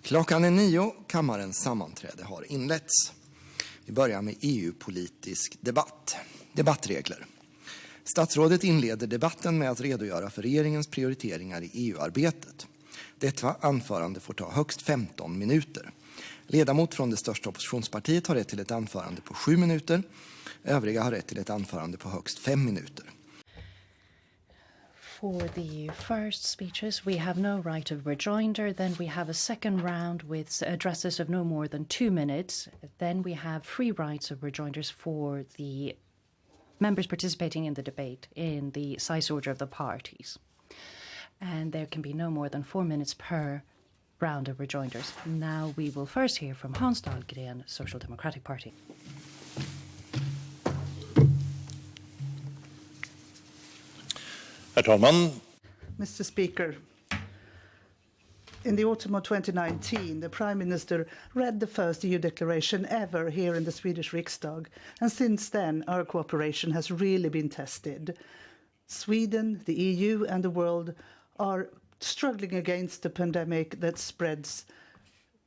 Klockan är 9, kammarens sammanträde har inletts. Vi börjar med EU-politisk debatt. Debattregler. Statsrådet inleder debatten med att redogöra för regeringens prioriteringar i EU-arbetet. Detta anförande får ta högst 15 minuter. Ledamot från det största oppositionspartiet har rätt till ett anförande på 7 minuter. Övriga har rätt till ett anförande på högst 5 minuter. For the first speeches, we have no right of rejoinder. Then we have a second round with addresses of no more than 2 minutes. Then we have free rights of rejoinders for the members participating in the debate in the size order of the parties. And there can be no more than 4 minutes per round of rejoinders. Now we will first hear from Hans Dahlgren, Social Democratic Party. Herr talman. Mr. Speaker, in the autumn of 2019, the Prime Minister read the first EU declaration ever here in the Swedish Riksdag, and since then our cooperation has really been tested. Sweden, the EU and the world are struggling against the pandemic that spreads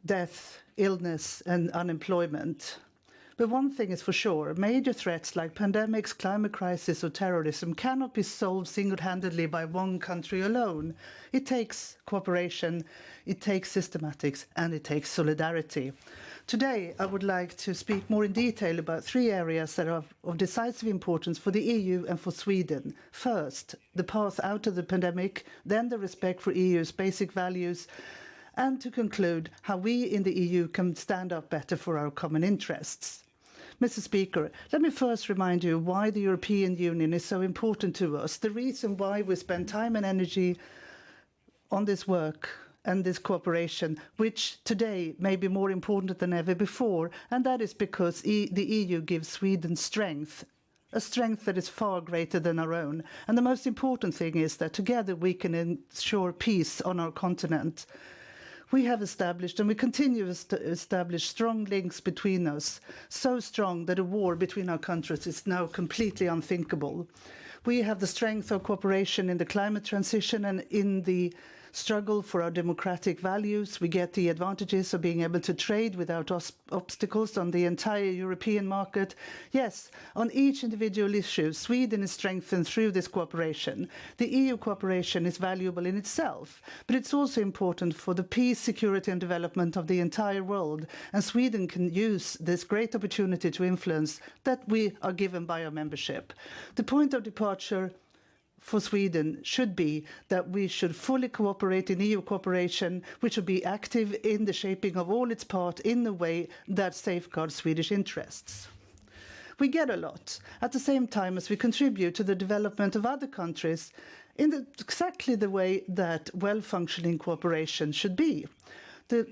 death, illness and unemployment. But one thing is for sure, major threats like pandemics, climate crisis or terrorism cannot be solved single-handedly by one country alone. It takes cooperation, it takes systematics and it takes solidarity. Today I would like to speak more in detail about 3 areas that are of decisive importance for the EU and for Sweden. First, the path out of the pandemic, then the respect for EU's basic values, and to conclude how we in the EU can stand up better for our common interests. Mr. Speaker, let me first remind you why the European Union is so important to us, the reason why we spend time and energy on this work and this cooperation, which today may be more important than ever before, and that is because the EU gives Sweden strength, a strength that is far greater than our own. And the most important thing is that together we can ensure peace on our continent. We have established and we continue to establish strong links between us, so strong that a war between our countries is now completely unthinkable. We have the strength of cooperation in the climate transition and in the struggle for our democratic values. We get the advantages of being able to trade without obstacles on the entire European market. Yes, on each individual issue, Sweden is strengthened through this cooperation. The EU cooperation is valuable in itself, but it's also important for the peace, security and development of the entire world. And Sweden can use this great opportunity to influence that we are given by our membership. The point of departure for Sweden should be that we should fully cooperate in EU cooperation, which should be active in the shaping of all its part in a way that safeguards Swedish interests. We get a lot at the same time as we contribute to the development of other countries in exactly the way that well-functioning cooperation should be. The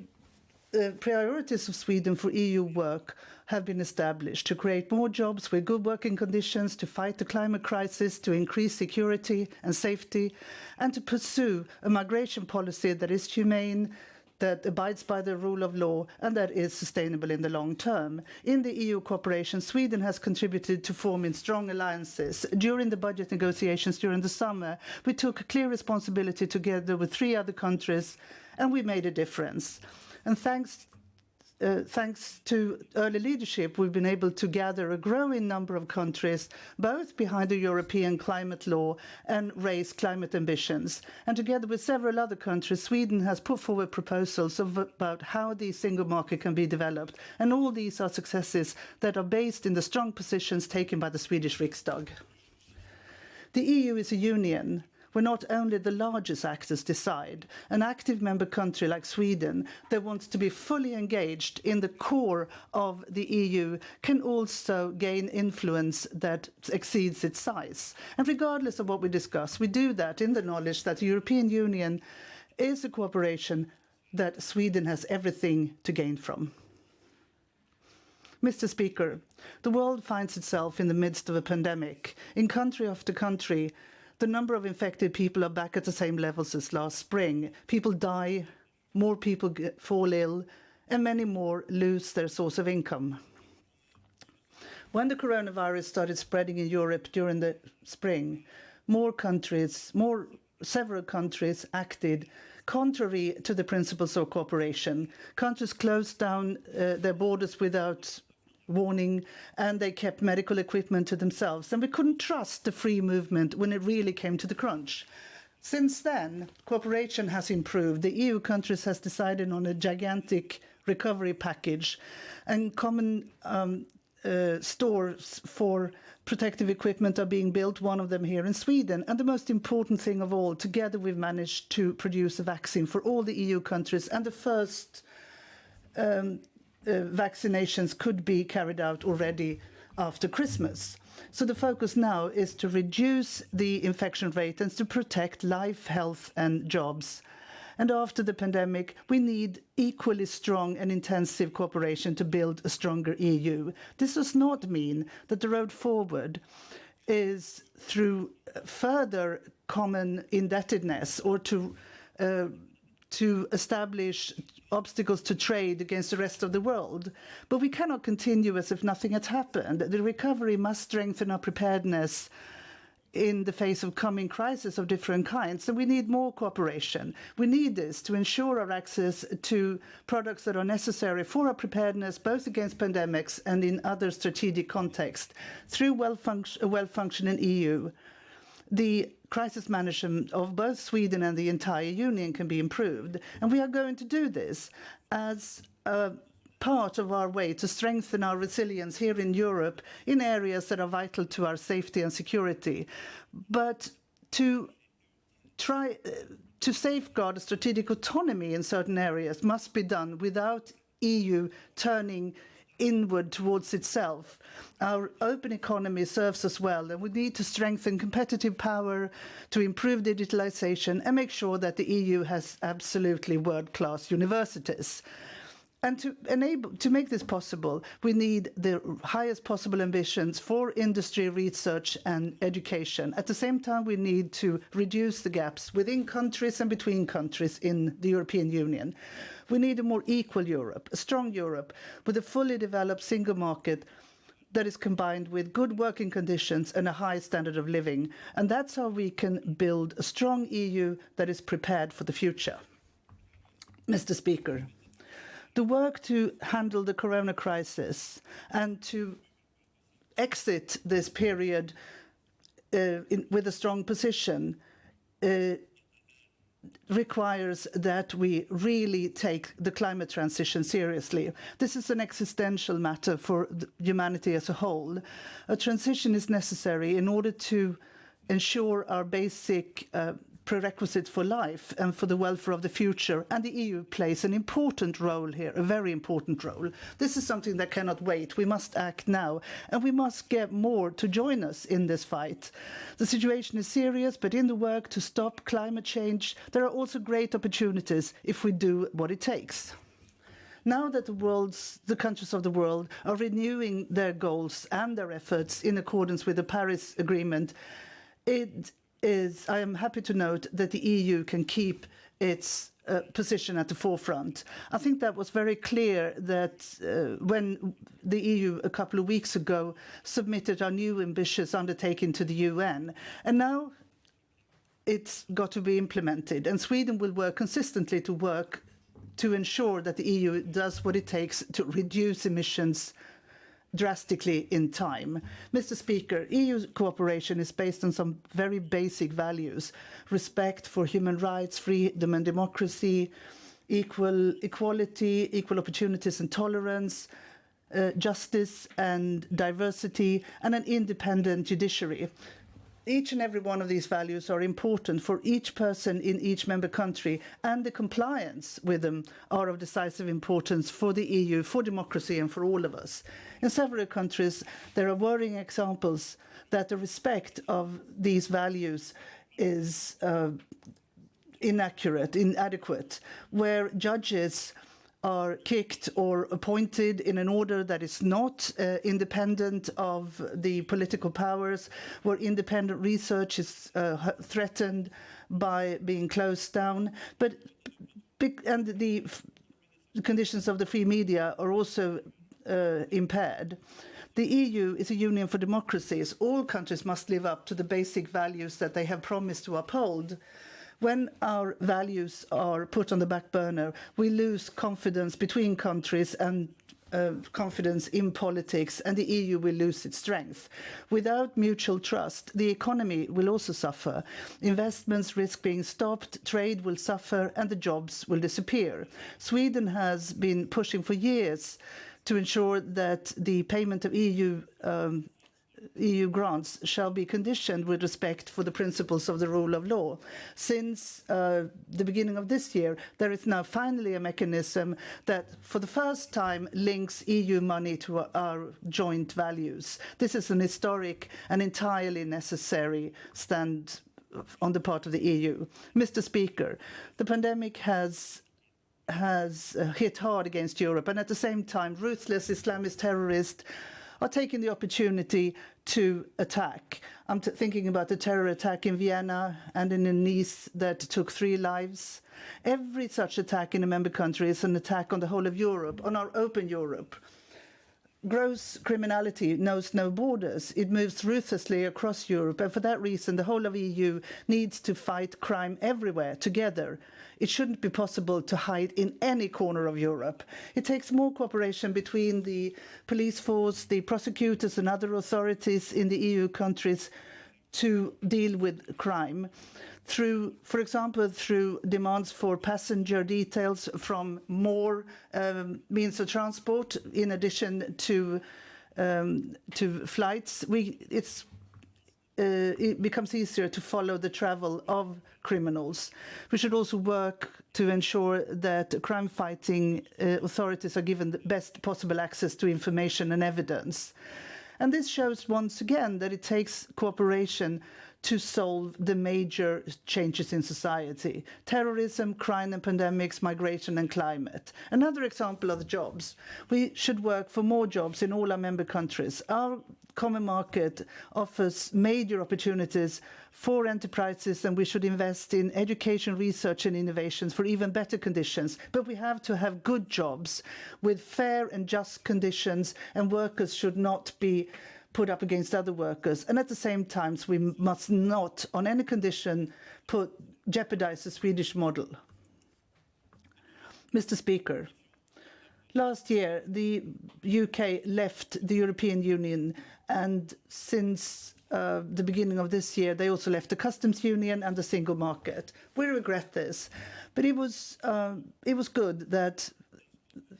priorities of Sweden for EU work have been established to create more jobs with good working conditions, to fight the climate crisis, to increase security and safety, and to pursue a migration policy that is humane, that abides by the rule of law, and that is sustainable in the long term. In the EU cooperation, Sweden has contributed to forming strong alliances. During the budget negotiations during the summer, we took a clear responsibility together with 3 other countries, and we made a difference. And thanks to early leadership, we've been able to gather a growing number of countries, both behind the European climate law and raise climate ambitions. And together with several other countries, Sweden has put forward proposals about how the single market can be developed. And all these are successes that are based in the strong positions taken by the Swedish Riksdag. The EU is a union where not only the largest actors decide. An active member country like Sweden that wants to be fully engaged in the core of the EU can also gain influence that exceeds its size. And regardless of what we discuss, we do that in the knowledge that the European Union is a cooperation that Sweden has everything to gain from. Mr. Speaker, the world finds itself in the midst of a pandemic. In country after country, the number of infected people are back at the same levels as last spring. People die, more people fall ill, and many more lose their source of income. When the coronavirus started spreading in Europe during the spring, several countries acted contrary to the principles of cooperation. Countries closed down their borders without warning, and they kept medical equipment to themselves. And we couldn't trust the free movement when it really came to the crunch. Since then, cooperation has improved. The EU countries has decided on a gigantic recovery package, and common stores for protective equipment are being built, one of them here in Sweden. And the most important thing of all, together we've managed to produce a vaccine for all the EU countries, and the first vaccinations could be carried out already after Christmas. So the focus now is to reduce the infection rate and to protect life, health and jobs. And after the pandemic, we need equally strong and intensive cooperation to build a stronger EU. This does not mean that the road forward is through further common indebtedness or to establish obstacles to trade against the rest of the world. But we cannot continue as if nothing had happened. The recovery must strengthen our preparedness in the face of coming crises of different kinds. So we need more cooperation. We need this to ensure our access to products that are necessary for our preparedness, both against pandemics and in other strategic contexts. Through a well-functioning EU, the crisis management of both Sweden and the entire Union can be improved. And we are going to do this as a part of our way to strengthen our resilience here in Europe in areas that are vital to our safety and security. But to try to safeguard strategic autonomy in certain areas must be done without EU turning inward towards itself. Our open economy serves us well, and we need to strengthen competitive power, to improve digitalization, and make sure that the EU has absolutely world-class universities. And to make this possible, we need the highest possible ambitions for industry, research and education. At the same time, we need to reduce the gaps within countries and between countries in the European Union. We need a more equal Europe, a strong Europe, with a fully developed single market that is combined with good working conditions and a high standard of living. And that's how we can build a strong EU that is prepared for the future. Mr. Speaker, the work to handle the corona crisis and to exit this period with a strong position requires that we really take the climate transition seriously. This is an existential matter for humanity as a whole. A transition is necessary in order to ensure our basic prerequisites for life and for the welfare of the future, and the EU plays an important role here, a very important role. This is something that cannot wait. We must act now, and we must get more to join us in this fight. The situation is serious, but in the work to stop climate change, there are also great opportunities if we do what it takes. Now that the countries of the world are renewing their goals and their efforts in accordance with the Paris Agreement, I am happy to note that the EU can keep its position at the forefront. I think that was very clear that when the EU a couple of weeks ago submitted our new ambitious undertaking to the UN. And now it's got to be implemented. And Sweden will work consistently to ensure that the EU does what it takes to reduce emissions drastically in time. Mr. Speaker, EU cooperation is based on some very basic values: respect for human rights, freedom and democracy, equality, equal opportunities and tolerance, justice and diversity, and an independent judiciary. Each and every one of these values are important for each person in each member country, and the compliance with them are of decisive importance for the EU, for democracy and for all of us. In several countries, there are worrying examples that the respect of these values is inadequate, where judges are kicked or appointed in an order that is not independent of the political powers, where independent research is threatened by being closed down, and the conditions of the free media are also impaired. The EU is a union for democracies. All countries must live up to the basic values that they have promised to uphold. When our values are put on the back burner, we lose confidence between countries and confidence in politics, and the EU will lose its strength. Without mutual trust, the economy will also suffer. Investments risk being stopped, trade will suffer, and the jobs will disappear. Sweden has been pushing for years to ensure that the payment of EU grants shall be conditioned with respect for the principles of the rule of law. Since the beginning of this year, there is now finally a mechanism that for the first time links EU money to our joint values. This is an historic and entirely necessary stand on the part of the EU. Mr. Speaker, the pandemic has hit hard against Europe, and at the same time, ruthless Islamist terrorists are taking the opportunity to attack. I'm thinking about the terror attack in Vienna and in Nice that took 3 lives. Every such attack in a member country is an attack on the whole of Europe, on our open Europe. Gross criminality knows no borders. It moves ruthlessly across Europe, and for that reason, the whole of the EU needs to fight crime everywhere, together. It shouldn't be possible to hide in any corner of Europe. It takes more cooperation between the police force, the prosecutors and other authorities in the EU countries to deal with crime. Through, for example, through demands for passenger details from more means of transport, in addition to flights, it becomes easier to follow the travel of criminals. We should also work to ensure that crime-fighting authorities are given the best possible access to information and evidence. And this shows once again that it takes cooperation to solve the major changes in society: terrorism, crime and pandemics, migration and climate. Another example are the jobs. We should work for more jobs in all our member countries. Our common market offers major opportunities for enterprises, and we should invest in education, research and innovations for even better conditions. But we have to have good jobs with fair and just conditions, and workers should not be put up against other workers. And at the same time, we must not, on any condition, jeopardize the Swedish model. Mr. Speaker, last year, the UK left the European Union, and since the beginning of this year, they also left the customs union and the single market. We regret this, but it was good that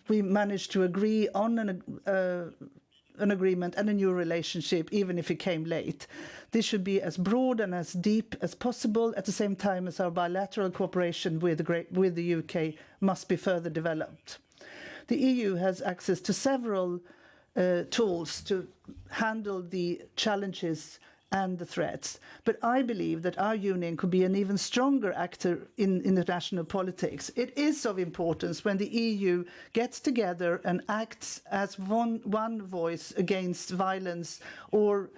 we managed to agree on an agreement and a new relationship, even if it came late. This should be as broad and as deep as possible, at the same time as our bilateral cooperation with the UK must be further developed. The EU has access to several tools to handle the challenges and the threats. But I believe that our union could be an even stronger actor in international politics. It is of importance when the EU gets together and acts as one voice against violence or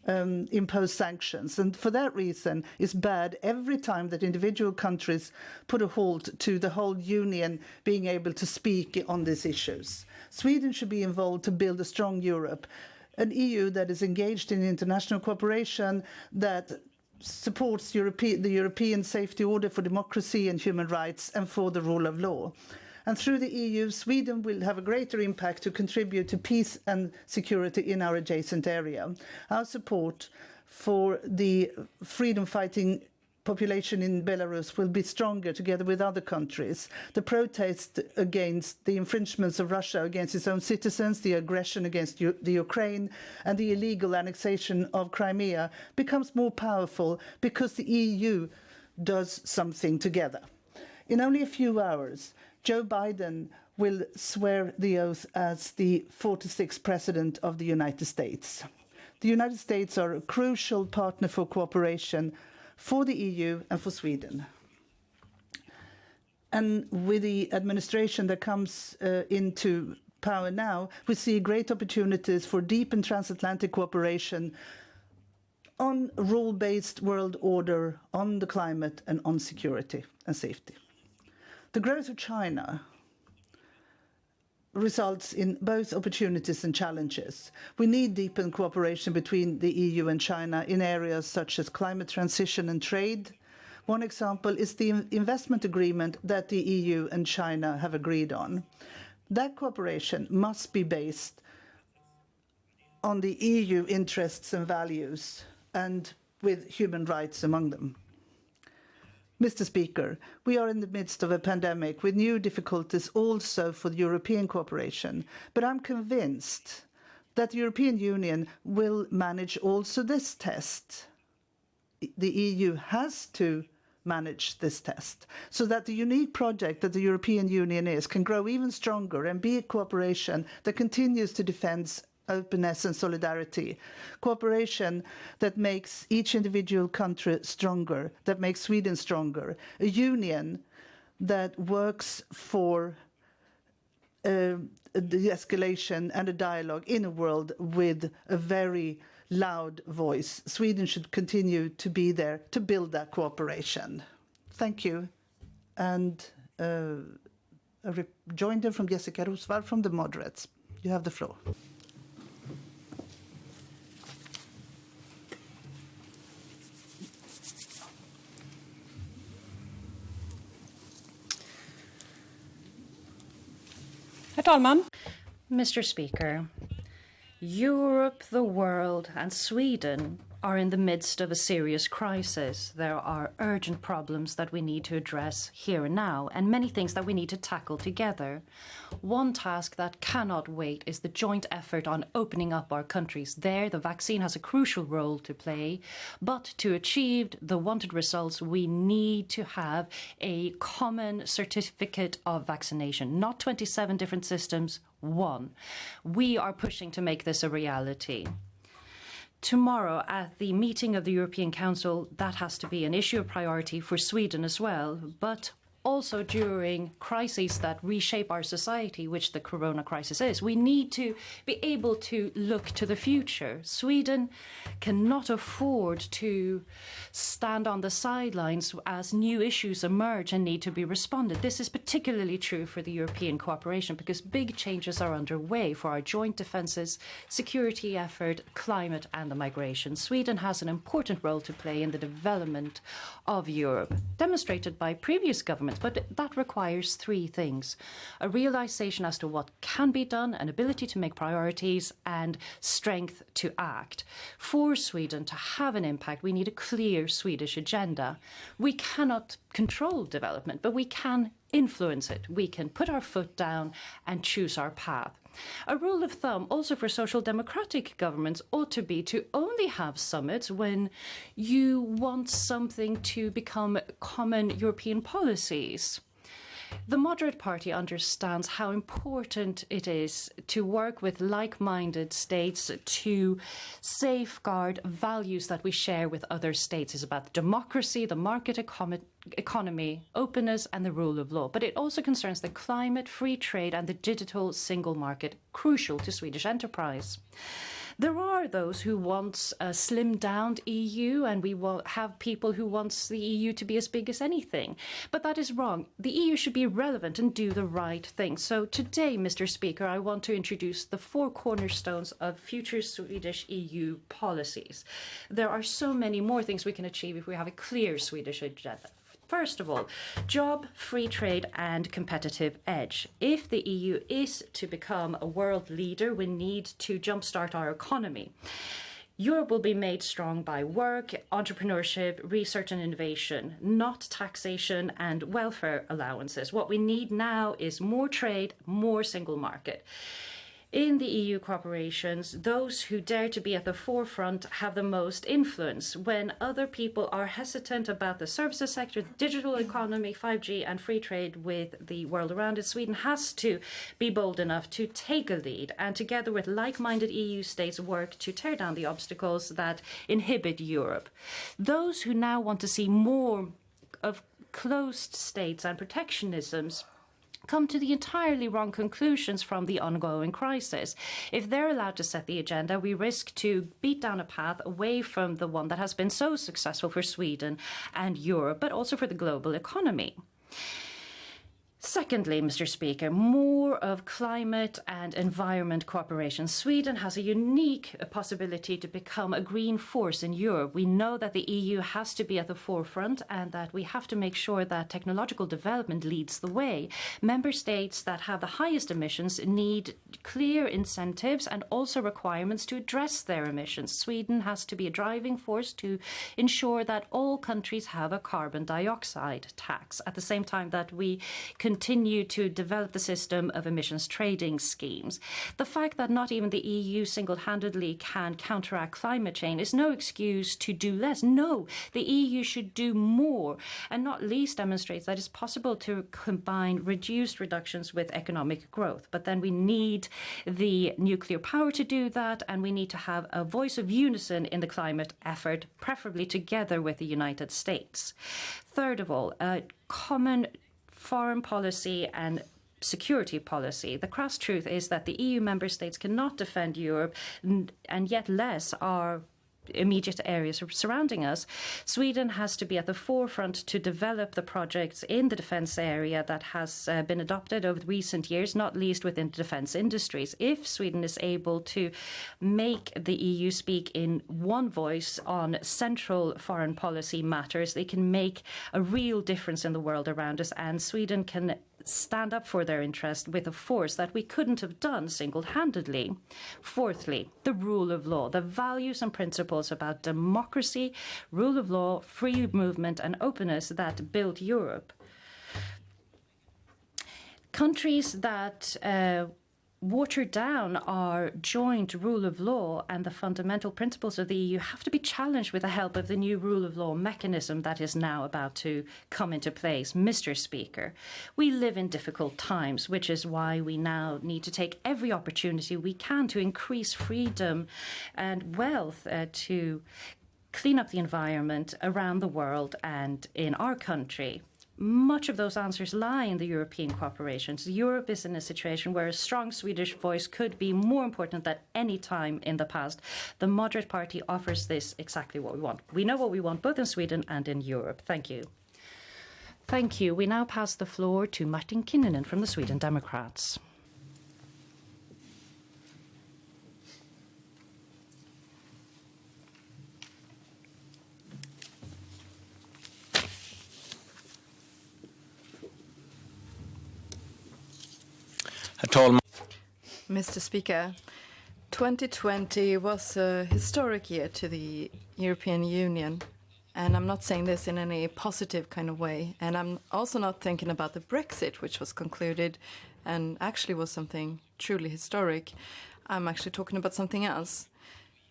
impose sanctions. And for that reason, it's bad every time that individual countries put a halt to the whole union being able to speak on these issues. Sweden should be involved to build a strong Europe, an EU that is engaged in international cooperation, that supports the European safety order for democracy and human rights and for the rule of law. And through the EU, Sweden will have a greater impact to contribute to peace and security in our adjacent area. Our support for the freedom-fighting population in Belarus will be stronger together with other countries. The protest against the infringements of Russia against its own citizens, the aggression against the Ukraine, and the illegal annexation of Crimea becomes more powerful because the EU does something together. In only a few hours, Joe Biden will swear the oath as the 46th President of the United States. The United States are a crucial partner for cooperation for the EU and for Sweden. And with the administration that comes into power now, we see great opportunities for deep and transatlantic cooperation on a rule-based world order, on the climate and on security and safety. The growth of China results in both opportunities and challenges. We need deepened cooperation between the EU and China in areas such as climate transition and trade. One example is the investment agreement that the EU and China have agreed on. That cooperation must be based on the EU interests and values, and with human rights among them. Mr. Speaker, we are in the midst of a pandemic with new difficulties also for the European cooperation, but I'm convinced that the European Union will manage also this test. The EU has to manage this test so that the unique project that the European Union is can grow even stronger and be a cooperation that continues to defend openness and solidarity. Cooperation that makes each individual country stronger, that makes Sweden stronger. A union that works for de-escalation and a dialogue in a world with a very loud voice. Sweden should continue to be there to build that cooperation. Thank you. And a rejoinder from Jessica Rosvall from the Moderates. You have the floor. Herr talman! Mr. Speaker, Europe, the world, and Sweden are in the midst of a serious crisis. There are urgent problems that we need to address here and now, and many things that we need to tackle together. One task that cannot wait is the joint effort on opening up our countries. There, the vaccine has a crucial role to play, but to achieve the wanted results, we need to have a common certificate of vaccination, not 27 different systems, one. We are pushing to make this a reality. Tomorrow, at the meeting of the European Council, that has to be an issue of priority for Sweden as well, but also during crises that reshape our society, which the corona crisis is. We need to be able to look to the future. Sweden cannot afford to stand on the sidelines as new issues emerge and need to be responded. This is particularly true for the European cooperation because big changes are underway for our joint defences, security effort, climate and the migration. Sweden has an important role to play in the development of Europe, demonstrated by previous governments. But that requires three things: a realization as to what can be done, an ability to make priorities, and strength to act. For Sweden to have an impact, we need a clear Swedish agenda. We cannot control development, but we can influence it. We can put our foot down and choose our path. A rule of thumb also for social democratic governments ought to be to only have summits when you want something to become common European policies. The Moderate Party understands how important it is to work with like-minded states to safeguard values that we share with other states. It's about democracy, the market economy, openness and the rule of law. But it also concerns the climate, free trade and the digital single market, crucial to Swedish enterprise. There are those who want a slimmed-down EU, and we will have people who want the EU to be as big as anything. But that is wrong. The EU should be relevant and do the right thing. So today, Mr. Speaker, I want to introduce the 4 cornerstones of future Swedish EU policies. There are so many more things we can achieve if we have a clear Swedish agenda. First of all, job, free trade and competitive edge. If the EU is to become a world leader, we need to jumpstart our economy. Europe will be made strong by work, entrepreneurship, research and innovation, not taxation and welfare allowances. What we need now is more trade, more single market. In the EU corporations, those who dare to be at the forefront have the most influence. When other people are hesitant about the services sector, the digital economy, 5G and free trade with the world around it, Sweden has to be bold enough to take a lead and together with like-minded EU states work to tear down the obstacles that inhibit Europe. Those who now want to see more of closed states and protectionisms come to the entirely wrong conclusions from the ongoing crisis. If they're allowed to set the agenda, we risk to beat down a path away from the one that has been so successful for Sweden and Europe, but also for the global economy. Secondly, Mr. Speaker, more of climate and environment cooperation. Sweden has a unique possibility to become a green force in Europe. We know that the EU has to be at the forefront and that we have to make sure that technological development leads the way. Member states that have the highest emissions need clear incentives and also requirements to address their emissions. Sweden has to be a driving force to ensure that all countries have a carbon dioxide tax, at the same time that we continue to develop the system of emissions trading schemes. The fact that not even the EU single-handedly can counteract climate change is no excuse to do less. No, the EU should do more, and not least demonstrates that it's possible to combine reduced reductions with economic growth. But then we need the nuclear power to do that, and we need to have a voice of unison in the climate effort, preferably together with the United States. Third of all, a common foreign policy and security policy. The crass truth is that the EU member states cannot defend Europe, and yet less our immediate areas surrounding us. Sweden has to be at the forefront to develop the projects in the defence area that has been adopted over recent years, not least within defence industries. If Sweden is able to make the EU speak in one voice on central foreign policy matters, they can make a real difference in the world around us, and Sweden can stand up for their interest with a force that we couldn't have done single-handedly. Fourthly, the rule of law, the values and principles about democracy, rule of law, free movement and openness that built Europe. Countries that water down our joint rule of law and the fundamental principles of the EU have to be challenged with the help of the new rule of law mechanism that is now about to come into place. Mr. Speaker, we live in difficult times, which is why we now need to take every opportunity we can to increase freedom and wealth, to clean up the environment around the world and in our country. Much of those answers lie in the European cooperations. Europe is in a situation where a strong Swedish voice could be more important than any time in the past. The Moderate Party offers this exactly what we want. We know what we want both in Sweden and in Europe. Thank you. Thank you. We now pass the floor to Martin Kinnunen from the Sweden Democrats. Herr talman. Mr. Speaker, 2020 was a historic year to the European Union, and I'm not saying this in any positive kind of way, and I'm also not thinking about the Brexit, which was concluded and actually was something truly historic. I'm actually talking about something else,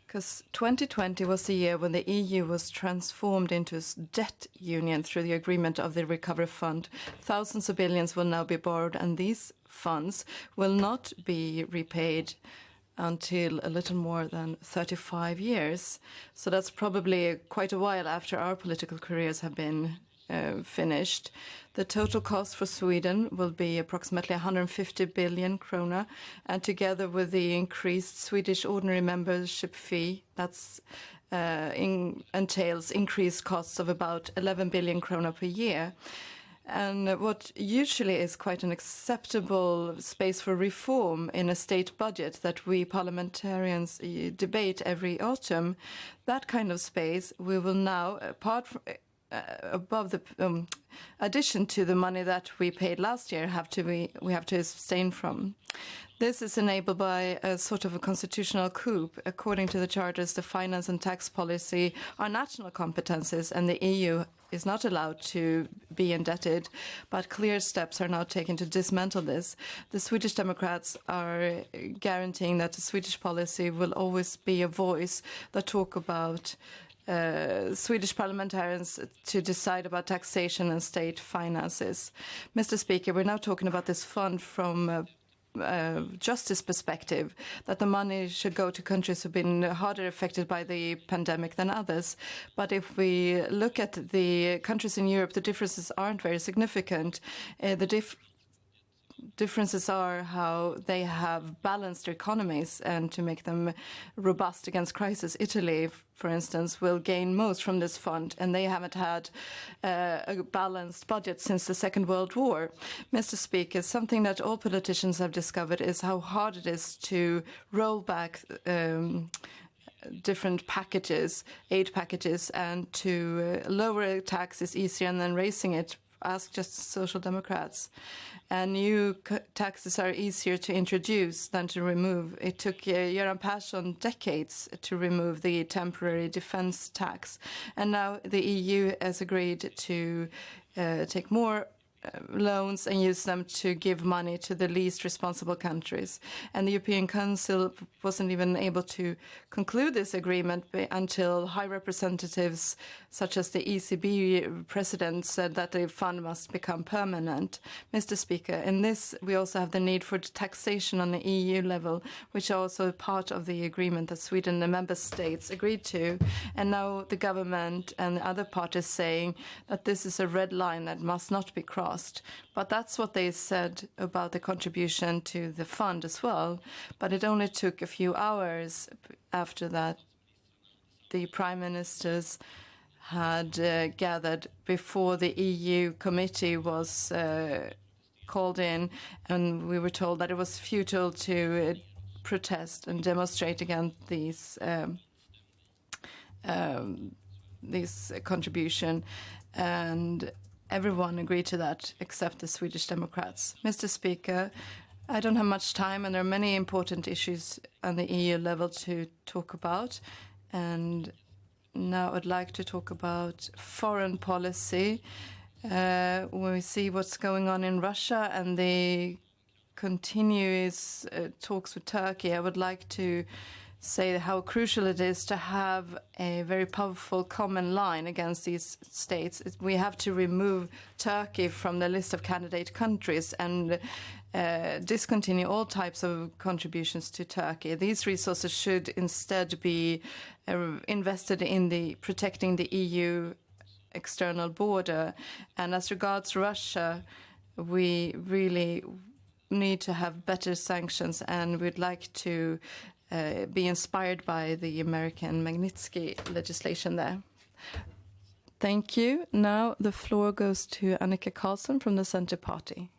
because 2020 was the year when the EU was transformed into a debt union through the agreement of the Recovery Fund. Thousands of billions will now be borrowed, and these funds will not be repaid until a little more than 35 years. So that's probably quite a while after our political careers have been finished. The total cost for Sweden will be approximately 150 billion krona, and together with the increased Swedish ordinary membership fee, that's entails increased costs of about 11 billion krona per year. And what usually is quite an acceptable space for reform in a state budget that we parliamentarians debate every autumn, that kind of space we will now, apart from above the addition to the money that we paid last year, we have to abstain from. This is enabled by a sort of a constitutional coup. According to the charters, the finance and tax policy are national competences, and the EU is not allowed to be indebted, but clear steps are now taken to dismantle this. The Swedish Democrats are guaranteeing that the Swedish policy will always be a voice that talk about Swedish parliamentarians to decide about taxation and state finances. Mr. Speaker, we're now talking about this fund from justice perspective, that the money should go to countries who've been harder affected by the pandemic than others. But if we look at the countries in Europe, the differences aren't very significant. differences are how they have balanced their economies, and to make them robust against crisis. Italy, for instance, will gain most from this fund, and they haven't had a balanced budget since the Second World War. Mr. Speaker, something that all politicians have discovered is how hard it is to roll back different packages, aid packages, and to lower tax is easier than raising it. Ask just Social Democrats. And new taxes are easier to introduce than to remove. It took Göran Persson decades to remove the temporary defense tax. And now the EU has agreed to take more loans and use them to give money to the least responsible countries. And the European Council wasn't even able to conclude this agreement until high representatives such as the ECB president said that the fund must become permanent. Mr. Speaker, in this we also have the need for taxation on the EU level, which are also part of the agreement that Sweden and the member states agreed to. And now the government and the other parties saying that this is a red line that must not be crossed. But that's what they said about the contribution to the fund as well. But it only took a few hours after that the prime ministers had gathered before the EU committee was called in, and we were told that it was futile to protest and demonstrate against these contribution, and everyone agreed to that except the Swedish Democrats. Mr. Speaker, I don't have much time, and there are many important issues on the EU level to talk about. And now I'd like to talk about foreign policy. When we see what's going on in Russia and the continuous talks with Turkey, I would like to say how crucial it is to have a very powerful common line against these states. We have to remove Turkey from the list of candidate countries and discontinue all types of contributions to Turkey. These resources should instead be invested in protecting the EU external border. And as regards Russia, we really need to have better sanctions, and we'd like to be inspired by the American Magnitsky legislation there. Thank you. Now the floor goes to Annika Karlsson from the Center Party.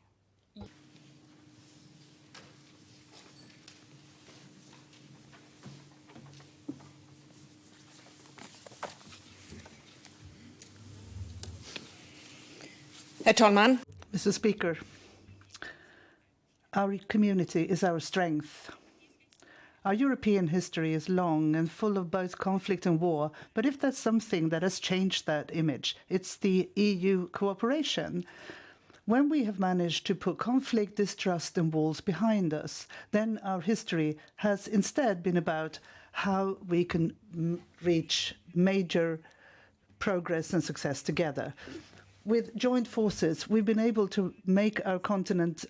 Herr talman! Mr. Speaker, our community is our strength. Our European history is long and full of both conflict and war, but if there's something that has changed that image, it's the EU cooperation. When we have managed to put conflict, distrust and walls behind us, then our history has instead been about how we can reach major progress and success together. With joint forces, we've been able to make our continent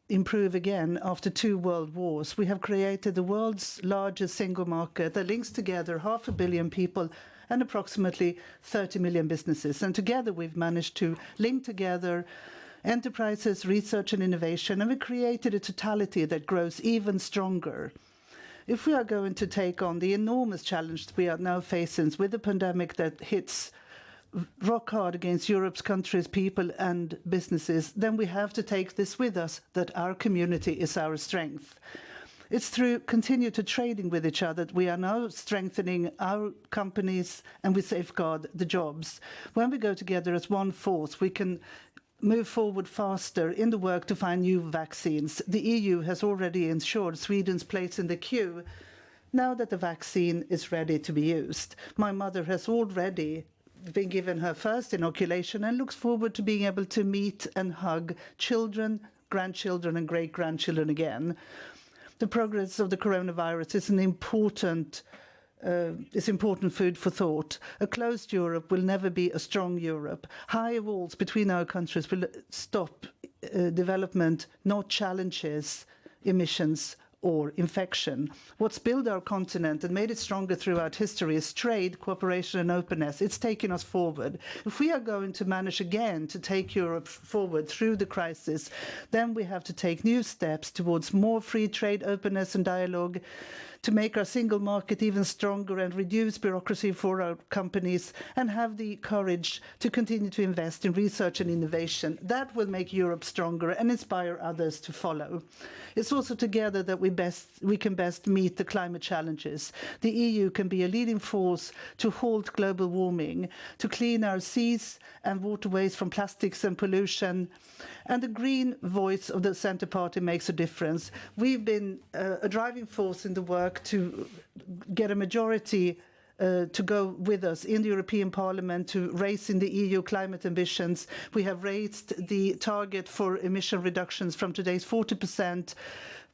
improve again after 2 world wars. We have created the world's largest single market that links together 500 million people and approximately 30 million businesses. And together we've managed to link together enterprises, research and innovation, and we created a totality that grows even stronger. If we are going to take on the enormous challenge we are now facing with the pandemic that hits rock hard against Europe's countries, people and businesses, then we have to take this with us, that our community is our strength. It's through continued trading with each other that we are now strengthening our companies and we safeguard the jobs. When we go together as one force, we can move forward faster in the work to find new vaccines. The EU has already ensured Sweden's place in the queue now that the vaccine is ready to be used. My mother has already been given her first inoculation and looks forward to being able to meet and hug children, grandchildren and great-grandchildren again. The progress of the coronavirus is an important food for thought. A closed Europe will never be a strong Europe. High walls between our countries will stop development, not challenges emissions or infection. What's built our continent and made it stronger throughout history is trade, cooperation and openness. It's taken us forward. If we are going to manage again to take Europe forward through the crisis, then we have to take new steps towards more free trade, openness and dialogue, to make our single market even stronger and reduce bureaucracy for our companies, and have the courage to continue to invest in research and innovation. That will make Europe stronger and inspire others to follow. It's also together that we can best meet the climate challenges. The EU can be a leading force to halt global warming, to clean our seas and waterways from plastics and pollution. And the green voice of the Centre Party makes a difference. We've been a driving force in the work to get a majority to go with us in the European Parliament to raising the EU climate ambitions. We have raised the target for emission reductions from today's 40%,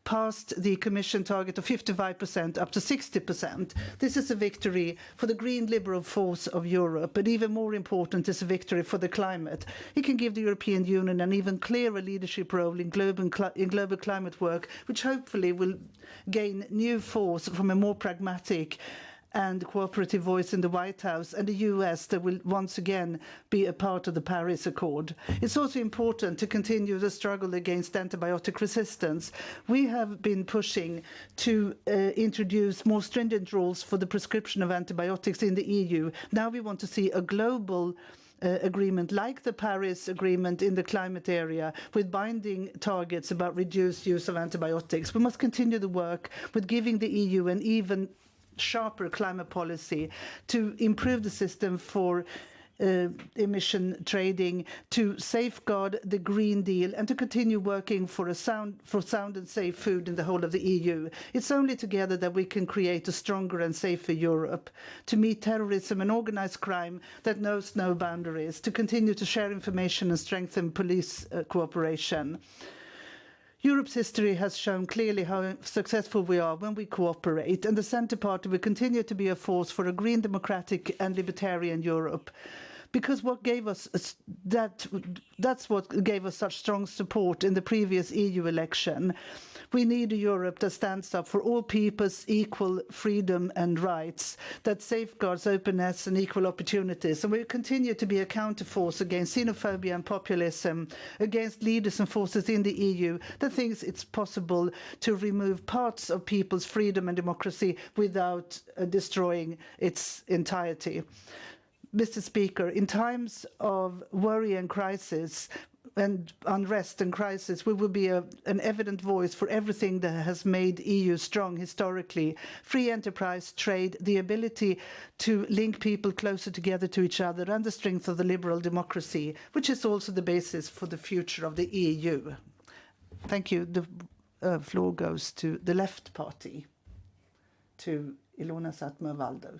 past the Commission target of 55% up to 60%. This is a victory for the green liberal force of Europe, but even more important is a victory for the climate. It can give the European Union an even clearer leadership role in global climate work, which hopefully will gain new force from a more pragmatic and cooperative voice in the White House and the US that will once again be a part of the Paris Accord. It's also important to continue the struggle against antibiotic resistance. We have been pushing to introduce more stringent rules for the prescription of antibiotics in the EU. Now we want to see a global agreement like the Paris Agreement in the climate area with binding targets about reduced use of antibiotics. We must continue the work with giving the EU an even sharper climate policy to improve the system for emission trading, to safeguard the Green Deal and to continue working for sound and safe food in the whole of the EU. It's only together that we can create a stronger and safer Europe, to meet terrorism and organised crime that knows no boundaries, to continue to share information and strengthen police cooperation. Europe's history has shown clearly how successful we are when we cooperate, and the Centre Party will continue to be a force for a green, democratic and libertarian Europe. Because what gave us that's what gave us such strong support in the previous EU election. We need a Europe that stands up for all people's equal freedom and rights, that safeguards openness and equal opportunities. And we will continue to be a counterforce against xenophobia and populism, against leaders and forces in the EU that thinks it's possible to remove parts of people's freedom and democracy without destroying its entirety. Mr. Speaker, in times of worry and crisis, and unrest and crisis, we will be an evident voice for everything that has made EU strong historically. Free enterprise, trade, the ability to link people closer together to each other, and the strength of the liberal democracy, which is also the basis for the future of the EU. Thank you. The floor goes to the Left Party, to Ilona Satmer-Waldau.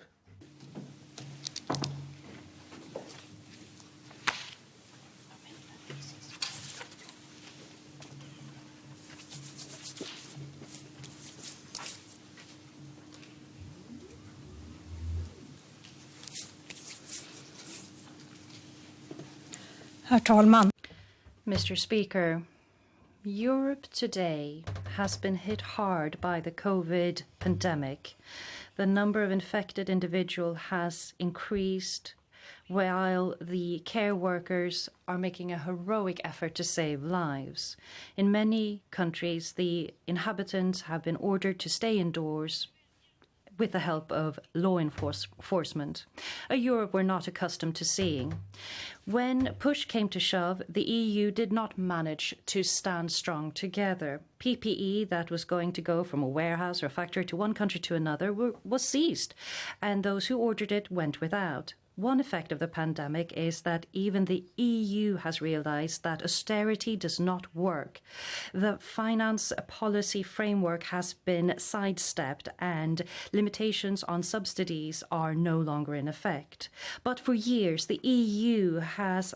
Herr talman. Mr. Speaker, Europe today has been hit hard by the COVID pandemic. The number of infected individuals has increased, while the care workers are making a heroic effort to save lives. In many countries, the inhabitants have been ordered to stay indoors with the help of law enforcement, a Europe we're not accustomed to seeing. When push came to shove, the EU did not manage to stand strong together. PPE that was going to go from a warehouse or factory to one country to another was seized, and those who ordered it went without. One effect of the pandemic is that even the EU has realized that austerity does not work. The finance policy framework has been sidestepped and limitations on subsidies are no longer in effect. But for years, the EU has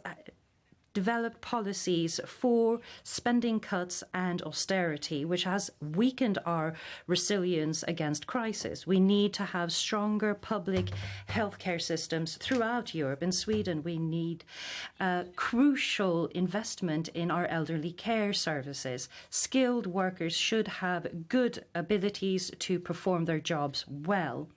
developed policies for spending cuts and austerity, which has weakened our resilience against crisis. We need to have stronger public healthcare systems throughout Europe. In Sweden, we need crucial investment in our elderly care services. Skilled workers should have good abilities to perform their jobs well.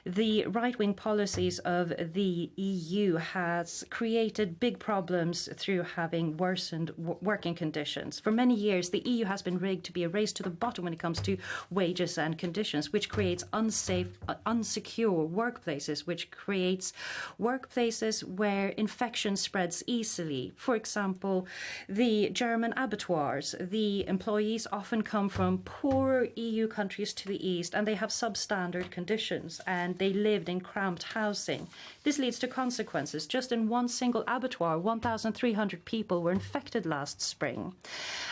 The right-wing policies of the EU has created big problems through having worsened working conditions. For many years, the EU has been rigged to be a race to the bottom when it comes to wages and conditions, which creates unsafe, unsecure workplaces, which creates workplaces where infection spreads easily. For example, the German abattoirs. The employees often come from poorer EU countries to the east, and they have substandard conditions, and they lived in cramped housing. This leads to consequences. Just in one single abattoir, 1,300 people were infected last spring.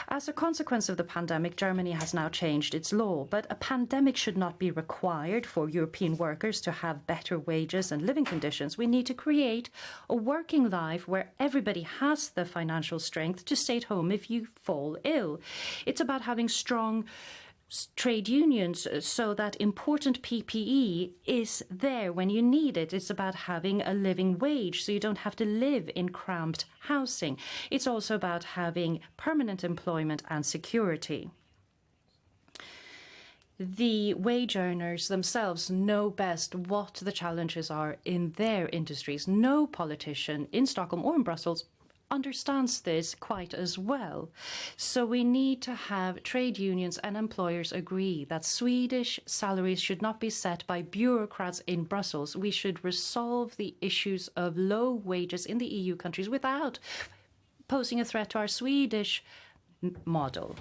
As a consequence of the pandemic, Germany has now changed its law, but a pandemic should not be required for European workers to have better wages and living conditions. We need to create a working life where everybody has the financial strength to stay at home if you fall ill. It's about having strong trade unions so that important PPE is there when you need it. It's about having a living wage so you don't have to live in cramped housing. It's also about having permanent employment and security. The wage earners themselves know best what the challenges are in their industries. No politician in Stockholm or in Brussels understands this quite as well. So we need to have trade unions and employers agree that Swedish salaries should not be set by bureaucrats in Brussels. We should resolve the issues of low wages in the EU countries without posing a threat to our Swedish model.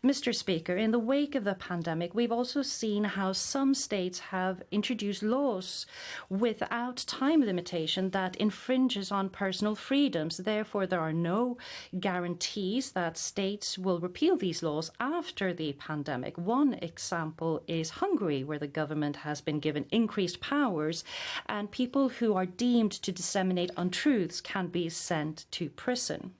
Mr. Speaker, in the wake of the pandemic, we've also seen how some states have introduced laws without time limitation that infringes on personal freedoms. Therefore, there are no guarantees that states will repeal these laws after the pandemic. One example is Hungary, where the government has been given increased powers, and people who are deemed to disseminate untruths can be sent to prison.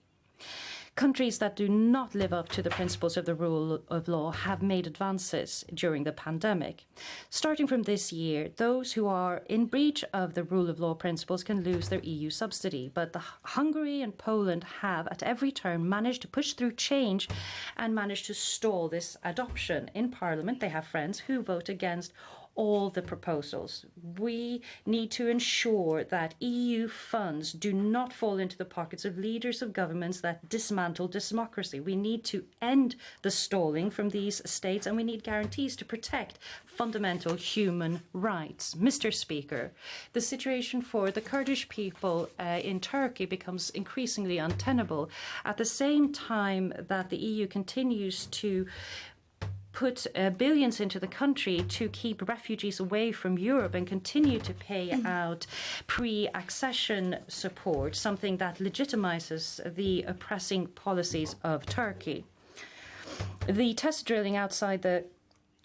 Countries that do not live up to the principles of the rule of law have made advances during the pandemic. Starting from this year, those who are in breach of the rule of law principles can lose their EU subsidy. But Hungary and Poland have at every turn managed to push through change and managed to stall this adoption. In Parliament, they have friends who vote against all the proposals. We need to ensure that EU funds do not fall into the pockets of leaders of governments that dismantle democracy. We need to end the stalling from these states, and we need guarantees to protect fundamental human rights. Mr. Speaker, the situation for the Kurdish people in Turkey becomes increasingly untenable. At the same time that the EU continues to put billions into the country to keep refugees away from Europe and continue to pay out pre-accession support, something that legitimizes the oppressing policies of Turkey. The test drilling outside the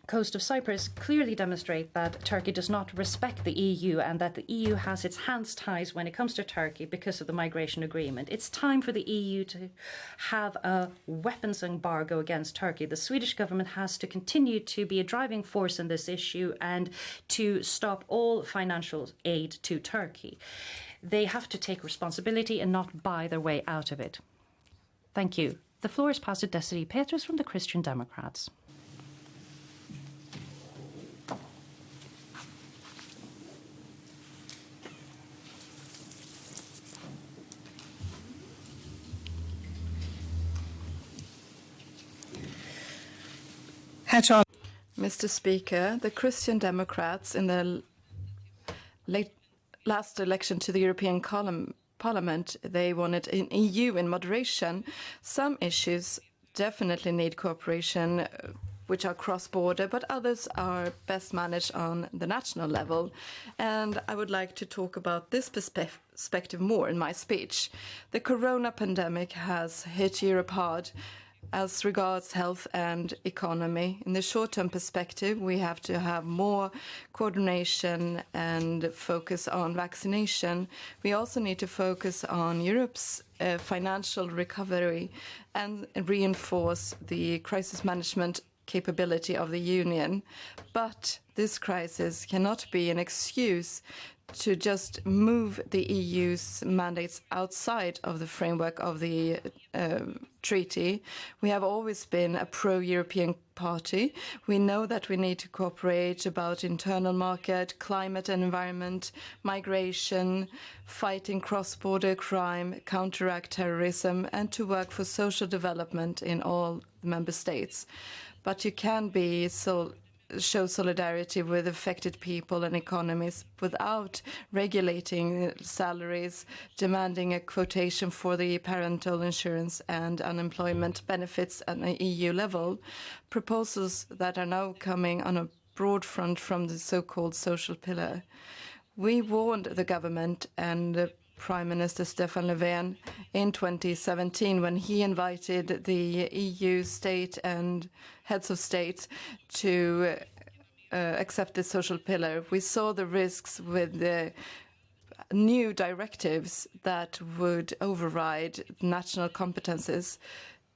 coast of Cyprus clearly demonstrate that Turkey does not respect the EU and that the EU has its hands tied when it comes to Turkey because of the migration agreement. It's time for the EU to have a weapons embargo against Turkey. The Swedish government has to continue to be a driving force in this issue and to stop all financial aid to Turkey. They have to take responsibility and not buy their way out of it. Thank you. The floor is passed to Desiree Petrus from the Christian Democrats. Mr. Speaker, the Christian Democrats in the last election to the European Parliament, they wanted an EU in moderation. Some issues definitely need cooperation, which are cross-border, but others are best managed on the national level. And I would like to talk about this perspective more in my speech. The corona pandemic has hit Europe hard, as regards health and economy. In the short-term perspective, we have to have more coordination and focus on vaccination. We also need to focus on Europe's financial recovery and reinforce the crisis management capability of the Union. But this crisis cannot be an excuse to just move the EU's mandates outside of the framework of the treaty. We have always been a pro-European party. We know that we need to cooperate about internal market, climate and environment, migration, fighting cross-border crime, counteract terrorism, and to work for social development in all member states. But you can show solidarity with affected people and economies without regulating salaries, demanding a quotation for the parental insurance and unemployment benefits at an EU level, proposals that are now coming on a broad front from the so-called social pillar. We warned the government and Prime Minister Stefan Löfven in 2017 when he invited the EU state and heads of state to accept the social pillar. We saw the risks with the new directives that would override national competences.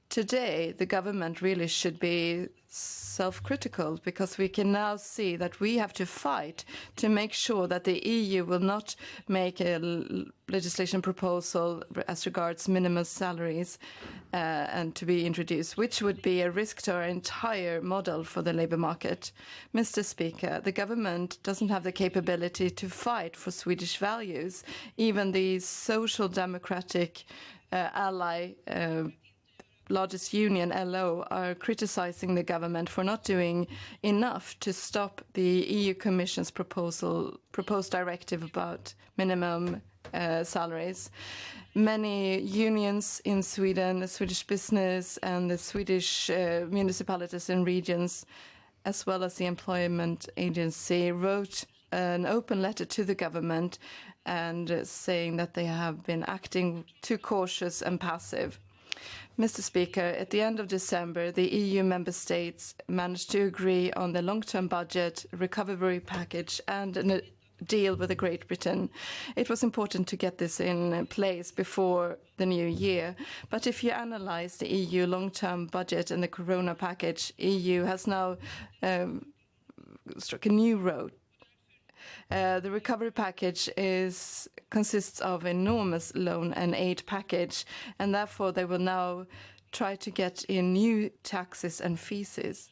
Today, the government really should be self-critical because we can now see that we have to fight to make sure that the EU will not make a legislation proposal as regards minimum salaries and to be introduced, which would be a risk to our entire model for the labour market. Mr. Speaker, the government doesn't have the capability to fight for Swedish values. Even the social democratic ally largest union, LO, are criticizing the government for not doing enough to stop the EU Commission's proposed directive about minimum salaries. Many unions in Sweden, the Swedish business and the Swedish municipalities and regions, as well as the employment agency, wrote an open letter to the government and saying that they have been acting too cautious and passive. Mr. Speaker, at the end of December, the EU member states managed to agree on the long-term budget, recovery package, and a deal with Great Britain. It was important to get this in place before the new year. But if you analyze the EU long-term budget and the Corona package, EU has now struck a new road. The recovery package consists of enormous loan and aid package, and therefore they will now try to get in new taxes and fees.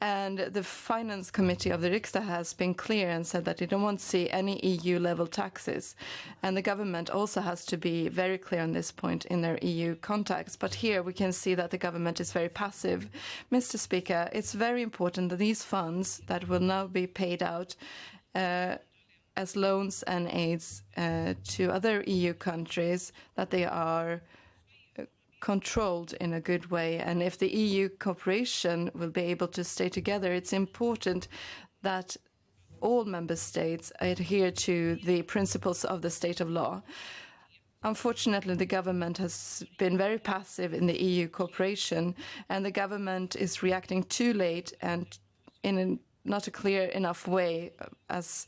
And the Finance Committee of the Riksdagen has been clear and said that they don't want to see any EU-level taxes. And the government also has to be very clear on this point in their EU contacts. But here we can see that the government is very passive. Mr. Speaker, it's very important that these funds that will now be paid out as loans and aids to other EU countries, that they are controlled in a good way. And if the EU cooperation will be able to stay together, it's important that all member states adhere to the principles of the state of law. Unfortunately, the government has been very passive in the EU cooperation, and the government is reacting too late and in not a clear enough way as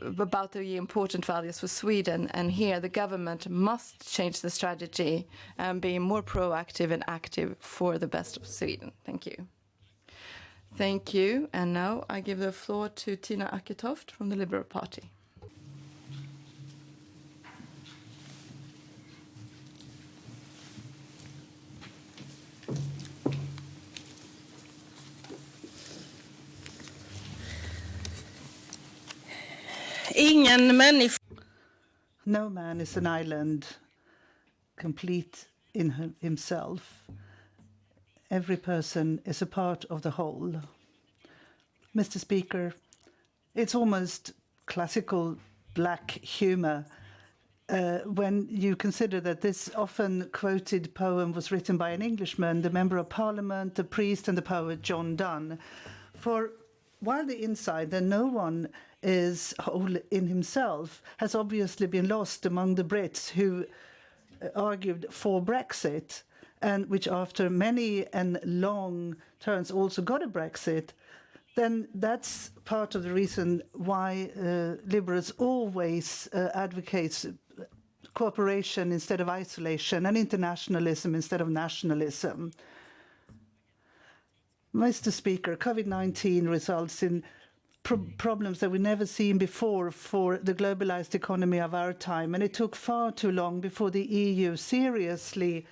about the important values for Sweden. And here the government must change the strategy and be more proactive and active for the best of Sweden. Thank you. Thank you. And now I give the floor to Tina Acketoft from the Liberal Party. No man is an island, complete in himself. Every person is a part of the whole. Mr. Speaker, it's almost classical black humor when you consider that this often quoted poem was written by an Englishman, the Member of Parliament, the priest and the poet John Donne. For while the inside, then no one is whole in himself, has obviously been lost among the Brits who argued for Brexit. and which after many and long turns also got a Brexit, then that's part of the reason why Liberals always advocate cooperation instead of isolation and internationalism instead of nationalism. Mr. Speaker, COVID-19 results in problems that we've never seen before for the globalized economy of our time, and it took far too long before the EU seriously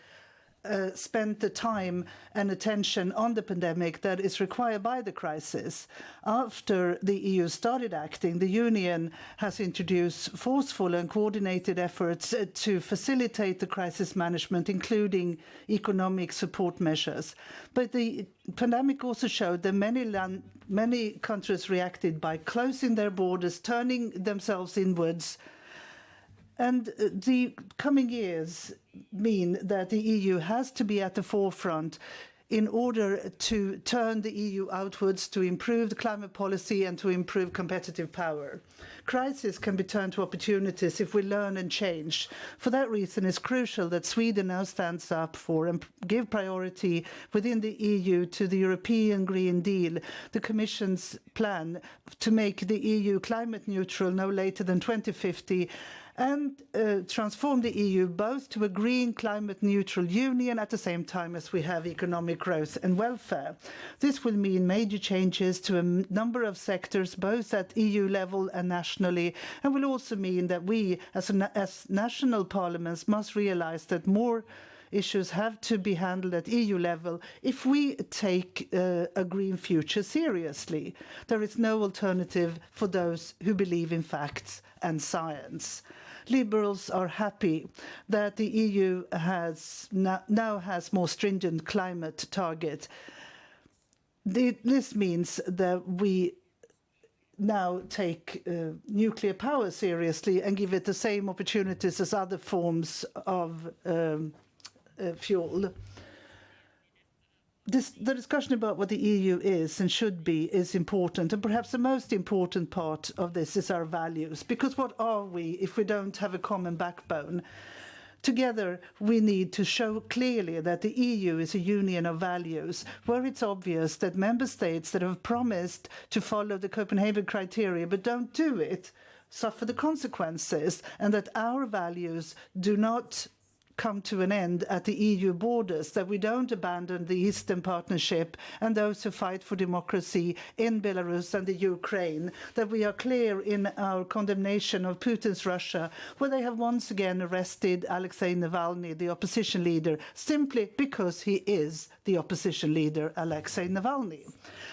spent the time and attention on the pandemic that is required by the crisis. After the EU started acting, the Union has introduced forceful and coordinated efforts to facilitate the crisis management, including economic support measures. But the pandemic also showed that many countries reacted by closing their borders, turning themselves inwards. And the coming years mean that the EU has to be at the forefront in order to turn the EU outwards to improve the climate policy and to improve competitive power. Crisis can be turned to opportunities if we learn and change. For that reason, it's crucial that Sweden now stands up for and give priority within the EU to the European Green Deal, the Commission's plan to make the EU climate neutral no later than 2050, and transform the EU both to a green climate neutral union at the same time as we have economic growth and welfare. This will mean major changes to a number of sectors, both at EU level and nationally, and will also mean that we as national parliaments must realise that more issues have to be handled at EU level if we take a green future seriously. There is no alternative for those who believe in facts and science. Liberals are happy that the EU now has more stringent climate targets. This means that we now take nuclear power seriously and give it the same opportunities as other forms of fuel. The discussion about what the EU is and should be is important, and perhaps the most important part of this is our values, because what are we if we don't have a common backbone? Together, we need to show clearly that the EU is a union of values, where it's obvious that member states that have promised to follow the Copenhagen criteria but don't do it suffer the consequences, and that our values do not come to an end at the EU borders, that we don't abandon the Eastern Partnership and those who fight for democracy in Belarus and the Ukraine, that we are clear in our condemnation of Putin's Russia, where they have once again arrested Alexei Navalny, the opposition leader, simply because he is the opposition leader, Alexei Navalny.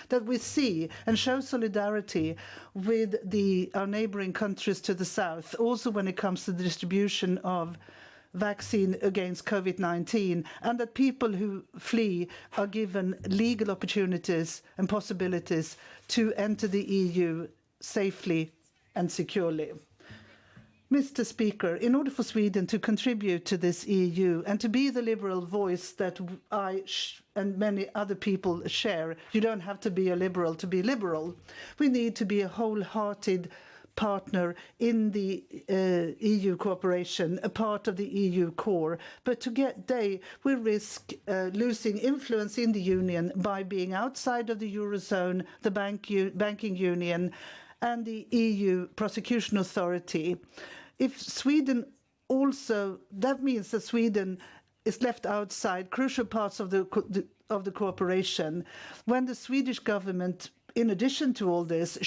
That we see and show solidarity with our neighbouring countries to the south, also when it comes to the distribution of vaccine against COVID-19, and that people who flee are given legal opportunities and possibilities to enter the EU safely and securely. Mr. Speaker, in order for Sweden to contribute to this EU and to be the liberal voice that I and many other people share, you don't have to be a liberal to be liberal. We need to be a wholehearted partner in the EU cooperation, a part of the EU core. But to get there, we risk losing influence in the Union by being outside of the Eurozone, the banking union, and the EU prosecution authority. If Sweden also, that means that Sweden is left outside crucial parts of the cooperation. When the Swedish government, in addition to all this,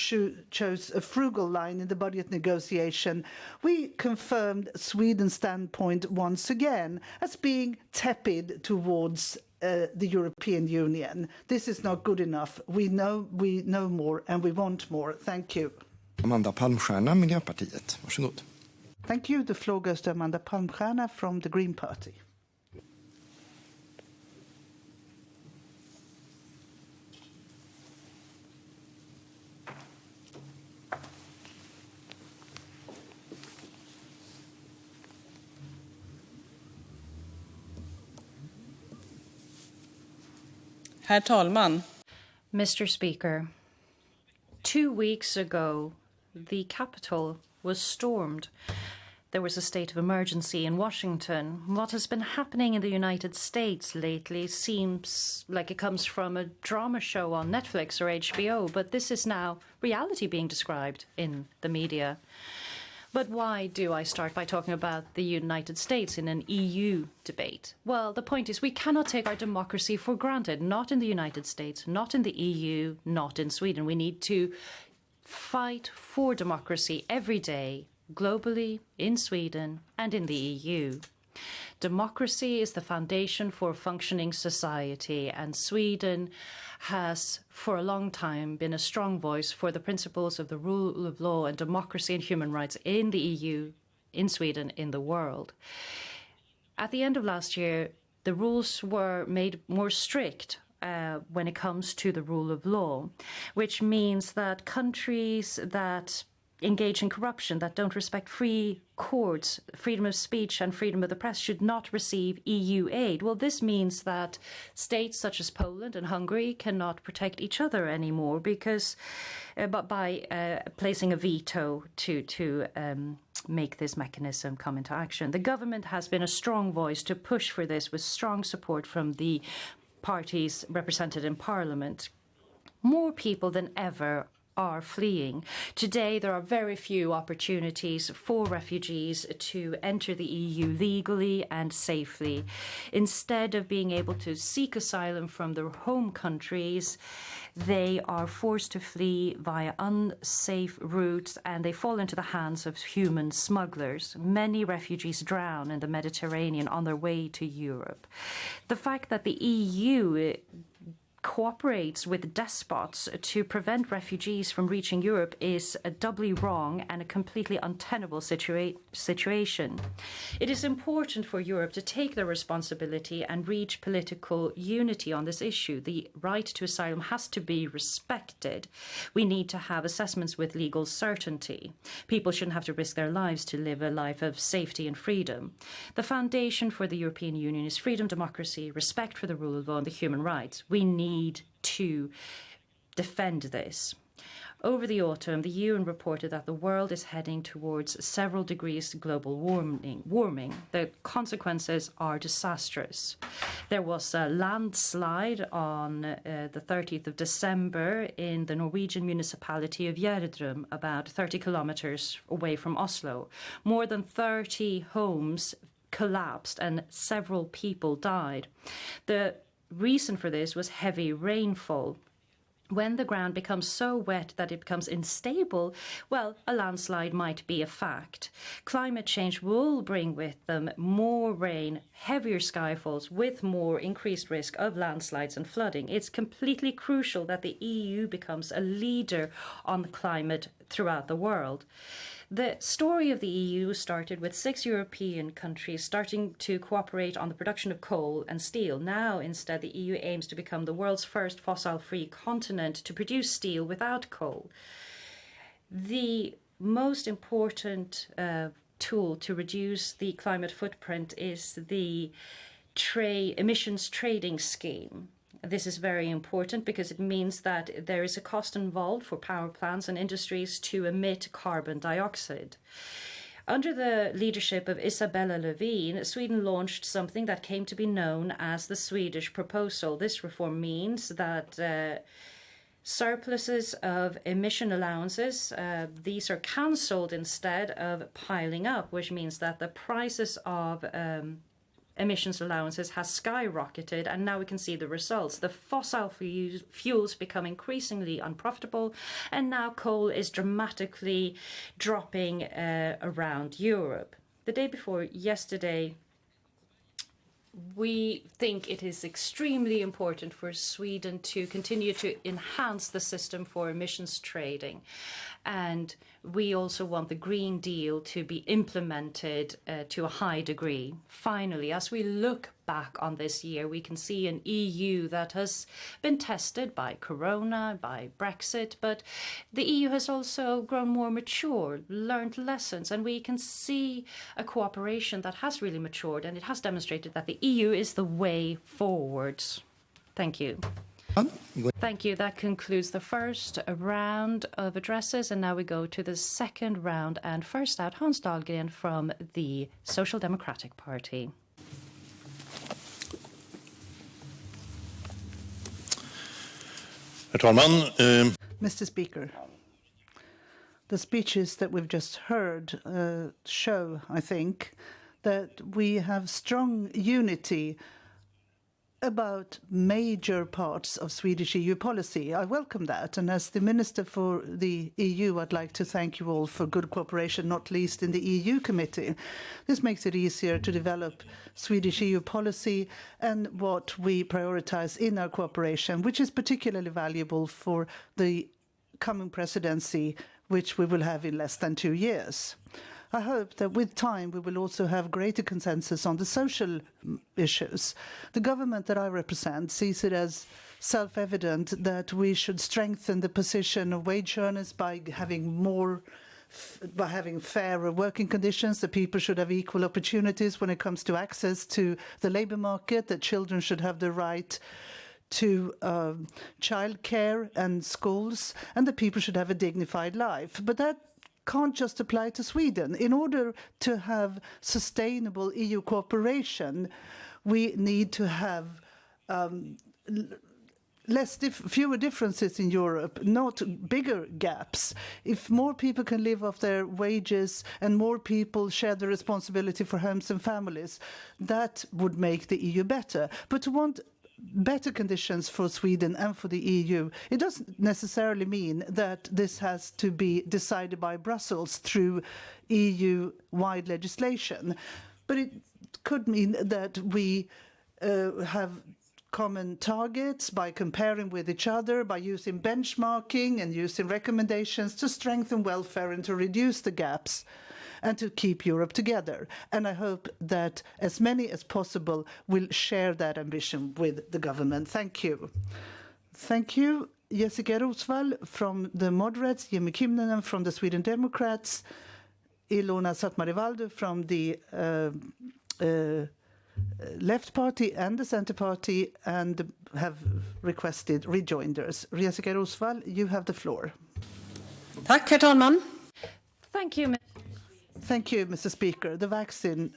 chose a frugal line in the budget negotiation, we confirmed Sweden's standpoint once again as being tepid towards the European Union. This is not good enough. We know more and we want more. Thank you. Amanda Palmstierna, Miljöpartiet. Varsågod. Thank you. The floor goes to Amanda Palmstierna from the Green Party. Herr talman. Mr. Speaker, 2 weeks ago, the capital was stormed. there was a state of emergency in Washington. What has been happening in the United States lately seems like it comes from a drama show on Netflix or HBO, but this is now reality being described in the media. But why do I start by talking about the United States in an EU debate? Well, the point is we cannot take our democracy for granted, not in the United States, not in the EU, not in Sweden. We need to fight for democracy every day, globally, in Sweden, and in the EU. Democracy is the foundation for a functioning society, and Sweden has for a long time been a strong voice for the principles of the rule of law and democracy and human rights in the EU, in Sweden, in the world. At the end of last year, the rules were made more strict when it comes to the rule of law, which means that countries that engage in corruption, that don't respect free courts, freedom of speech and freedom of the press should not receive EU aid. Well, this means that states such as Poland and Hungary cannot protect each other anymore because but by placing a veto to make this mechanism come into action. The government has been a strong voice to push for this with strong support from the parties represented in Parliament. More people than ever are fleeing. Today, there are very few opportunities for refugees to enter the EU legally and safely. Instead of being able to seek asylum from their home countries, they are forced to flee via unsafe routes and they fall into the hands of human smugglers. Many refugees drown in the Mediterranean on their way to Europe. The fact that the EU cooperates with despots to prevent refugees from reaching Europe is doubly wrong and a completely untenable situation. It is important for Europe to take their responsibility and reach political unity on this issue. The right to asylum has to be respected. We need to have assessments with legal certainty. People shouldn't have to risk their lives to live a life of safety and freedom. The foundation for the European Union is freedom, democracy, respect for the rule of law and the human rights. We need to defend this. Over the autumn, the UN reported that the world is heading towards several degrees global warming. The consequences are disastrous. There was a landslide on the 30th of December in the Norwegian municipality of Gjerdrum, about 30 kilometers away from Oslo. More than 30 homes collapsed and several people died. The reason for this was heavy rainfall. When the ground becomes so wet that it becomes unstable, well, a landslide might be a fact. Climate change will bring with them more rain, heavier skyfalls, with more increased risk of landslides and flooding. It's completely crucial that the EU becomes a leader on climate throughout the world. The story of the EU started with 6 European countries starting to cooperate on the production of coal and steel. Now, instead, the EU aims to become the world's first fossil-free continent to produce steel without coal. The most important tool to reduce the climate footprint is the emissions trading scheme. This is very important because it means that there is a cost involved for power plants and industries to emit carbon dioxide. Under the leadership of Isabella Lövin, Sweden launched something that came to be known as the Swedish proposal. This reform means that surpluses of emission allowances, these are cancelled instead of piling up, which means that the prices of emissions allowances has skyrocketed, and now we can see the results. The fossil fuels become increasingly unprofitable, and now coal is dramatically dropping around Europe. The day before yesterday, we think it is extremely important for Sweden to continue to enhance the system for emissions trading. And we also want the Green Deal to be implemented to a high degree. Finally, as we look back on this year, we can see an EU that has been tested by Corona, by Brexit, but the EU has also grown more mature, learned lessons, and we can see a cooperation that has really matured, and it has demonstrated that the EU is the way forward. Thank you. Thank you. That concludes the first round of addresses, and now we go to the second round. And first out, Hans Dahlgren from the Social Democratic Party. Herr talman, Mr. Speaker, the speeches that we've just heard show, I think, that we have strong unity about major parts of Swedish EU policy. I welcome that, and as the Minister for the EU, I'd like to thank you all for good cooperation, not least in the EU committee. This makes it easier to develop Swedish EU policy and what we prioritise in our cooperation, which is particularly valuable for the coming presidency, which we will have in less than 2 years. I hope that with time we will also have greater consensus on the social issues. The government that I represent sees it as self-evident that we should strengthen the position of wage earners by having fairer working conditions, that people should have equal opportunities when it comes to access to the labour market, that children should have the right to childcare and schools, and that people should have a dignified life. But that can't just apply to Sweden. In order to have sustainable EU cooperation, we need to have fewer differences in Europe, not bigger gaps. If more people can live off their wages and more people share the responsibility for homes and families, that would make the EU better. But to want better conditions for Sweden and for the EU, it doesn't necessarily mean that this has to be decided by Brussels through EU-wide legislation. But it could mean that we have common targets by comparing with each other, by using benchmarking and using recommendations to strengthen welfare and to reduce the gaps and to keep Europe together. And I hope that as many as possible will share that ambition with the government. Thank you. Thank you. Jessica Rosvall from the Moderates, Jimmy Kimnanen from the Sweden Democrats, Ilona Satmarivaldu from the Left Party and the Centre Party, and have requested rejoinders. Jessica Rosvall, you have the floor. Tack, herr talman. Thank you. Thank you, Mr. Speaker. The vaccine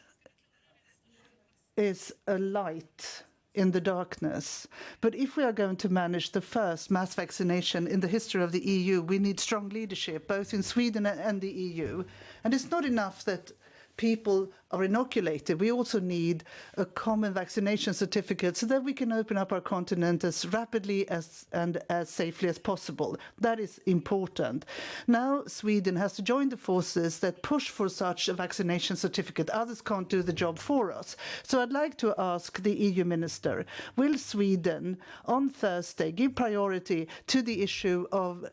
is a light in the darkness. But if we are going to manage the first mass vaccination in the history of the EU, we need strong leadership, both in Sweden and the EU. And it's not enough that people are inoculated. We also need a common vaccination certificate so that we can open up our continent as rapidly and as safely as possible. That is important. Now Sweden has to join the forces that push for such a vaccination certificate. Others can't do the job for us. So I'd like to ask the EU minister, will Sweden on Thursday give priority to the issue of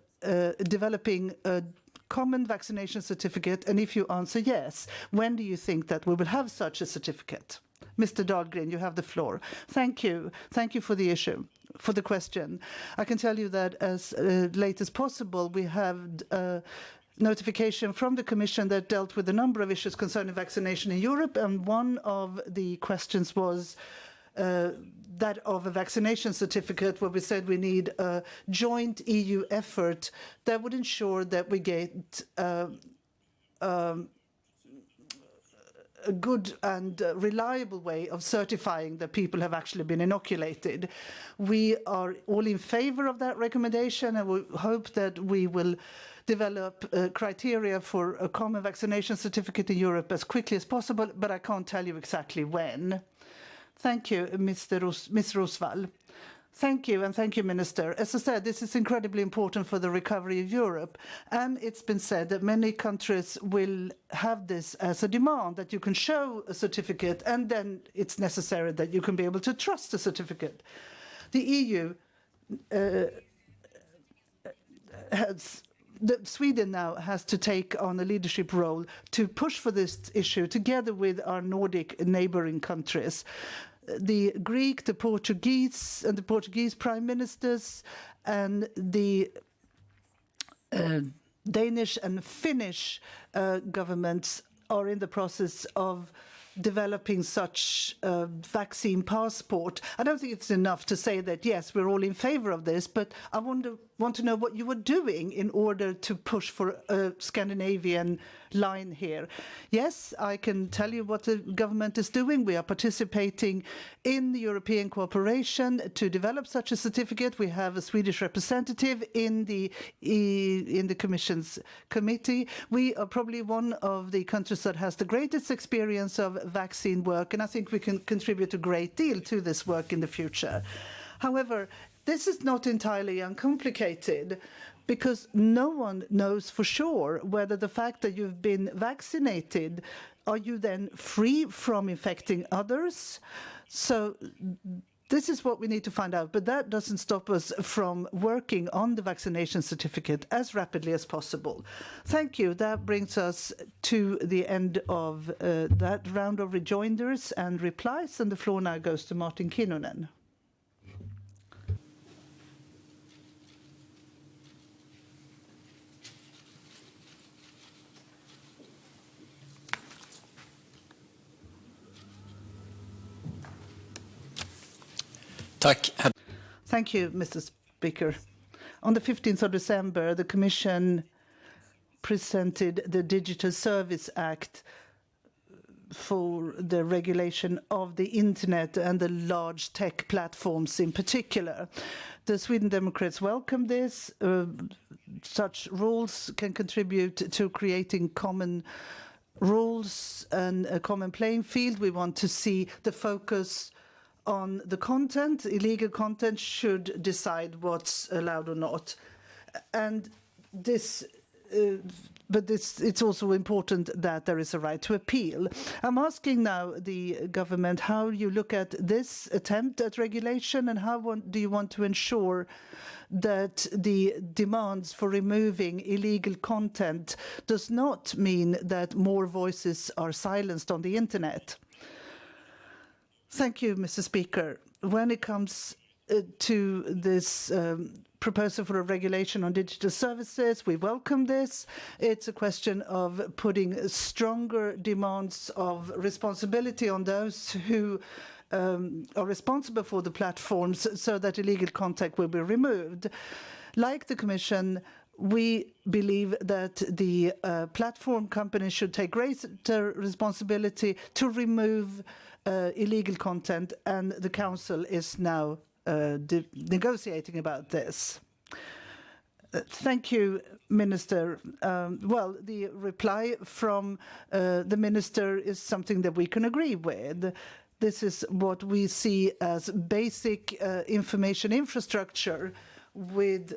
developing a common vaccination certificate? And if you answer yes, when do you think that we will have such a certificate? Mr. Dahlgren, you have the floor. Thank you. Thank you for the issue, for the question. I can tell you that as late as possible, we have notification from the Commission that dealt with a number of issues concerning vaccination in Europe, and one of the questions was that of a vaccination certificate, where we said we need a joint EU effort that would ensure that we get a good and reliable way of certifying that people have actually been inoculated. We are all in favour of that recommendation, and we hope that we will develop criteria for a common vaccination certificate in Europe as quickly as possible, but I can't tell you exactly when. Thank you, Ms. Rosvall. Thank you, and thank you, Minister. As I said, this is incredibly important for the recovery of Europe, and it's been said that many countries will have this as a demand, that you can show a certificate, and then it's necessary that you can be able to trust the certificate. The EU Sweden now has to take on a leadership role to push for this issue together with our Nordic neighbouring countries. The Greek, the Portuguese, and the Portuguese prime ministers, and the Danish and Finnish governments are in the process of developing such a vaccine passport. I don't think it's enough to say that, yes, we're all in favor of this, but I want to know what you were doing in order to push for a Scandinavian line here. Yes, I can tell you what the government is doing. We are participating in the European cooperation to develop such a certificate. We have a Swedish representative in the Commission's committee. We are probably one of the countries that has the greatest experience of vaccine work, and I think we can contribute a great deal to this work in the future. However, this is not entirely uncomplicated, because no one knows for sure whether the fact that you've been vaccinated, are you then free from infecting others? So this is what we need to find out, but that doesn't stop us from working on the vaccination certificate as rapidly as possible. Thank you. That brings us to the end of that round of rejoinders and replies, and the floor now goes to Martin Kinnunen. Thank you, Mr. Speaker. On the 15th of December, the Commission presented the Digital Service Act for the regulation of the Internet and the large tech platforms in particular. The Sweden Democrats welcome this. Such rules can contribute to creating common rules and a common playing field. We want to see the focus on the content. Illegal content should decide what's allowed or not. And this, it's also important that there is a right to appeal. I'm asking now the government how you look at this attempt at regulation, and how do you want to ensure that the demands for removing illegal content does not mean that more voices are silenced on the internet? Thank you, Mr. Speaker. When it comes to this proposal for a regulation on digital services, we welcome this. It's a question of putting stronger demands of responsibility on those who are responsible for the platforms, so that illegal content will be removed. Like the Commission, we believe that the platform companies should take greater responsibility to remove illegal content, and the Council is now negotiating about this. Thank you, Minister. Well, the reply from the Minister is something that we can agree with. This is what we see as basic information infrastructure, with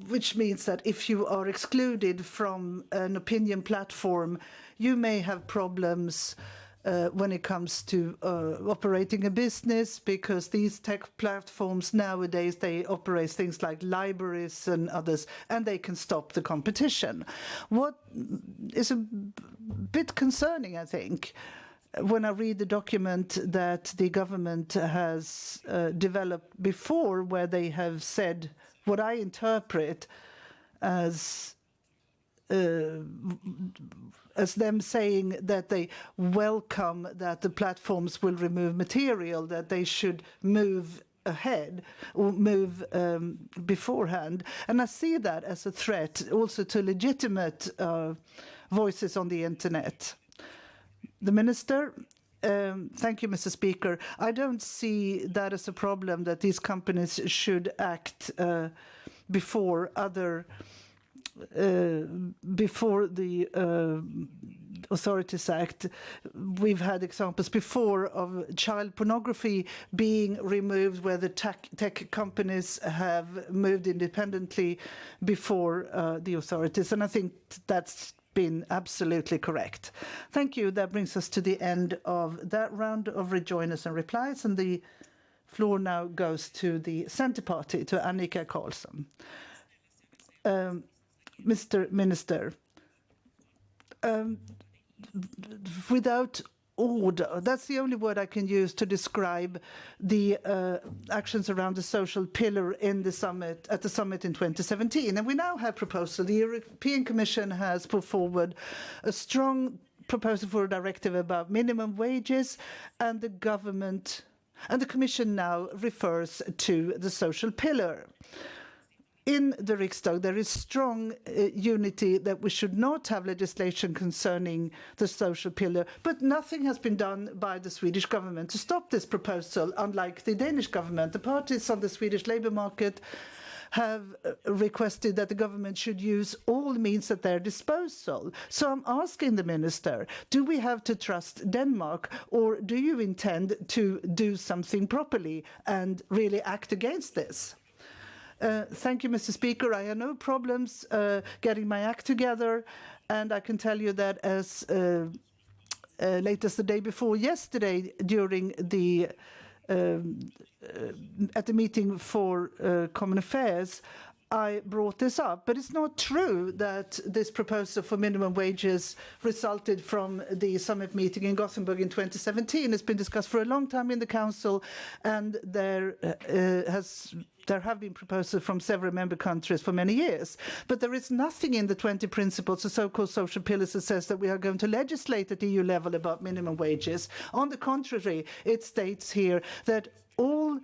which means that if you are excluded from an opinion platform, you may have problems when it comes to operating a business, because these tech platforms nowadays, they operate things like libraries and others, and they can stop the competition. What is a bit concerning, I think, when I read the document that the government has developed before, where they have said what I interpret as them saying that they welcome that the platforms will remove material, that they should move ahead or move beforehand. And I see that as a threat also to legitimate voices on the internet. The Minister. Thank you, Mr. Speaker. I don't see that as a problem, that these companies should act before the Authorities Act. We've had examples before of child pornography being removed, where the tech companies have moved independently before the authorities, and I think that's been absolutely correct. Thank you. That brings us to the end of that round of rejoinders and replies, and the floor now goes to the Centre Party, to Annika Karlsson. Mr. Minister, without order, that's the only word I can use to describe the actions around the social pillar in the summit, at the summit in 2017. And we now have proposal. The European Commission has put forward a strong proposal for a directive about minimum wages, and the Commission now refers to the social pillar. In the Riksdag, there is strong unity that we should not have legislation concerning the social pillar, but nothing has been done by the Swedish government to stop this proposal, unlike the Danish government. The parties on the Swedish labour market have requested that the government should use all means at their disposal. So I'm asking the minister, do we have to trust Denmark, or do you intend to do something properly and really act against this? Thank you, Mr. Speaker. I have no problems getting my act together, and I can tell you that as late as the day before yesterday, during the at the meeting for Common Affairs, I brought this up. But it's not true that this proposal for minimum wages resulted from the summit meeting in Gothenburg in 2017. It's been discussed for a long time in the Council, and there have been proposals from several member countries for many years. But there is nothing in the 20 principles, the so-called social pillars, that says that we are going to legislate at EU level about minimum wages. On the contrary, it states here that all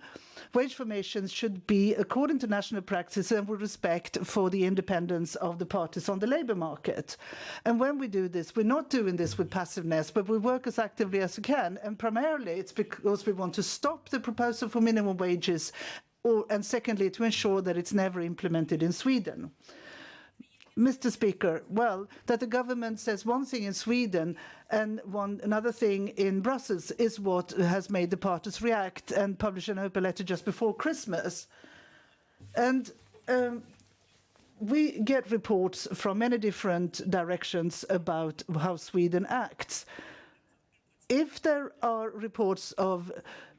wage formations should be according to national practice and with respect for the independence of the parties on the labour market. And when we do this, we're not doing this with passiveness, but we work as actively as we can. And primarily, it's because we want to stop the proposal for minimum wages, and secondly, to ensure that it's never implemented in Sweden. Mr. Speaker, well, that the government says one thing in Sweden and another thing in Brussels is what has made the parties react and publish an open letter just before Christmas. And we get reports from many different directions about how Sweden acts. If there are reports of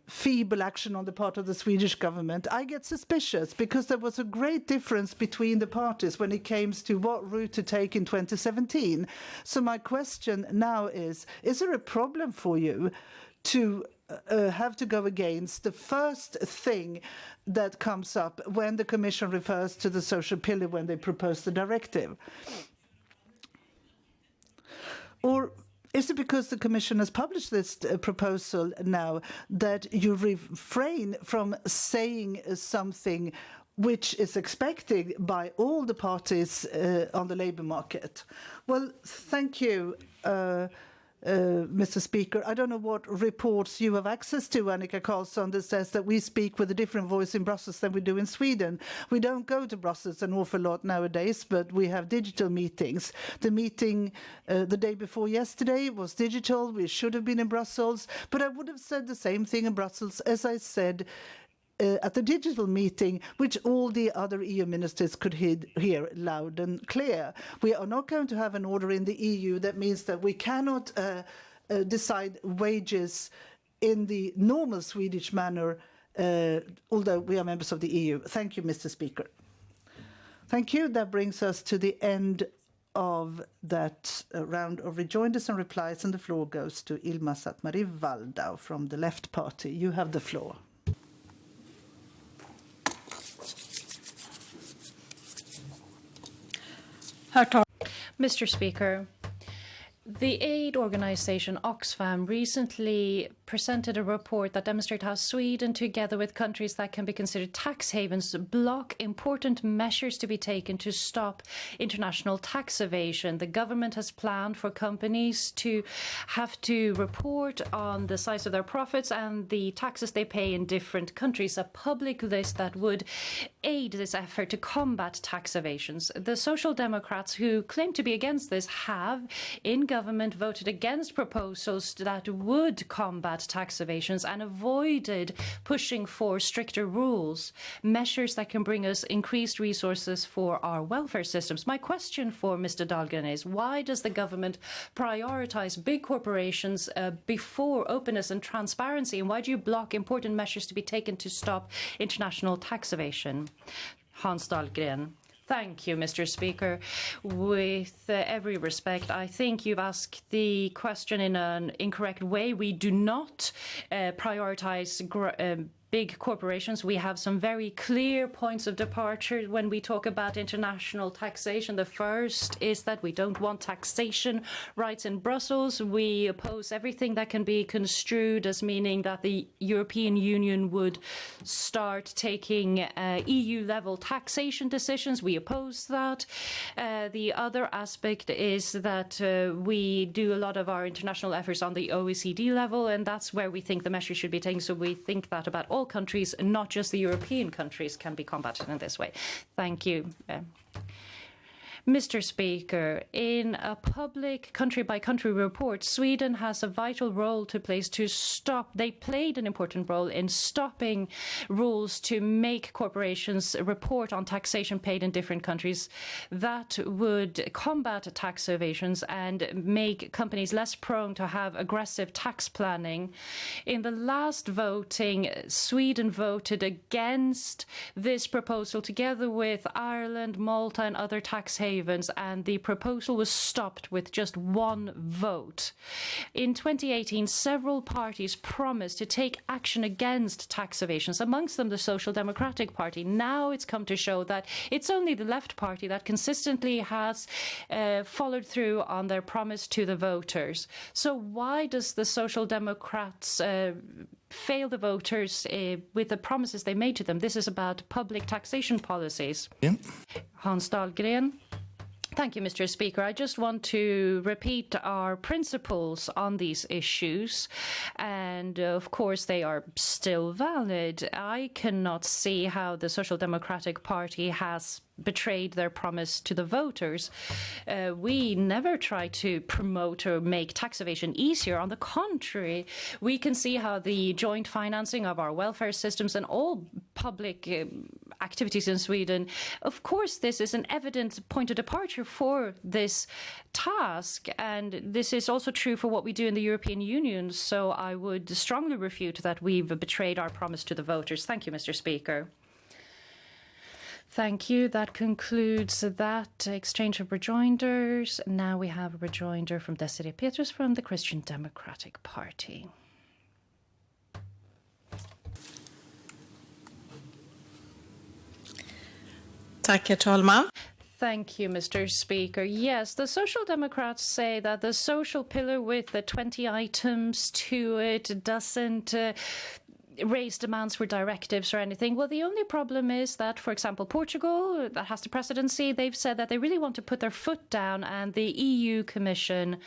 feeble action on the part of the Swedish government, I get suspicious, because there was a great difference between the parties when it came to what route to take in 2017. So my question now is there a problem for you to have to go against the first thing that comes up when the Commission refers to the social pillar when they propose the directive? Or is it because the Commission has published this proposal now that you refrain from saying something which is expected by all the parties on the labour market? Well, thank you, Mr. Speaker. I don't know what reports you have access to, Annika Karlsson, that says that we speak with a different voice in Brussels than we do in Sweden. We don't go to Brussels an awful lot nowadays, but we have digital meetings. The meeting the day before yesterday was digital. We should have been in Brussels, but I would have said the same thing in Brussels as I said at the digital meeting, which all the other EU ministers could hear loud and clear. We are not going to have an order in the EU that means that we cannot decide wages in the normal Swedish manner, although we are members of the EU. Thank you, Mr. Speaker. Thank you. That brings us to the end of that round of rejoinders and replies, and the floor goes to Ilma Satmari Waldau from the Left Party. You have the floor. Mr. Speaker, the aid organisation Oxfam recently presented a report that demonstrates how Sweden, together with countries that can be considered tax havens, block important measures to be taken to stop international tax evasion. The government has planned for companies to have to report on the size of their profits and the taxes they pay in different countries, a public list that would aid this effort to combat tax evasions. The Social Democrats, who claim to be against this, have in government voted against proposals that would combat tax evasions and avoided pushing for stricter rules, measures that can bring us increased resources for our welfare systems. My question for Mr. Dahlgren is, why does the government prioritise big corporations before openness and transparency, and why do you block important measures to be taken to stop international tax evasion? Hans Dahlgren. Thank you, Mr. Speaker. With every respect, I think you've asked the question in an incorrect way. We do not prioritise big corporations. We have some very clear points of departure when we talk about international taxation. The first is that we don't want taxation rights in Brussels. We oppose everything that can be construed as meaning that the European Union would start taking EU-level taxation decisions. We oppose that. The other aspect is that we do a lot of our international efforts on the OECD level, and that's where we think the measures should be taken. So we think that about all countries, not just the European countries, can be combated in this way. Thank you. Mr. Speaker, in a public country-by-country report, Sweden has a vital role to play to stop. They played an important role in stopping rules to make corporations report on taxation paid in different countries. That would combat tax evasions and make companies less prone to have aggressive tax planning. In the last voting, Sweden voted against this proposal together with Ireland, Malta and other tax havens, and the proposal was stopped with just one vote. In 2018, several parties promised to take action against tax evasions, amongst them the Social Democratic Party. Now it's come to show that it's only the Left Party that consistently has followed through on their promise to the voters. So why does the Social Democrats fail the voters with the promises they made to them? This is about public taxation policies. Yeah. Hans Dahlgren. Thank you, Mr. Speaker. I just want to repeat our principles on these issues, and of course they are still valid. I cannot see how the Social Democratic Party has betrayed their promise to the voters. We never try to promote or make tax evasion easier. On the contrary, we can see how the joint financing of our welfare systems and all public activities in Sweden, of course, this is an evident point of departure for this task. And this is also true for what we do in the European Union. So I would strongly refute that we've betrayed our promise to the voters. Thank you, Mr. Speaker. Thank you. That concludes that exchange of rejoinders. Now we have a rejoinder from Desiree Petrus from the Christian Democratic Party. Tack, herr talman. Thank you, Mr. Speaker. Yes, the Social Democrats say that the social pillar with the 20 items to it doesn't raise demands for directives or anything. Well, the only problem is that, for example, Portugal, that has the presidency, they've said that they really want to put their foot down, and the EU Commission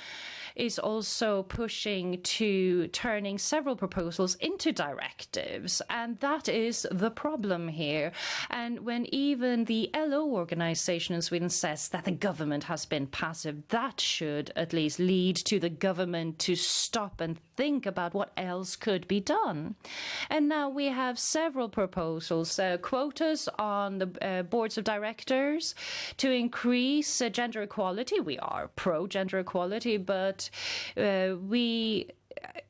is also pushing to turning several proposals into directives. And that is the problem here. And when even the LO organization in Sweden says that the government has been passive, that should at least lead to the government to stop and think about what else could be done. And now we have several proposals, quotas on the boards of directors to increase gender equality. We are pro-gender equality, but we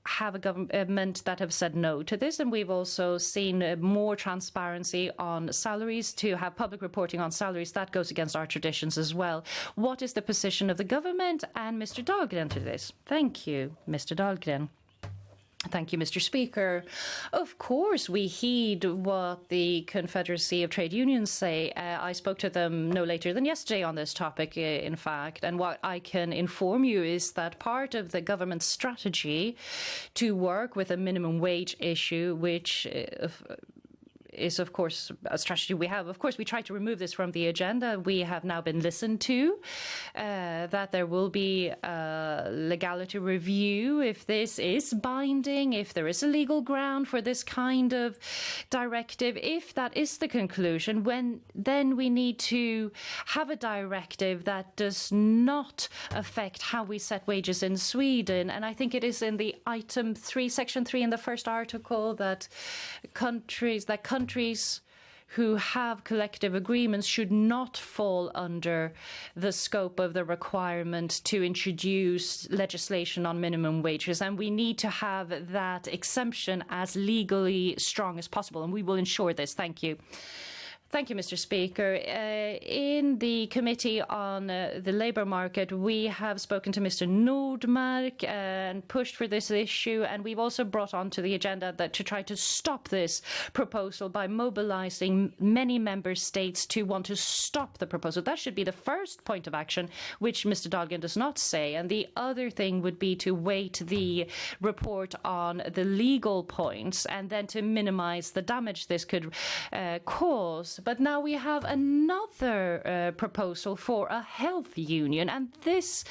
have a government that have said no to this, and we've also seen more transparency on salaries, to have public reporting on salaries. That goes against our traditions as well. What is the position of the government and Mr. Dahlgren to this? Thank you, Mr. Dahlgren. Thank you, Mr. Speaker. Of course, we heed what the Confederacy of Trade Unions say. I spoke to them no later than yesterday on this topic, in fact. And what I can inform you is that part of the government's strategy to work with a minimum wage issue, which is, of course, a strategy we have. Of course, we try to remove this from the agenda. We have now been listened to, that there will be a legality review if this is binding, if there is a legal ground for this kind of directive. If that is the conclusion, then we need to have a directive that does not affect how we set wages in Sweden. And I think it is in the item 3, section 3 in the first article that countries who have collective agreements should not fall under the scope of the requirement to introduce legislation on minimum wages. And we need to have that exemption as legally strong as possible. And we will ensure this. Thank you. Thank you, Mr. Speaker. In the Committee on the Labour Market, we have spoken to Mr. Nordmark and pushed for this issue, and we've also brought onto the agenda that to try to stop this proposal by mobilising many member states to want to stop the proposal. That should be the first point of action, which Mr. Dahlgren does not say. And the other thing would be to wait the report on the legal points and then to minimise the damage this could cause. But now we have another proposal for a health union, and this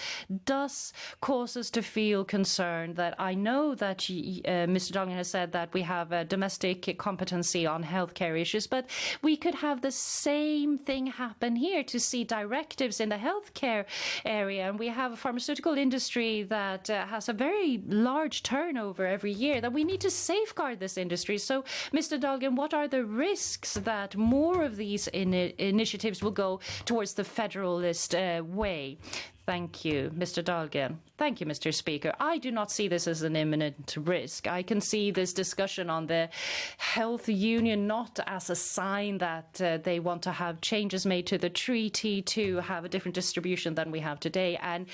does cause us to feel concerned that I know that Mr. Dahlgren has said that we have a domestic competency on healthcare issues, but we could have the same thing happen here to see directives in the healthcare area, and we have a pharmaceutical industry that has a very large turnover every year, that we need to safeguard this industry. So, Mr. Dahlgren, what are the risks that more of these initiatives will go towards the federalist way? Thank you, Mr. Dahlgren. Thank you, Mr. Speaker. I do not see this as an imminent risk. I can see this discussion on the health union not as a sign that they want to have changes made to the treaty to have a different distribution than we have today. And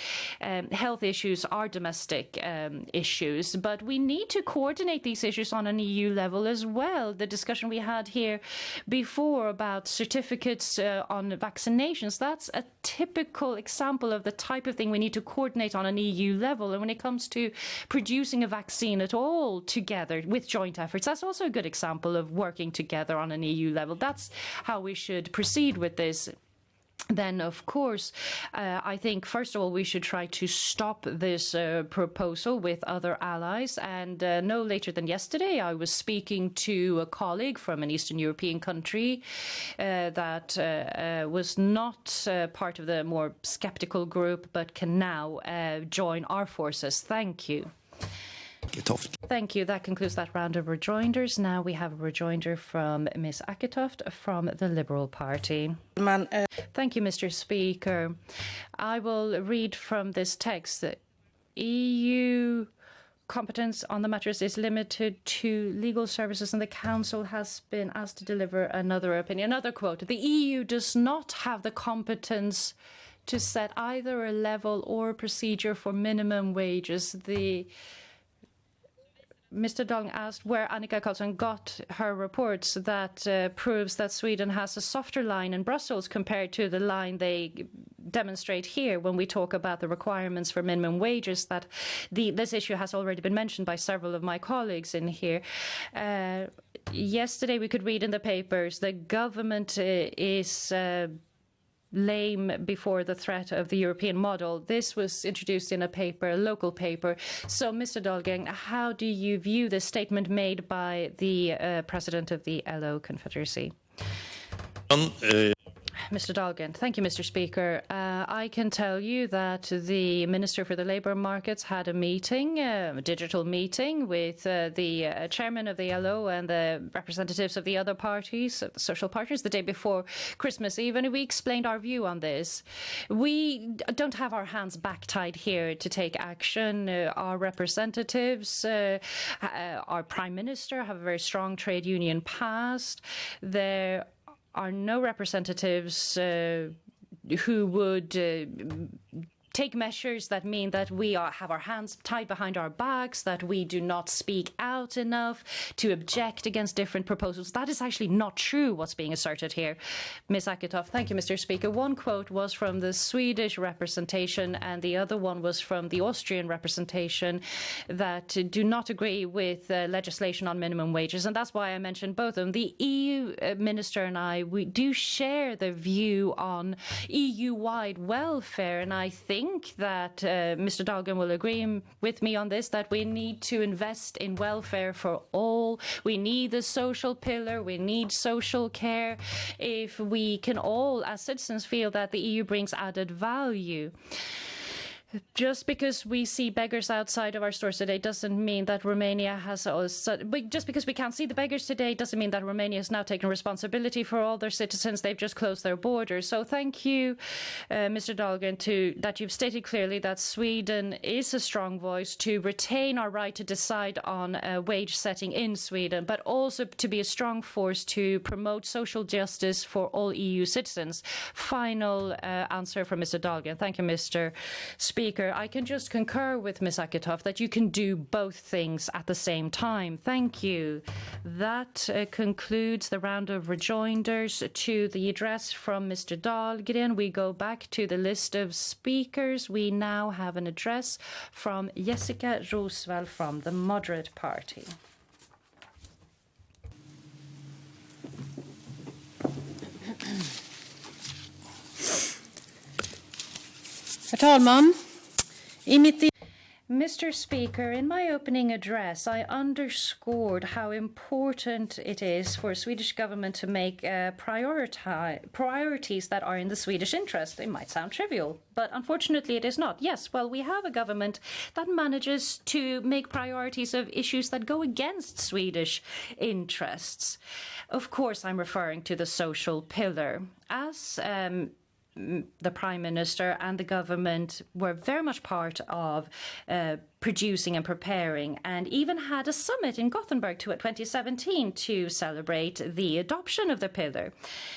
health issues are domestic issues, but we need to coordinate these issues on an EU level as well. The discussion we had here before about certificates on vaccinations, that's a typical example of the type of thing we need to coordinate on an EU level. And when it comes to producing a vaccine at all together with joint efforts, that's also a good example of working together on an EU level. That's how we should proceed with this. Then, of course, I think, first of all, we should try to stop this proposal with other allies. And no later than yesterday, I was speaking to a colleague from an Eastern European country that was not part of the more sceptical group, but can now join our forces. Thank you. Thank you. That concludes that round of rejoinders. Now we have a rejoinder from Ms. Aketoft from the Liberal Party. Thank you, Mr. Speaker. I will read from this text. EU competence on the matters is limited to legal services, and the Council has been asked to deliver another opinion. Another quote. The EU does not have the competence to set either a level or a procedure for minimum wages. Mr. Dahlgren asked where Annika Karlsson got her reports that proves that Sweden has a softer line in Brussels compared to the line they demonstrate here when we talk about the requirements for minimum wages, that this issue has already been mentioned by several of my colleagues in here. Yesterday we could read in the papers the government is lame before the threat of the European model. This was introduced in a paper, a local paper. So, Mr. Dahlgren, how do you view the statement made by the president of the LO Confederacy? Mr. Dahlgren. Thank you, Mr. Speaker. I can tell you that the Minister for the Labour Markets had a meeting, a digital meeting, with the chairman of the LO and the representatives of the other parties, the social partners, the day before Christmas Eve, and we explained our view on this. We don't have our hands back tied here to take action. Our representatives, our Prime Minister, have a very strong trade union past. There are no representatives who would take measures that mean that we have our hands tied behind our backs, that we do not speak out enough to object against different proposals. That is actually not true, what's being asserted here. Ms. Aketoft, thank you, Mr. Speaker. One quote was from the Swedish representation and the other one was from the Austrian representation that do not agree with legislation on minimum wages. And that's why I mentioned both of them. The EU minister and I, we do share the view on EU-wide welfare, and I think that Mr. Dahlgren will agree with me on this, that we need to invest in welfare for all. We need the social pillar. We need social care if we can all, as citizens, feel that the EU brings added value. Just because we see beggars outside of our stores today doesn't mean that Romania has also, just because we can't see the beggars today doesn't mean that Romania has now taken responsibility for all their citizens. They've just closed their borders. So thank you, Mr. Dahlgren, that you've stated clearly that Sweden is a strong voice to retain our right to decide on wage setting in Sweden, but also to be a strong force to promote social justice for all EU citizens. Final answer from Mr. Dahlgren. Thank you, Mr. Speaker. I can just concur with Ms. Aketov that you can do both things at the same time. Thank you. That concludes the round of rejoinders to the address from Mr. Dahlgren. We go back to the list of speakers. We now have an address from Jessica Roswell from the Moderate Party. Herr talman, Mr. Speaker, in my opening address, I underscored how important it is for the Swedish government to make priorities that are in the Swedish interest. It might sound trivial, but unfortunately it is not. Yes, well, we have a government that manages to make priorities of issues that go against Swedish interests. Of course, I'm referring to the social pillar. As the Prime Minister and the government were very much part of producing and preparing, and even had a summit in Gothenburg 2017 to celebrate the adoption of the pillar.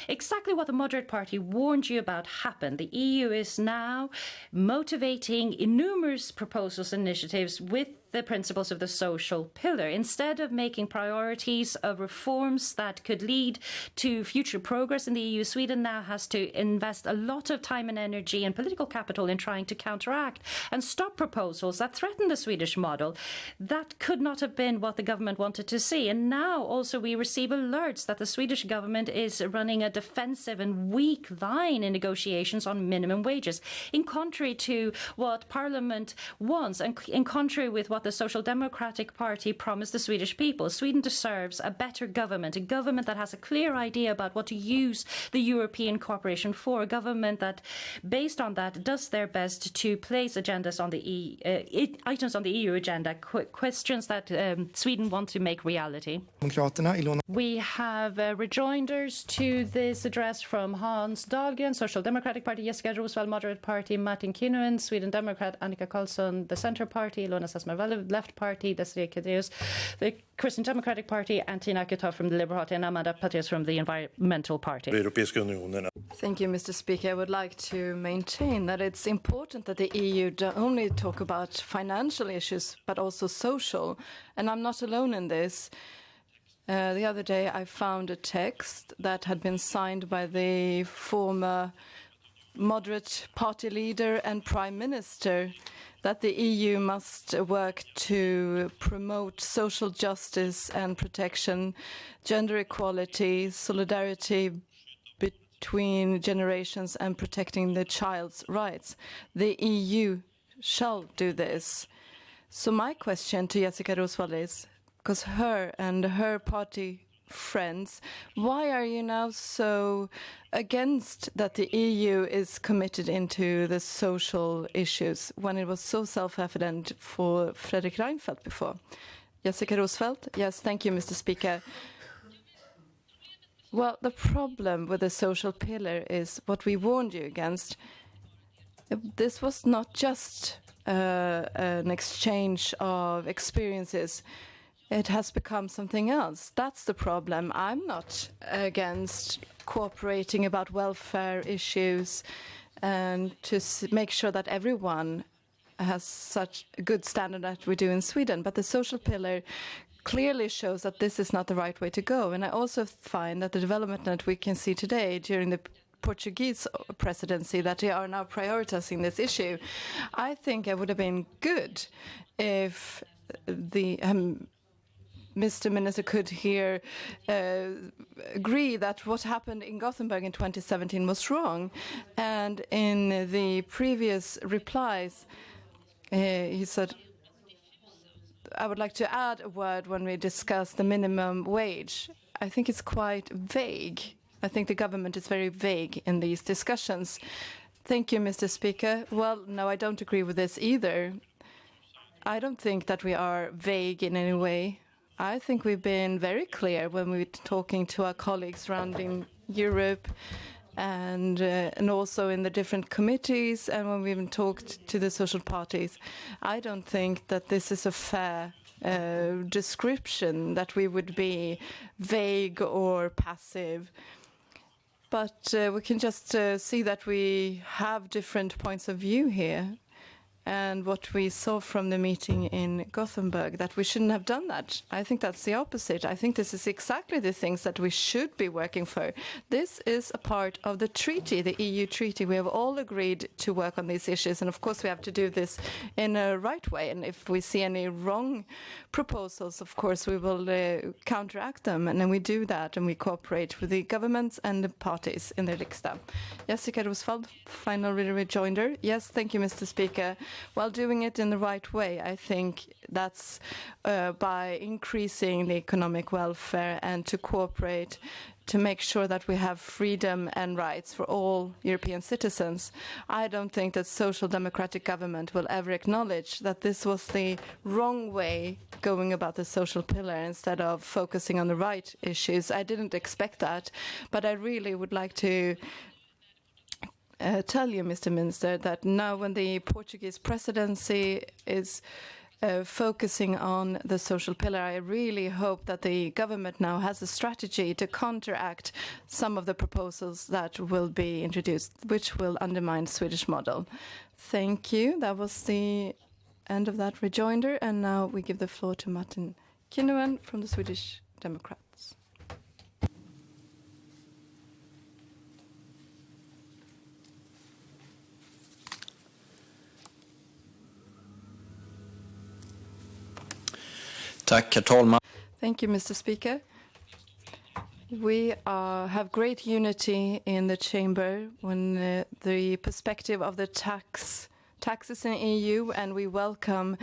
Exactly what the Moderate Party warned you about happened. The EU is now motivating numerous proposals and initiatives with the principles of the social pillar. Instead of making priorities of reforms that could lead to future progress in the EU, Sweden now has to invest a lot of time and energy and political capital in trying to counteract and stop proposals that threaten the Swedish model. That could not have been what the government wanted to see. And now also we receive alerts that the Swedish government is running a defensive and weak line in negotiations on minimum wages, in contrary to what Parliament wants and in contrary with what the Social Democratic Party promised the Swedish people. Sweden deserves a better government, a government that has a clear idea about what to use the European cooperation for, a government that, based on that, does their best to place agendas on the items on the EU agenda, questions that Sweden wants to make reality. We have rejoinders to this address from Hans Dahlgren, Social Democratic Party, Jessica Roswell, Moderate Party, Martin Kinnunen, Sweden Democrat, Annika Karlsson, the Centre Party, Ilona Sasmarvelle, Left Party, Desiree Kedrius, the Christian Democratic Party, and Tina Aketov from the Liberal Party, and Amanda Patrias from the Environmental Party. Thank you, Mr. Speaker. I would like to maintain that it's important that the EU don't only talk about financial issues, but also social. And I'm not alone in this. The other day, I found a text that had been signed by the former Moderate Party leader and Prime Minister, that the EU must work to promote social justice and protection, gender equality, solidarity between generations, and protecting the child's rights. The EU shall do this. So my question to Jessica Roswell is, because her and her party friends, why are you now so against that the EU is committed into the social issues when it was so self-evident for Fredrik Reinfeldt before? Jessica Rosfeldt? Yes, thank you, Mr. Speaker. Well, the problem with the social pillar is what we warned you against. This was not just an exchange of experiences. It has become something else. That's the problem. I'm not against cooperating about welfare issues and to make sure that everyone has such a good standard that we do in Sweden. But the social pillar clearly shows that this is not the right way to go. And I also find that the development that we can see today during the Portuguese presidency, that they are now prioritizing this issue. I think it would have been good if the Mr. Minister could here agree that what happened in Gothenburg in 2017 was wrong. And in the previous replies, he said, I would like to add a word when we discuss the minimum wage. I think it's quite vague. I think the government is very vague in these discussions. Thank you, Mr. Speaker. Well, no, I don't agree with this either. I don't think that we are vague in any way. I think we've been very clear when we're talking to our colleagues around in Europe and also in the different committees and when we've talked to the social parties. I don't think that this is a fair description, that we would be vague or passive. But we can just see that we have different points of view here. And what we saw from the meeting in Gothenburg, that we shouldn't have done that. I think that's the opposite. I think this is exactly the things that we should be working for. This is a part of the treaty, the EU treaty. We have all agreed to work on these issues. And of course, we have to do this in a right way. And if we see any wrong proposals, of course, we will counteract them. And then we do that and we cooperate with the governments and the parties in the Riksdagen. Jessica Rosvald, final rejoinder. Yes, thank you, Mr. Speaker. While doing it in the right way, I think that's by increasing the economic welfare and to cooperate to make sure that we have freedom and rights for all European citizens. I don't think that social democratic government will ever acknowledge that this was the wrong way going about the social pillar instead of focusing on the right issues. I didn't expect that, but I really would like to tell you, Mr. Minister, that now when the Portuguese presidency is focusing on the social pillar, I really hope that the government now has a strategy to counteract some of the proposals that will be introduced, which will undermine the Swedish model. Thank you. That was the end of that rejoinder. And now we give the floor to Martin Kinnunen from the Swedish Democrats. Tack, herr talman. Thank you, Mr. Speaker. We have great unity in the chamber when the perspective of the taxes in EU, and we welcome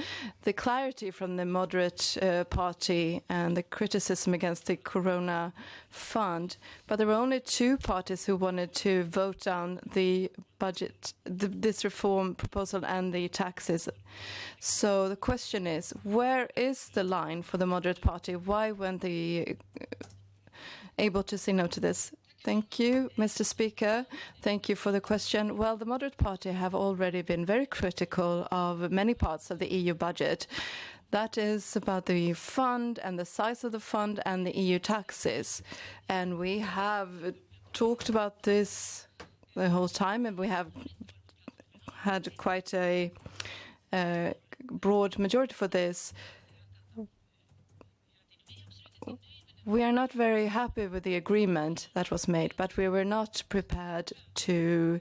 the clarity from the moderate party and the criticism against the Corona Fund. But there were only two parties who wanted to vote down the budget, this reform proposal and the taxes. So the question is, where is the line for the moderate party? Why weren't they able to say no to this? Thank you, Mr. Speaker. Thank you for the question. Well, the Moderate Party have already been very critical of many parts of the EU budget. That is about the fund and the size of the fund and the EU taxes. And we have talked about this the whole time, and we have had quite a broad majority for this. We are not very happy with the agreement that was made, but we were not prepared to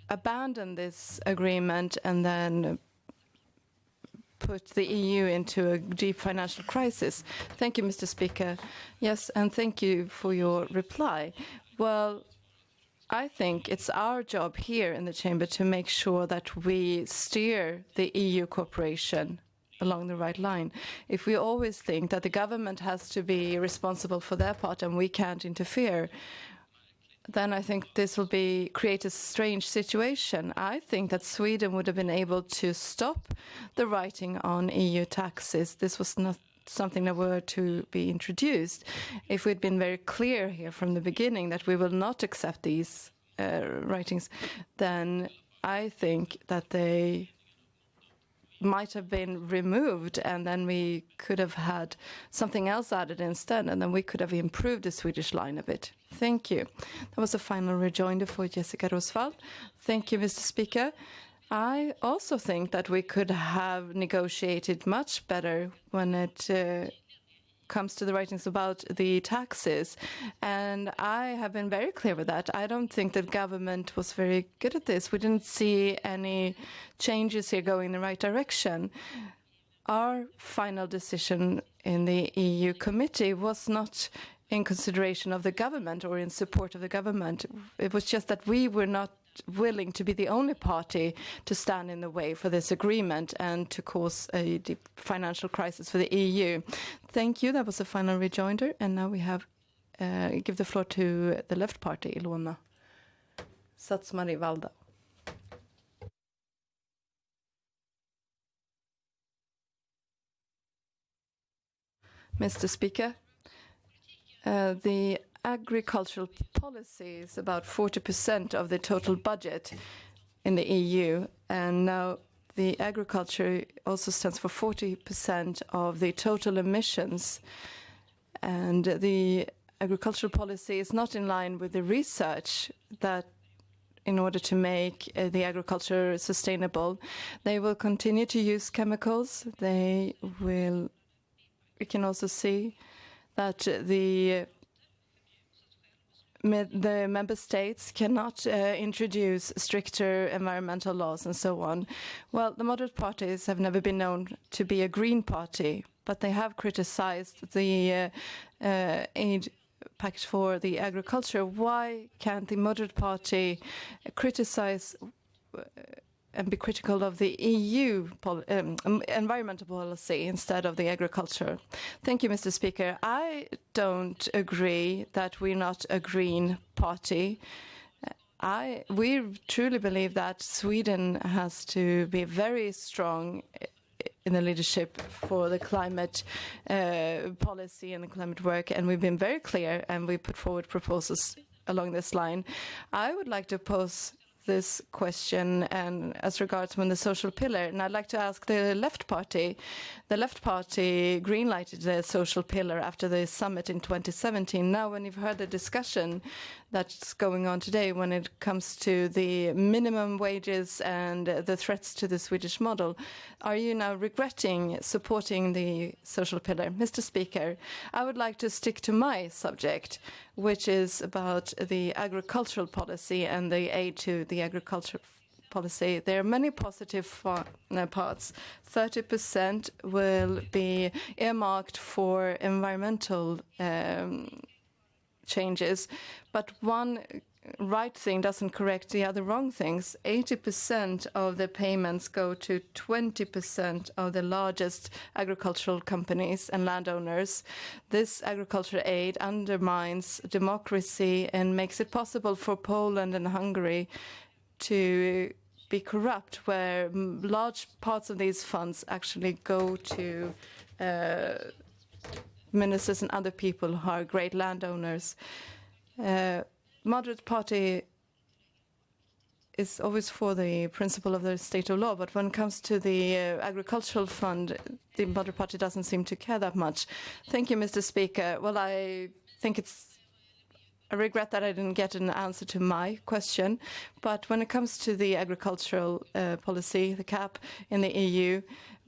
abandon this agreement and then put the EU into a deep financial crisis. Thank you, Mr. Speaker. Yes, and thank you for your reply. Well, I think it's our job here in the chamber to make sure that we steer the EU cooperation along the right line. If we always think that the government has to be responsible for their part and we can't interfere, then I think this will create a strange situation. I think that Sweden would have been able to stop the writing on EU taxes. This was not something that were to be introduced. If we'd been very clear here from the beginning that we will not accept these writings, then I think that they might have been removed, and then we could have had something else added instead, and then we could have improved the Swedish line a bit. Thank you. That was a final rejoinder for Jessica Rosvald. Thank you, Mr. Speaker. I also think that we could have negotiated much better when it comes to the writings about the taxes. And I have been very clear with that. I don't think that government was very good at this. We didn't see any changes here going in the right direction. Our final decision in the EU committee was not in consideration of the government or in support of the government. It was just that we were not willing to be the only party to stand in the way for this agreement and to cause a deep financial crisis for the EU. Thank you. That was the final rejoinder. And now we have give the floor to the left party, Ilona. Satsmari Valda. Mr. Speaker, the agricultural policy is about 40% of the total budget in the EU, and now the agriculture also stands for 40% of the total emissions. And the agricultural policy is not in line with the research that in order to make the agriculture sustainable, they will continue to use chemicals. We can also see that the member states cannot introduce stricter environmental laws and so on. Well, the moderate parties have never been known to be a green party, but they have criticized the aid package for the agriculture. Why can't the moderate party criticize and be critical of the EU environmental policy instead of the agriculture? Thank you, Mr. Speaker. I don't agree that we're not a green party. We truly believe that Sweden has to be very strong in the leadership for the climate policy and the climate work, and we've been very clear, and we put forward proposals along this line. I would like to pose this question and as regards when the social pillar, and I'd like to ask the left party. The left party greenlighted the social pillar after the summit in 2017. Now, when you've heard the discussion that's going on today when it comes to the minimum wages and the threats to the Swedish model, are you now regretting supporting the social pillar? Mr. Speaker, I would like to stick to my subject, which is about the agricultural policy and the aid to the agriculture policy. There are many positive parts. 30% will be earmarked for environmental changes, but one right thing doesn't correct the other wrong things. 80% of the payments go to 20% of the largest agricultural companies and landowners. This agricultural aid undermines democracy and makes it possible for Poland and Hungary to be corrupt, where large parts of these funds actually go to ministers and other people who are great landowners. Moderate party is always for the principle of the state of law, but when it comes to the agricultural fund, the moderate party doesn't seem to care that much. Thank you, Mr. Speaker. Well, I regret that I didn't get an answer to my question, but when it comes to the agricultural policy, the CAP in the EU,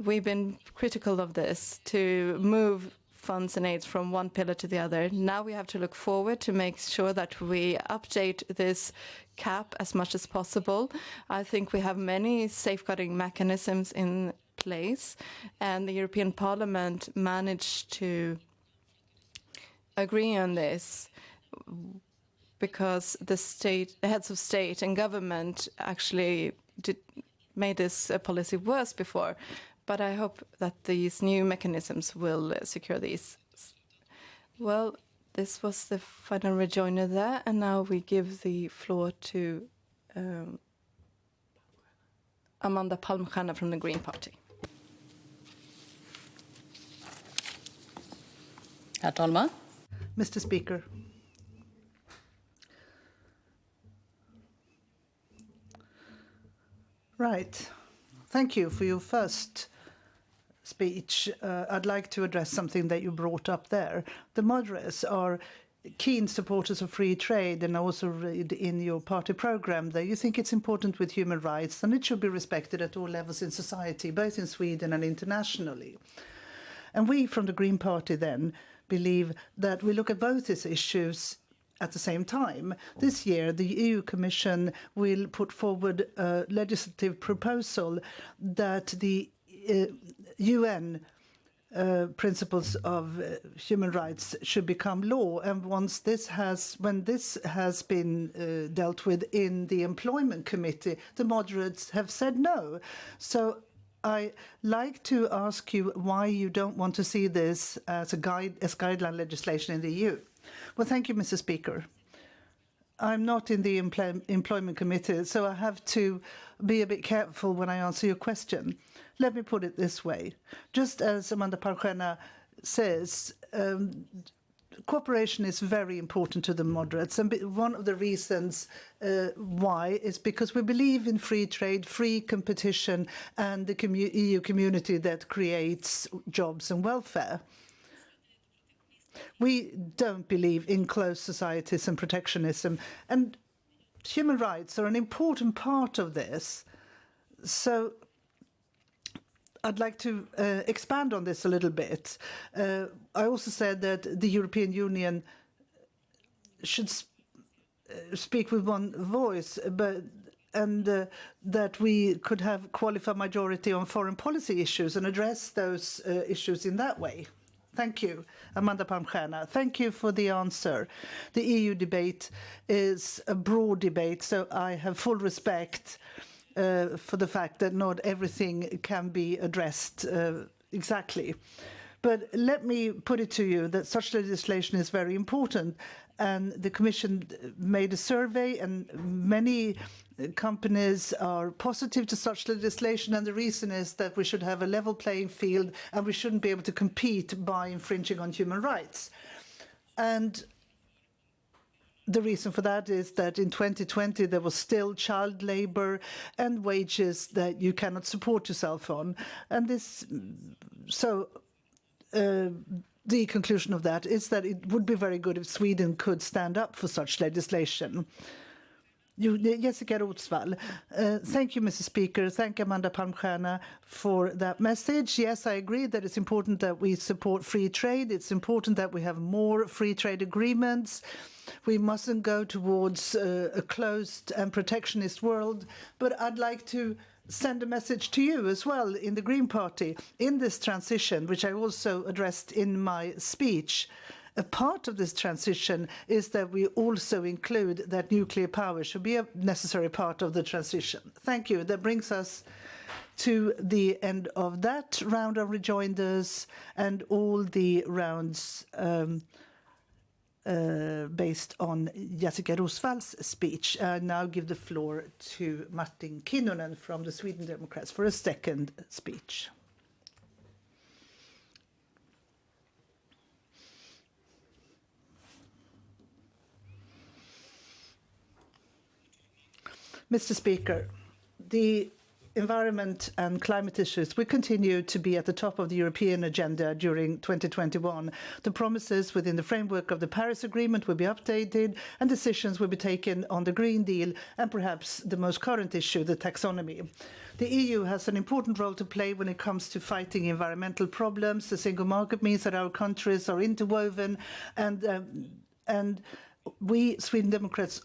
we've been critical of this, to move funds and aids from one pillar to the other. Now we have to look forward to make sure that we update this cap as much as possible. I think we have many safeguarding mechanisms in place, and the European Parliament managed to agree on this because the heads of state and government actually made this policy worse before. But I hope that these new mechanisms will secure these. Well, this was the final rejoinder there, and now we give the floor to Amanda Palmstierna from the Green Party. Herr talman. Mr. Speaker. Right. Thank you for your first speech. I'd like to address something that you brought up there. The moderates are keen supporters of free trade, and I also read in your party program that you think it's important with human rights and it should be respected at all levels in society, both in Sweden and internationally. And we from the Green Party then believe that we look at both these issues at the same time. This year, the EU Commission will put forward a legislative proposal that the UN principles of human rights should become law. And when this has been dealt with in the Employment Committee, the moderates have said no. So I like to ask you why you don't want to see this as guideline legislation in the EU. Well, thank you, Mr. Speaker. I'm not in the Employment Committee, so I have to be a bit careful when I answer your question. Let me put it this way. Just as Amanda Palmstierna says, cooperation is very important to the moderates, and one of the reasons why is because we believe in free trade, free competition, and the EU community that creates jobs and welfare. We don't believe in closed societies and protectionism, and human rights are an important part of this. So I'd like to expand on this a little bit. I also said that the European Union should speak with one voice, and that we could have qualified majority on foreign policy issues and address those issues in that way. Thank you, Amanda Palmstierna. Thank you for the answer. The EU debate is a broad debate, so I have full respect for the fact that not everything can be addressed exactly. But let me put it to you that such legislation is very important. And the Commission made a survey, and many companies are positive to such legislation. And the reason is that we should have a level playing field, and we shouldn't be able to compete by infringing on human rights. And the reason for that is that in 2020 there was still child labour and wages that you cannot support yourself on. And this, the conclusion of that is that it would be very good if Sweden could stand up for such legislation. Jessica Rotsvall. Thank you, Mr. Speaker. Thank Amanda Palmstierna for that message. Yes, I agree that it's important that we support free trade. It's important that we have more free trade agreements. We mustn't go towards a closed and protectionist world. But I'd like to send a message to you as well in the Green Party. In this transition, which I also addressed in my speech, a part of this transition is that we also include that nuclear power should be a necessary part of the transition. Thank you. That brings us to the end of that round of rejoinders and all the rounds based on Jessica Rosvall's speech. I now give the floor to Martin Kinnunen from the Sweden Democrats for a second speech. Mr. Speaker, the environment and climate issues will continue to be at the top of the European agenda during 2021. The promises within the framework of the Paris Agreement will be updated, and decisions will be taken on the Green Deal and perhaps the most current issue, the taxonomy. The EU has an important role to play when it comes to fighting environmental problems. The single market means that our countries are interwoven, and we Sweden Democrats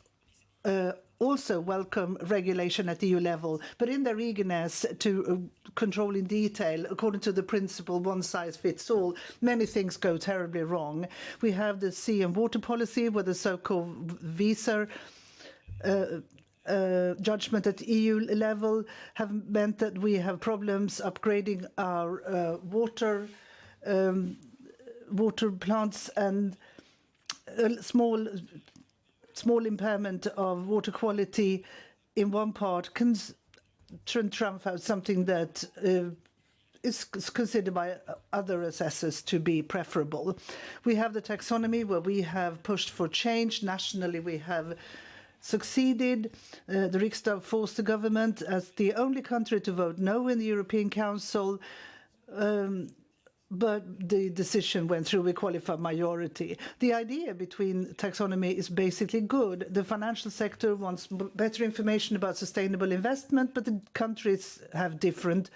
also welcome regulation at EU level, but in their eagerness to control in detail, according to the principle one size fits all, many things go terribly wrong. We have the sea and water policy, where the so-called visa judgment at EU level have meant that we have problems upgrading our water plants, and small impairment of water quality in one part can trump out something that is considered by other assessors to be preferable. We have the taxonomy, where we have pushed for change. Nationally, we have succeeded. The Riksdagen forced the government as the only country to vote no in the European Council. But the decision went through with qualified majority. The idea between taxonomy is basically good. The financial sector wants better information about sustainable investment, but the countries have different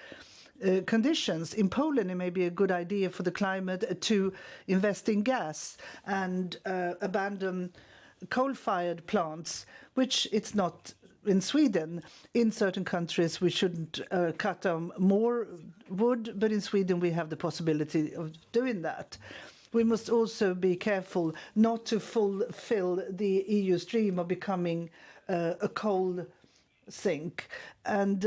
conditions. In Poland, it may be a good idea for the climate to invest in gas and abandon coal-fired plants, which it's not in Sweden. In certain countries, we shouldn't cut down more wood, but in Sweden, we have the possibility of doing that. We must also be careful not to fulfill the EU's dream of becoming a coal sink. And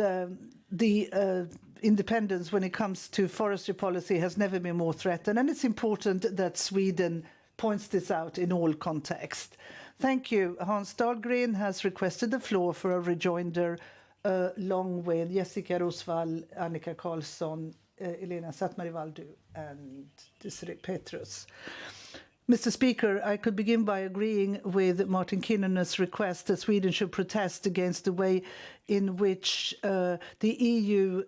the independence when it comes to forestry policy has never been more threatened. And it's important that Sweden points this out in all contexts. Thank you. Hans Dahlgren has requested the floor for a rejoinder along with Jessica Rosvall, Annika Karlsson, Elena Sattmari-Valdu and Desiree Petrus. Mr. Speaker, I could begin by agreeing with Martin Kinnunen's request that Sweden should protest against the way in which the EU,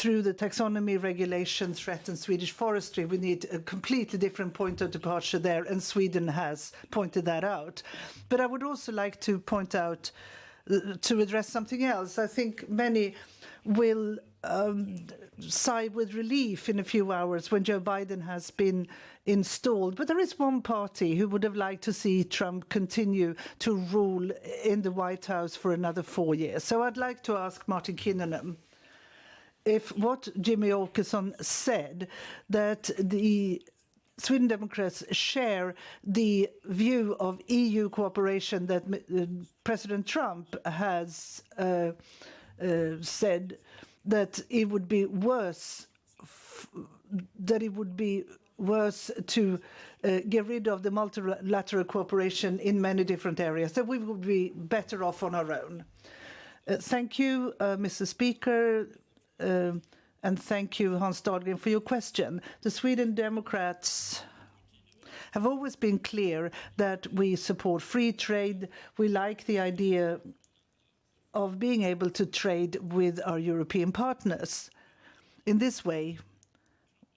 through the taxonomy regulation, threatens Swedish forestry. We need a completely different point of departure there, and Sweden has pointed that out. But I would also like to point out, to address something else. I think many will sigh with relief in a few hours when Joe Biden has been installed. But there is one party who would have liked to see Trump continue to rule in the White House for another 4 years. So I'd like to ask Martin Kinnunen if what Jimmy Åkesson said, that the Sweden Democrats share the view of EU cooperation that President Trump has said, that it would be worse to get rid of the multilateral cooperation in many different areas, that we would be better off on our own. Thank you, Mr. Speaker, and thank you, Hans Dahlgren, for your question. The Sweden Democrats have always been clear that we support free trade. We like the idea of being able to trade with our European partners. In this way,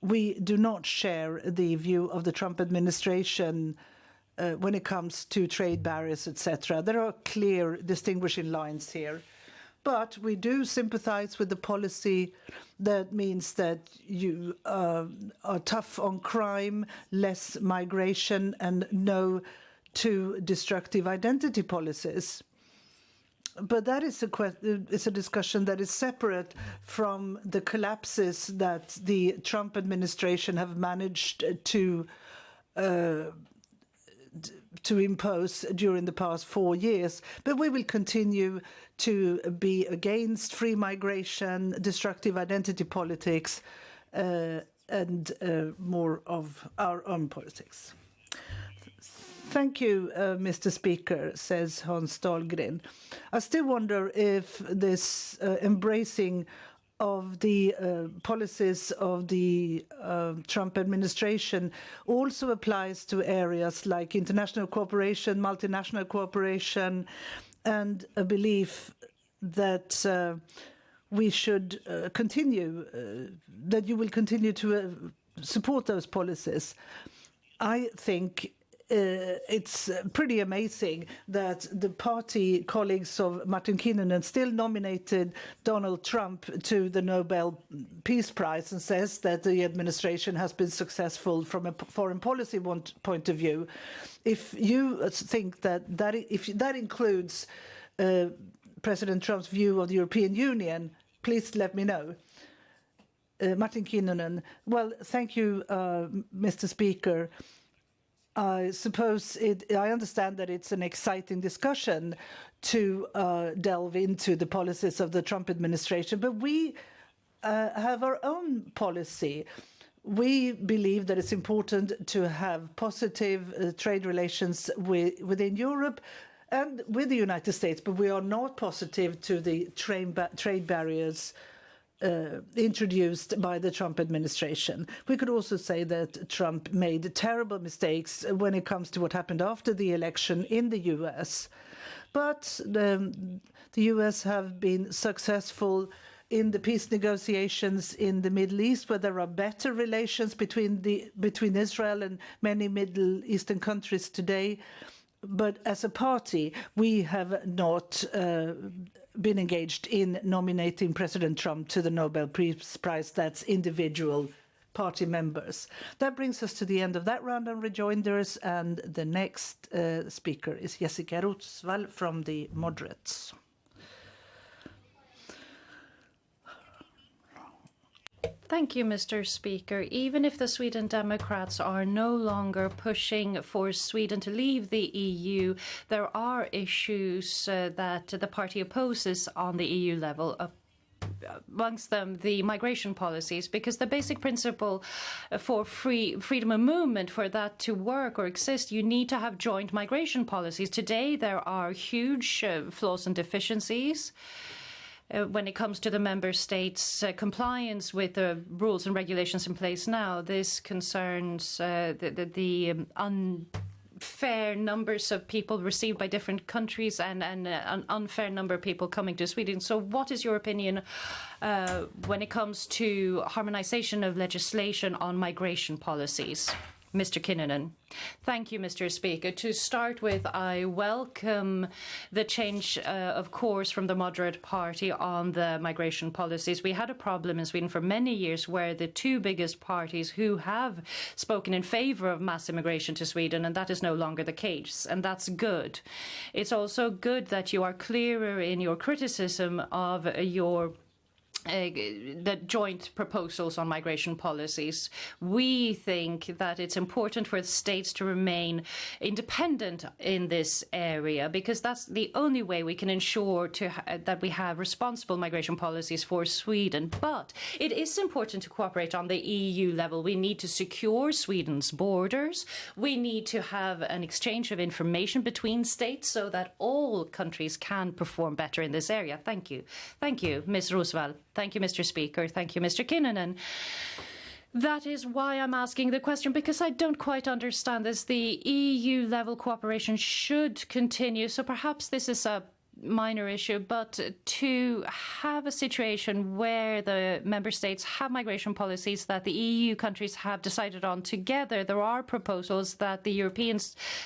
we do not share the view of the Trump administration when it comes to trade barriers, etc. There are clear distinguishing lines here. But we do sympathize with the policy that means that you are tough on crime, less migration, and no to destructive identity policies. But that is a discussion that is separate from the collapses that the Trump administration have managed to impose during the past 4 years. But we will continue to be against free migration, destructive identity politics, and more of our own politics. Thank you, Mr. Speaker, says Hans Dahlgren. I still wonder if this embracing of the policies of the Trump administration also applies to areas like international cooperation, multinational cooperation, and a belief that we should continue, that you will continue to support those policies. I think it's pretty amazing that the party colleagues of Martin Kinnunen still nominated Donald Trump to the Nobel Peace Prize and says that the administration has been successful from a foreign policy point of view. If you think if that includes President Trump's view of the European Union, please let me know. Martin Kinnunen. Well, thank you, Mr. Speaker. I suppose I understand that it's an exciting discussion to delve into the policies of the Trump administration, but we have our own policy. We believe that it's important to have positive trade relations within Europe and with the United States, but we are not positive to the trade barriers introduced by the Trump administration. We could also say that Trump made terrible mistakes when it comes to what happened after the election in the US. But the US have been successful in the peace negotiations in the Middle East, where there are better relations between Israel and many Middle Eastern countries today. But as a party, we have not been engaged in nominating President Trump to the Nobel Peace Prize. That's individual party members. That brings us to the end of that round on rejoinders, and the next speaker is Jessica Rosvall from the Moderates. Thank you, Mr. Speaker. Even if the Sweden Democrats are no longer pushing for Sweden to leave the EU, there are issues that the party opposes on the EU level, amongst them the migration policies, because the basic principle for freedom of movement, for that to work or exist, you need to have joint migration policies. Today there are huge flaws and deficiencies when it comes to the member states' compliance with the rules and regulations in place now. This concerns the unfair numbers of people received by different countries and an unfair number of people coming to Sweden. So what is your opinion when it comes to harmonization of legislation on migration policies? Mr. Kinnunen. Thank you, Mr. Speaker. To start with, I welcome the change of course from the moderate party on the migration policies. We had a problem in Sweden for many years where the two biggest parties who have spoken in favor of mass immigration to Sweden, and that is no longer the case, and that's good. It's also good that you are clearer in your criticism of the joint proposals on migration policies. We think that it's important for the states to remain independent in this area, because that's the only way we can ensure that we have responsible migration policies for Sweden. But it is important to cooperate on the EU level. We need to secure Sweden's borders. We need to have an exchange of information between states so that all countries can perform better in this area. Thank you. Thank you, Ms. Roosevelt. Thank you, Mr. Speaker. Thank you, Mr. Kinnunen. That is why I'm asking the question, because I don't quite understand this. The EU-level cooperation should continue, so perhaps this is a minor issue, but to have a situation where the member states have migration policies that the EU countries have decided on together, there are proposals that the European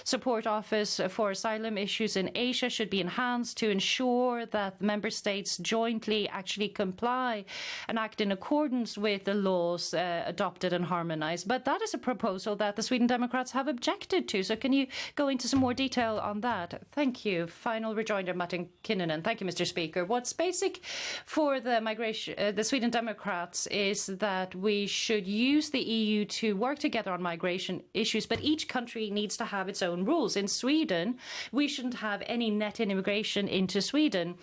Support Office for Asylum Issues in Asia should be enhanced to ensure that the member states jointly actually comply and act in accordance with the laws adopted and harmonized. But that is a proposal that the Sweden Democrats have objected to. So can you go into some more detail on that? Thank you. Final rejoinder, Martin Kinnunen. Thank you, Mr. Speaker. What's basic for the Sweden Democrats is that we should use the EU to work together on migration issues, but each country needs to have its own rules. In Sweden, we shouldn't have any net immigration into Sweden.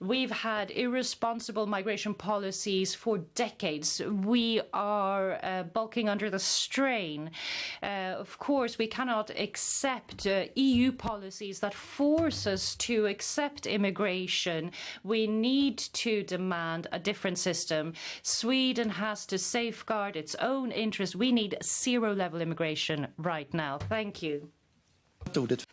We've had irresponsible migration policies for decades. We are bulking under the strain. Of course, we cannot accept EU policies that force us to accept immigration. We need to demand a different system. Sweden has to safeguard its own interests. We need zero-level immigration right now. Thank you.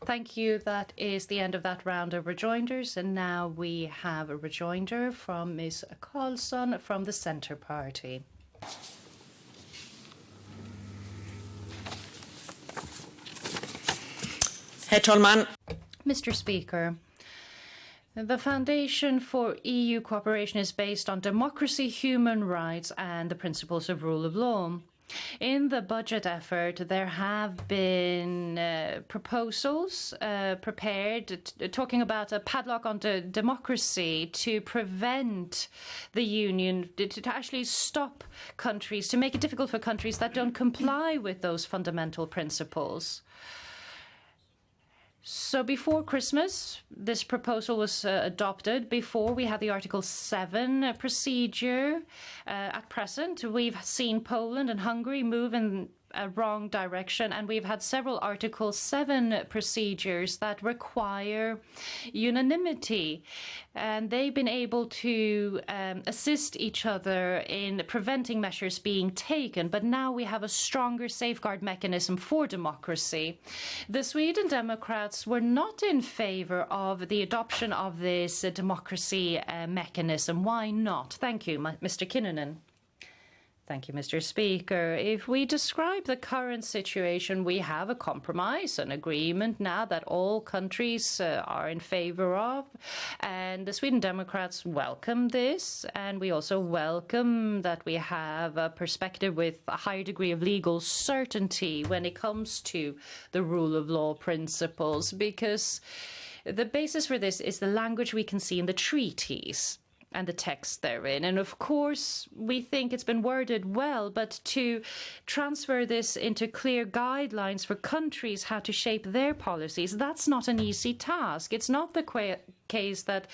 Thank you. That is the end of that round of rejoinders. And now we have a rejoinder from Ms. Karlsson from the Centre Party. Herr talman. Mr. Speaker, the foundation for EU cooperation is based on democracy, human rights, and the principles of rule of law. In the budget effort, there have been proposals prepared talking about a padlock on democracy to prevent the union, to actually stop countries, to make it difficult for countries that don't comply with those fundamental principles. So before Christmas, this proposal was adopted. Before we had the Article 7 procedure. At present, we've seen Poland and Hungary move in a wrong direction, and we've had several Article 7 procedures that require unanimity, and they've been able to assist each other in preventing measures being taken. But now we have a stronger safeguard mechanism for democracy. The Sweden Democrats were not in favor of the adoption of this democracy mechanism. Why not? Thank you, Mr. Kinnunen. Thank you, Mr. Speaker. If we describe the current situation, we have a compromise, an agreement now that all countries are in favor of, and the Sweden Democrats welcome this, and we also welcome that we have a perspective with a higher degree of legal certainty when it comes to the rule of law principles, because the basis for this is the language we can see in the treaties and the text therein. And of course, we think it's been worded well, but to transfer this into clear guidelines for countries how to shape their policies, that's not an easy task. It's not the case that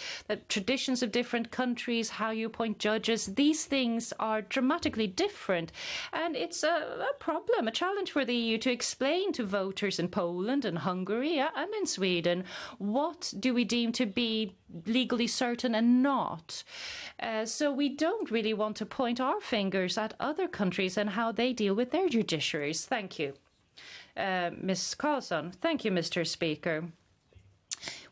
traditions of different countries, how you appoint judges, these things are dramatically different. And it's a problem, a challenge for the EU to explain to voters in Poland and Hungary and in Sweden what do we deem to be legally certain and not. So we don't really want to point our fingers at other countries and how they deal with their judiciaries. Thank you. Ms. Carlson. Thank you, Mr. Speaker.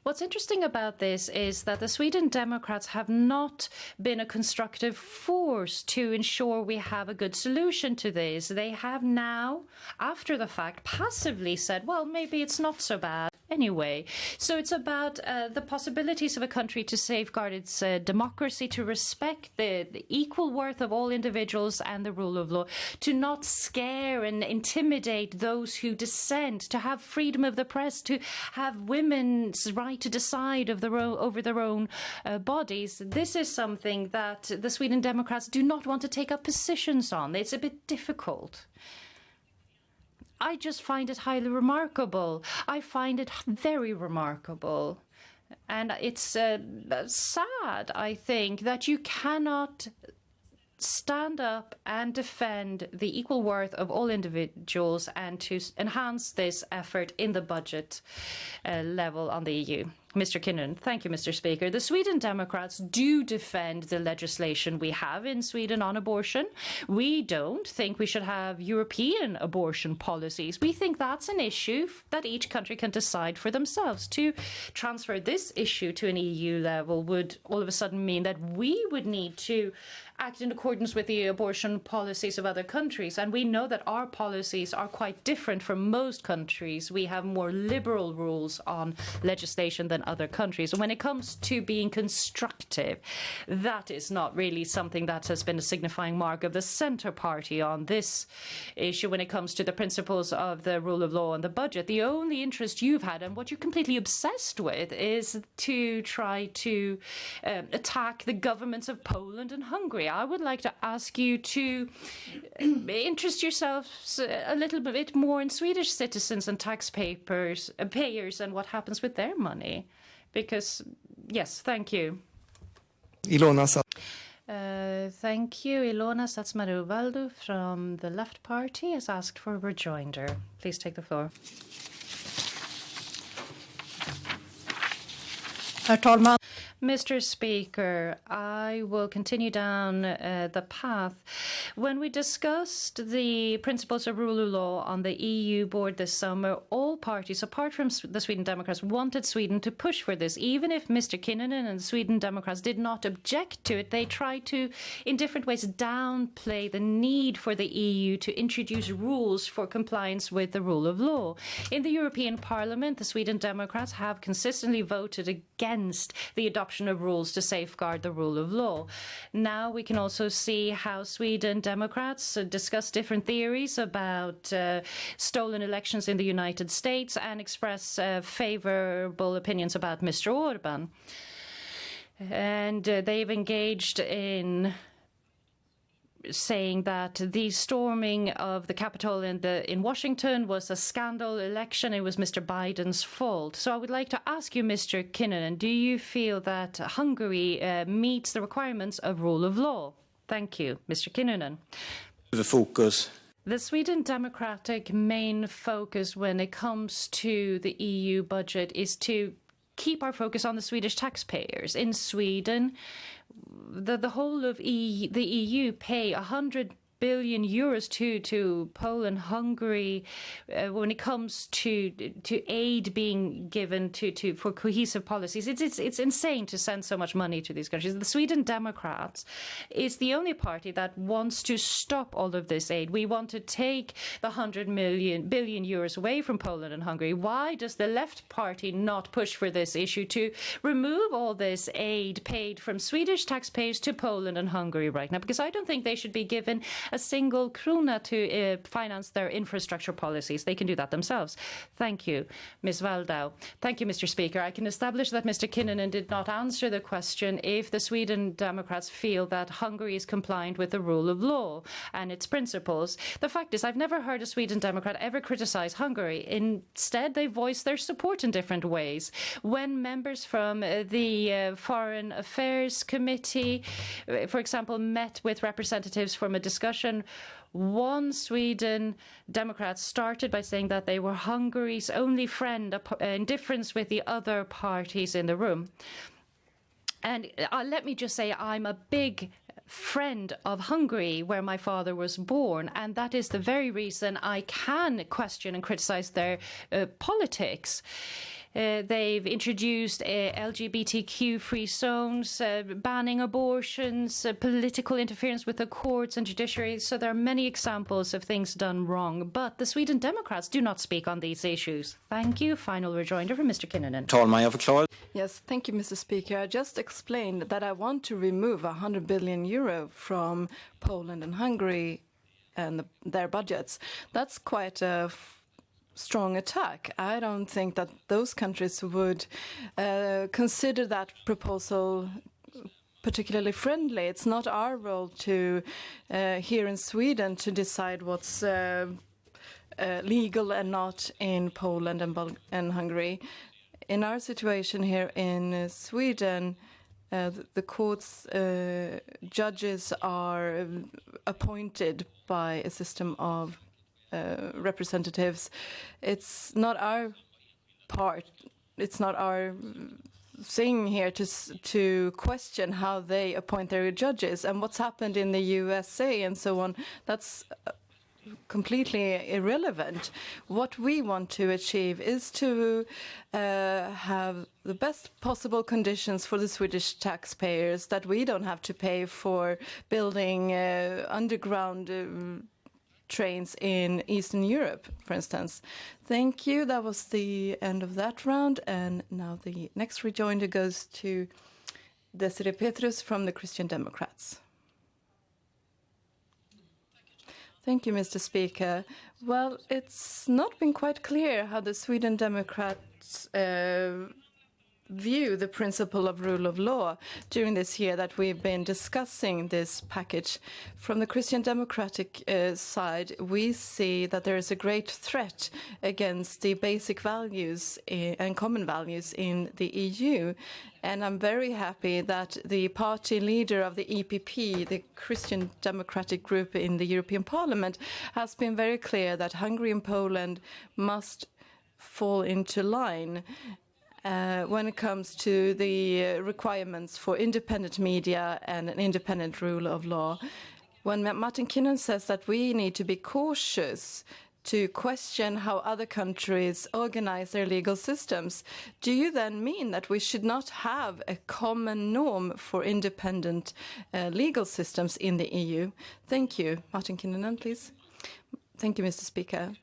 What's interesting about this is that the Sweden Democrats have not been a constructive force to ensure we have a good solution to this. They have now, after the fact, passively said, well, maybe it's not so bad anyway. So it's about the possibilities of a country to safeguard its democracy, to respect the equal worth of all individuals and the rule of law, to not scare and intimidate those who dissent, to have freedom of the press, to have women's right to decide over their own bodies. This is something that the Sweden Democrats do not want to take up positions on. It's a bit difficult. I just find it highly remarkable. I find it very remarkable. And it's sad, I think, that you cannot stand up and defend the equal worth of all individuals and to enhance this effort in the budget level on the EU. Mr. Kinnunen. Thank you, Mr. Speaker. The Sweden Democrats do defend the legislation we have in Sweden on abortion. We don't think we should have European abortion policies. We think that's an issue that each country can decide for themselves. To transfer this issue to an EU level would all of a sudden mean that we would need to act in accordance with the abortion policies of other countries. And we know that our policies are quite different from most countries. We have more liberal rules on legislation than other countries. And when it comes to being constructive, that is not really something that has been a signifying mark of the Centre Party on this issue when it comes to the principles of the rule of law and the budget. The only interest you've had and what you're completely obsessed with is to try to attack the governments of Poland and Hungary. I would like to ask you to interest yourselves a little bit more in Swedish citizens and taxpayers and what happens with their money. Because, yes, thank you. Ilona Thank you. Ilona Satsmaruvaldu from the Left Party has asked for a rejoinder. Please take the floor. Herr talman. Mr. Speaker, I will continue down the path. When we discussed the principles of rule of law on the EU board this summer, all parties, apart from the Sweden Democrats, wanted Sweden to push for this. Even if Mr. Kinnunen and the Sweden Democrats did not object to it, they tried to, in different ways, downplay the need for the EU to introduce rules for compliance with the rule of law. In the European Parliament, the Sweden Democrats have consistently voted against the adoption of rules to safeguard the rule of law. Now we can also see how Sweden Democrats discuss different theories about stolen elections in the United States and express favorable opinions about Mr. Orban. And they've engaged in saying that the storming of the Capitol in Washington was a scandal election. It was Mr. Biden's fault. So I would like to ask you, Mr. Kinnunen, do you feel that Hungary meets the requirements of rule of law? Thank you, Mr. Kinnunen. The focus. The Sweden Democratic main focus when it comes to the EU budget is to keep our focus on the Swedish taxpayers. In Sweden, the whole of the EU pay 100 billion euros to Poland, Hungary, when it comes to aid being given for cohesive policies. It's insane to send so much money to these countries. The Sweden Democrats is the only party that wants to stop all of this aid. We want to take the 100 billion euros away from Poland and Hungary. Why does the Left Party not push for this issue to remove all this aid paid from Swedish taxpayers to Poland and Hungary right now? Because I don't think they should be given a single krona to finance their infrastructure policies. They can do that themselves. Thank you, Ms. Waldau. Thank you, Mr. Speaker. I can establish that Mr. Kinnunen did not answer the question if the Sweden Democrats feel that Hungary is compliant with the rule of law and its principles. The fact is, I've never heard a Sweden Democrat ever criticize Hungary. Instead, they voice their support in different ways. When members from the Foreign Affairs Committee, for example, met with representatives from a discussion, one Sweden Democrat started by saying that they were Hungary's only friend, in difference with the other parties in the room. And let me just say, I'm a big friend of Hungary, where my father was born, and that is the very reason I can question and criticize their politics. They've introduced LGBTQ-free zones, banning abortions, political interference with the courts and judiciary. So there are many examples of things done wrong. But the Sweden Democrats do not speak on these issues. Thank you. Final rejoinder from Mr. Kinnunen. Talman, jag förklarar. Yes, thank you, Mr. Speaker. I just explained that I want to remove 100 billion euro from Poland and Hungary and their budgets. That's quite a strong attack. I don't think that those countries would consider that proposal particularly friendly. It's not our role to here in Sweden to decide what's legal and not in Poland and Hungary. In our situation here in Sweden, the court's judges are appointed by a system of representatives. It's not our part. It's not our thing here to question how they appoint their judges and what's happened in the USA and so on. That's completely irrelevant. What we want to achieve is to have the best possible conditions for the Swedish taxpayers, that we don't have to pay for building underground trains in Eastern Europe, for instance. Thank you. That was the end of that round. And now the next rejoinder goes to Desiree Petrus from the Christian Democrats. Thank you, Mr. Speaker. Well, it's not been quite clear how the Sweden Democrats view the principle of rule of law during this year that we've been discussing this package. From the Christian Democratic side, we see that there is a great threat against the basic values and common values in the EU. And I'm very happy that the party leader of the EPP, the Christian Democratic group in the European Parliament, has been very clear that Hungary and Poland must fall into line when it comes to the requirements for independent media and an independent rule of law. When Martin Kinnunen says that we need to be cautious to question how other countries organize their legal systems, do you then mean that we should not have a common norm for independent legal systems in the EU? Thank you. Martin Kinnunen, please. Thank you, Mr. Speaker.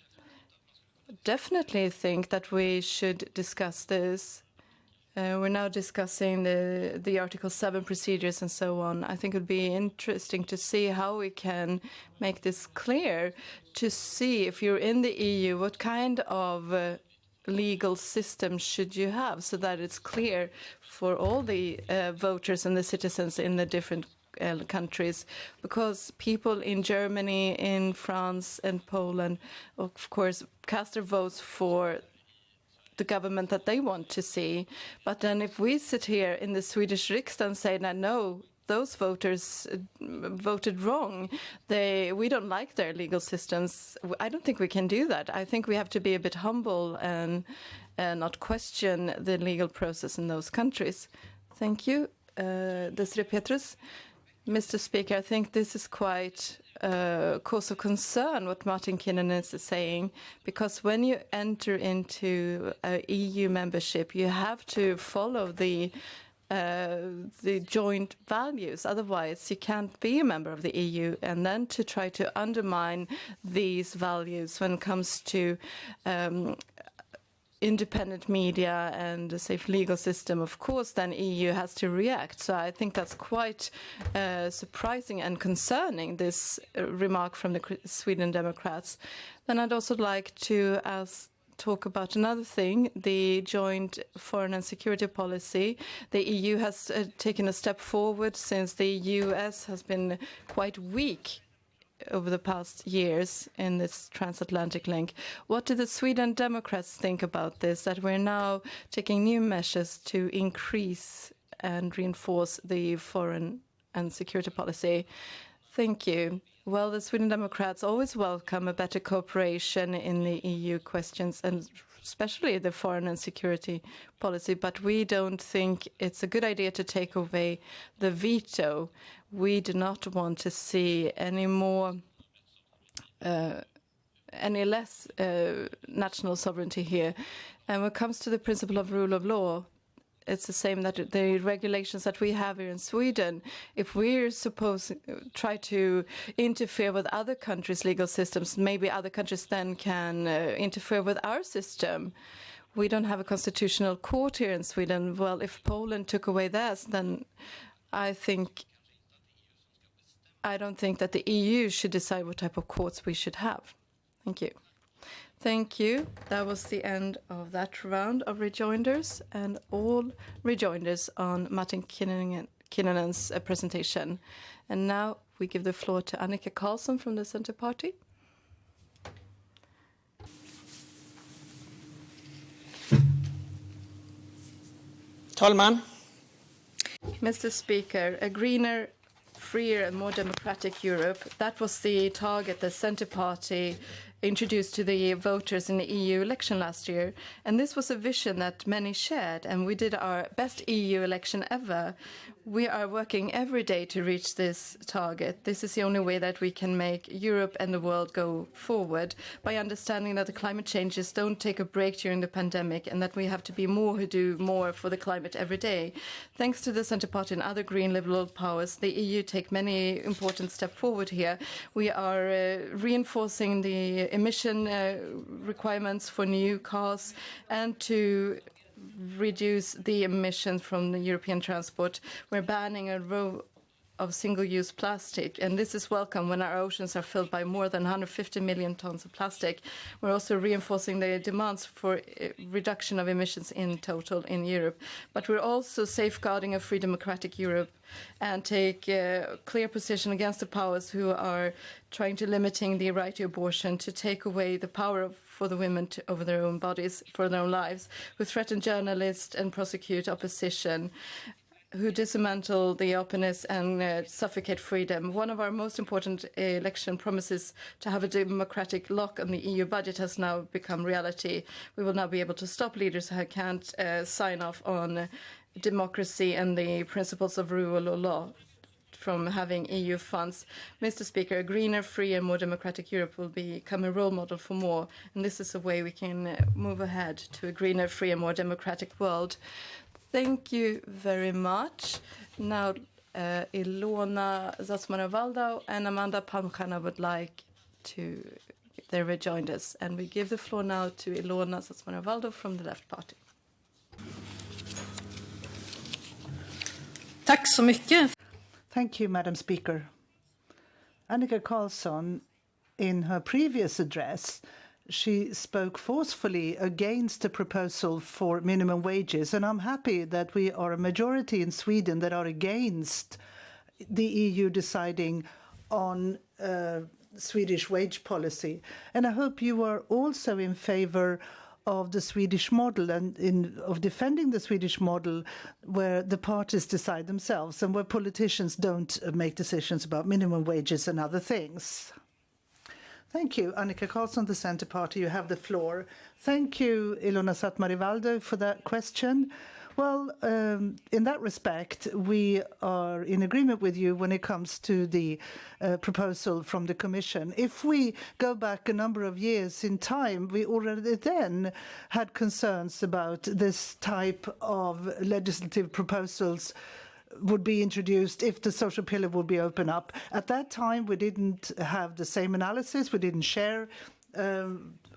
Definitely think that we should discuss this. We're now discussing the Article 7 procedures and so on. I think it would be interesting to see how we can make this clear, to see if you're in the EU, what kind of legal system should you have, so that it's clear for all the voters and the citizens in the different countries, because people in Germany, in France and Poland, of course, cast their votes for the government that they want to see. But then if we sit here in the Swedish Riksdagen and say, no, those voters voted wrong, we don't like their legal systems, I don't think we can do that. I think we have to be a bit humble and not question the legal process in those countries. Thank you. Desiree Petrus. Mr. Speaker, I think this is quite a cause of concern, what Martin Kinnunen is saying, because when you enter into EU membership, you have to follow the joint values. Otherwise, you can't be a member of the EU. And then to try to undermine these values when it comes to independent media and a safe legal system, of course, then EU has to react. So I think that's quite surprising and concerning, this remark from the Sweden Democrats. Then I'd also like to talk about another thing, the joint foreign and security policy. The EU has taken a step forward since the US has been quite weak over the past years in this transatlantic link. What do the Sweden Democrats think about this, that we're now taking new measures to increase and reinforce the foreign and security policy? Thank you. Well, the Sweden Democrats always welcome a better cooperation in the EU questions, and especially the foreign and security policy, but we don't think it's a good idea to take away the veto. We do not want to see any less national sovereignty here. And when it comes to the principle of rule of law, it's the same, that the regulations that we have here in Sweden, if we're try to interfere with other countries' legal systems, maybe other countries then can interfere with our system. We don't have a constitutional court here in Sweden. Well, if Poland took away theirs, then I don't think that the EU should decide what type of courts we should have. Thank you. Thank you. That was the end of that round of rejoinders and all rejoinders on Martin Kinnunen's presentation. And now we give the floor to Annika Karlsson from the Centre Party. Talman. Mr. Speaker, a greener, freer and more democratic Europe, that was the target the Centre Party introduced to the voters in the EU election last year. And this was a vision that many shared, and we did our best EU election ever. We are working every day to reach this target. This is the only way that we can make Europe and the world go forward, by understanding that the climate changes don't take a break during the pandemic, and that we have to be more who do more for the climate every day. Thanks to the Centre Party and other green liberal powers, the EU take many important steps forward here. We are reinforcing the emission requirements for new cars, and to reduce the emissions from the European transport. We're banning a row of single-use plastic, and this is welcome when our oceans are filled by more than 150 million tons of plastic. We're also reinforcing the demands for reduction of emissions in total in Europe. But we're also safeguarding a free democratic Europe, and take a clear position against the powers who are trying to limiting the right to abortion, to take away the power for the women over their own bodies, for their own lives, who threaten journalists and prosecute opposition, who dismantle the openness and suffocate freedom. One of our most important election promises, to have a democratic lock on the EU budget, has now become reality. We will now be able to stop leaders who can't sign off on democracy and the principles of rule of law from having EU funds. Mr. Speaker, a greener, free and more democratic Europe will become a role model for more, and this is a way we can move ahead to a greener, free and more democratic world. Thank you very much. Now, Ilona Zatsmanova-Waldau and Amanda Palmstierna would like to they rejoined us, and we give the floor now to Ilona Zatsmanova-Waldau from the Left Party. Tack så mycket. Thank you, Madam Speaker. Annika Karlsson, in her previous address, she spoke forcefully against the proposal for minimum wages, and I'm happy that we are a majority in Sweden that are against the EU deciding on Swedish wage policy. And I hope you are also in favor of the Swedish model and of defending the Swedish model, where the parties decide themselves and where politicians don't make decisions about minimum wages and other things. Thank you. Annika Karlsson, the Centre Party, you have the floor. Thank you, Ilona Zatsmanova-Waldau, for that question. Well, in that respect, we are in agreement with you when it comes to the proposal from the Commission. If we go back a number of years in time, we already then had concerns about this type of legislative proposals would be introduced if the social pillar would be opened up. At that time, we didn't have the same analysis. We didn't share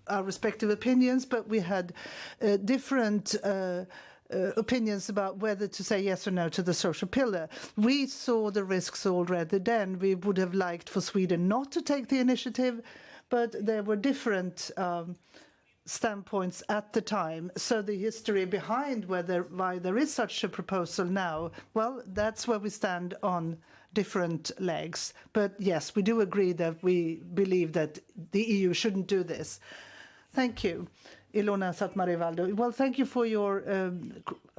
our respective opinions, but we had different opinions about whether to say yes or no to the social pillar. We saw the risks already then. We would have liked for Sweden not to take the initiative, but there were different standpoints at the time. So the history behind why there is such a proposal now, well, that's where we stand on different legs. But yes, we do agree that we believe that the EU shouldn't do this. Thank you. Ilona Satmari-Valdo. Well, thank you for your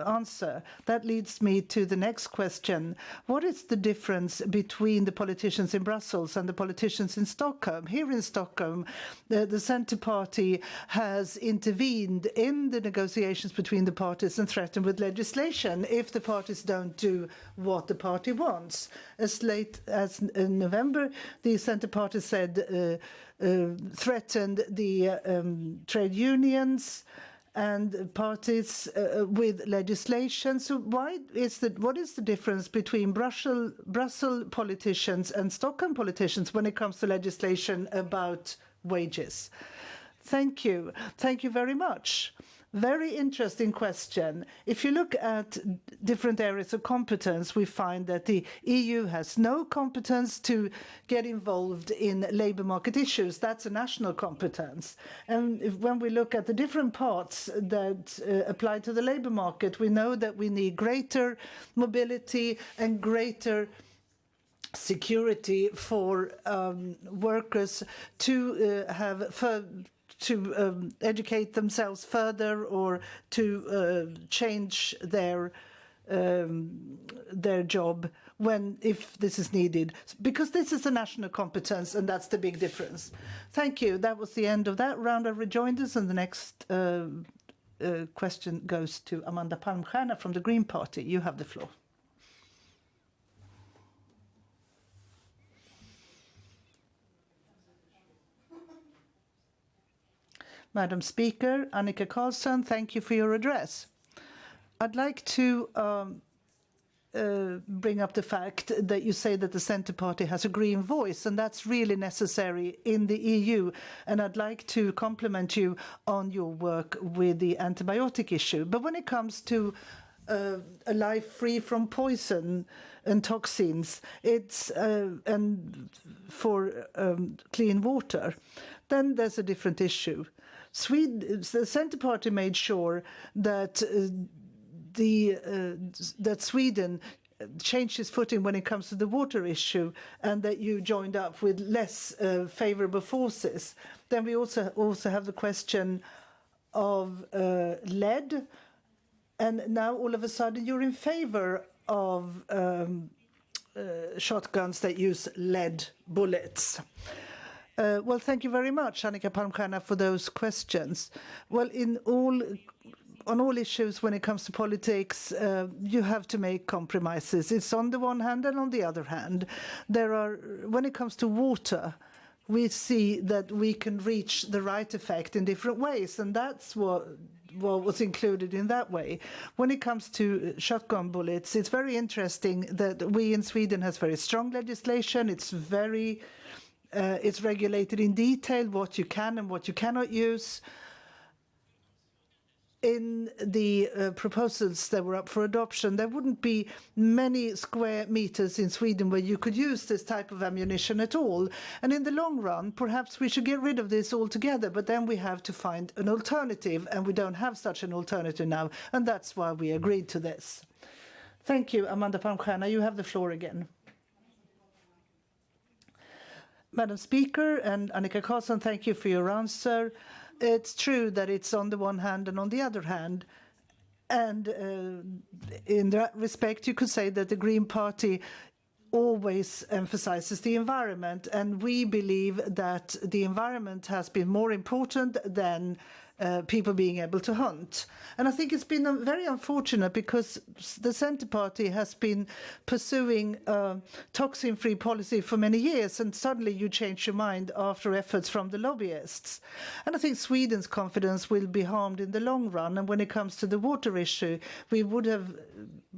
answer. That leads me to the next question. What is the difference between the politicians in Brussels and the politicians in Stockholm? Here in Stockholm, the Centre Party has intervened in the negotiations between the parties and threatened with legislation if the parties don't do what the party wants. As late as in November, the Centre Party said threatened the trade unions and parties with legislation. So what is the difference between Brussels politicians and Stockholm politicians when it comes to legislation about wages? Thank you. Thank you very much. Very interesting question. If you look at different areas of competence, we find that the EU has no competence to get involved in labour market issues. That's a national competence. And when we look at the different parts that apply to the labour market, we know that we need greater mobility and greater security for workers to educate themselves further or to change their job if this is needed, because this is a national competence, and that's the big difference. Thank you. That was the end of that round of rejoinders, and the next question goes to Amanda Palmstierna from the Green Party. You have the floor. Madam Speaker, Annika Karlsson, thank you for your address. I'd like to bring up the fact that you say that the Centre Party has a green voice, and that's really necessary in the EU. And I'd like to compliment you on your work with the antibiotic issue. But when it comes to a life free from poison and toxins, and for clean water, then there's a different issue. The Centre Party made sure that that Sweden changed its footing when it comes to the water issue, and that you joined up with less favourable forces. Then we also have the question of lead, and now all of a sudden you're in favour of shotguns that use lead bullets. Well, thank you very much, Annika Palmstierna, for those questions. Well, on all issues when it comes to politics, you have to make compromises. It's on the one hand, and on the other hand, when it comes to water, we see that we can reach the right effect in different ways, and that's what was included in that way. When it comes to shotgun bullets, it's very interesting that we in Sweden has very strong legislation. It's regulated in detail what you can and what you cannot use. In the proposals that were up for adoption, there wouldn't be many square meters in Sweden where you could use this type of ammunition at all. And in the long run, perhaps we should get rid of this altogether, but then we have to find an alternative, and we don't have such an alternative now, and that's why we agreed to this. Thank you, Amanda Palmstierna. You have the floor again. Madam Speaker and Annika Karlsson, thank you for your answer. It's true that it's on the one hand and on the other hand. And in that respect, you could say that the Green Party always emphasizes the environment. And we believe that the environment has been more important than people being able to hunt. And I think it's been very unfortunate because the Centre Party has been pursuing a toxin-free policy for many years, and suddenly you change your mind after efforts from the lobbyists. And I think Sweden's confidence will be harmed in the long run. And when it comes to the water issue, we would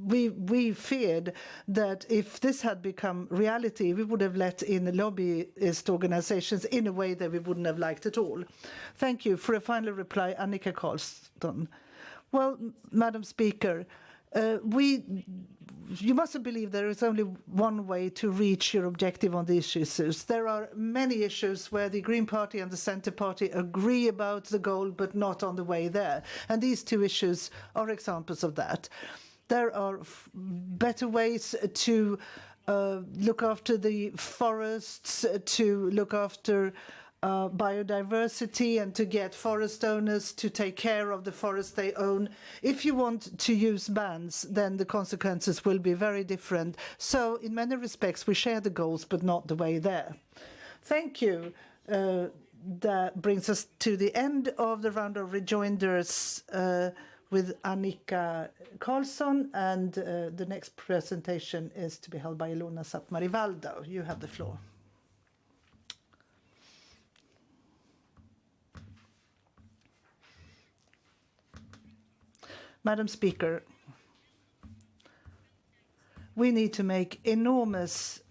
we feared that if this had become reality, we would have let in lobbyist organizations in a way that we wouldn't have liked at all. Thank you. For a final reply, Annika Karlsson. Well, Madam Speaker, you mustn't believe there is only one way to reach your objective on these issues. There are many issues where the Green Party and the Centre Party agree about the goal, but not on the way there. And these two issues are examples of that. There are better ways to look after the forests, to look after biodiversity, and to get forest owners to take care of the forests they own. If you want to use bans, then the consequences will be very different. So in many respects, we share the goals, but not the way there. Thank you. That brings us to the end of the round of rejoinders with Annika Karlsson, and the next presentation is to be held by Ilona Satmari-Waldau. You have the floor. Madam Speaker, we need to make enormous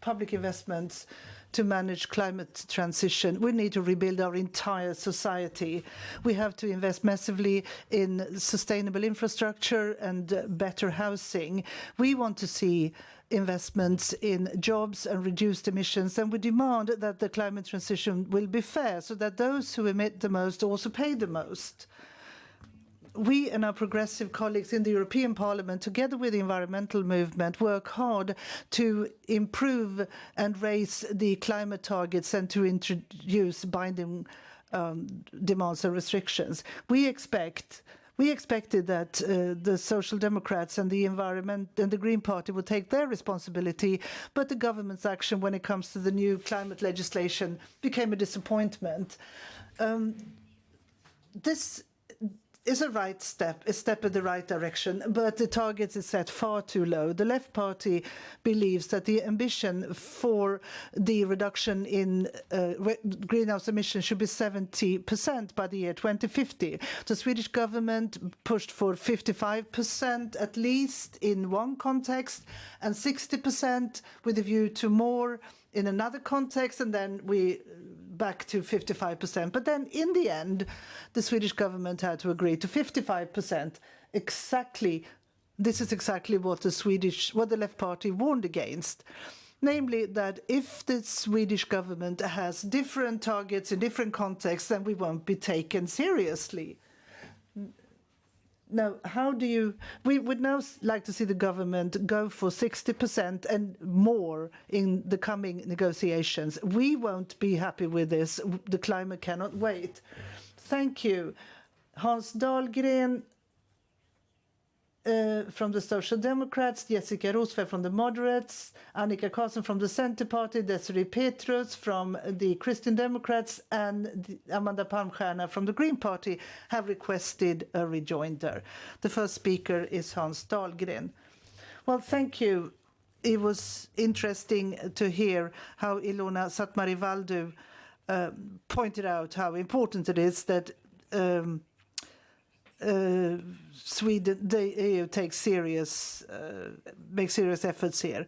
public investments to manage climate transition. We need to rebuild our entire society. We have to invest massively in sustainable infrastructure and better housing. We want to see investments in jobs and reduced emissions, and we demand that the climate transition will be fair, so that those who emit the most also pay the most. We and our progressive colleagues in the European Parliament, together with the environmental movement, work hard to improve and raise the climate targets and to introduce binding demands and restrictions. We expected that the Social Democrats and the Environment and the Green Party would take their responsibility, but the government's action when it comes to the new climate legislation became a disappointment. This is a step in the right direction, but the target is set far too low. The Left Party believes that the ambition for the reduction in greenhouse emissions should be 70% by the year 2050. The Swedish government pushed for 55% at least in one context, and 60% with a view to more in another context, and then we back to 55%. But then in the end, the Swedish government had to agree to 55%. This is exactly what the Left Party warned against. Namely, that if the Swedish government has different targets in different contexts, then we won't be taken seriously. Now, we would now like to see the government go for 60% and more in the coming negotiations. We won't be happy with this. The climate cannot wait. Thank you. Hans Dahlgren from the Social Democrats, Jessica Rosfeldt from the Moderates, Annika Karlsson from the Centre Party, Desiree Petrus from the Christian Democrats, and Amanda Palmstierna from the Green Party have requested a rejoinder. The first speaker is Hans Dahlgren. Well, thank you. It was interesting to hear how Ilona Satmari-Waldau pointed out how important it is that Sweden, the EU, makes serious efforts here.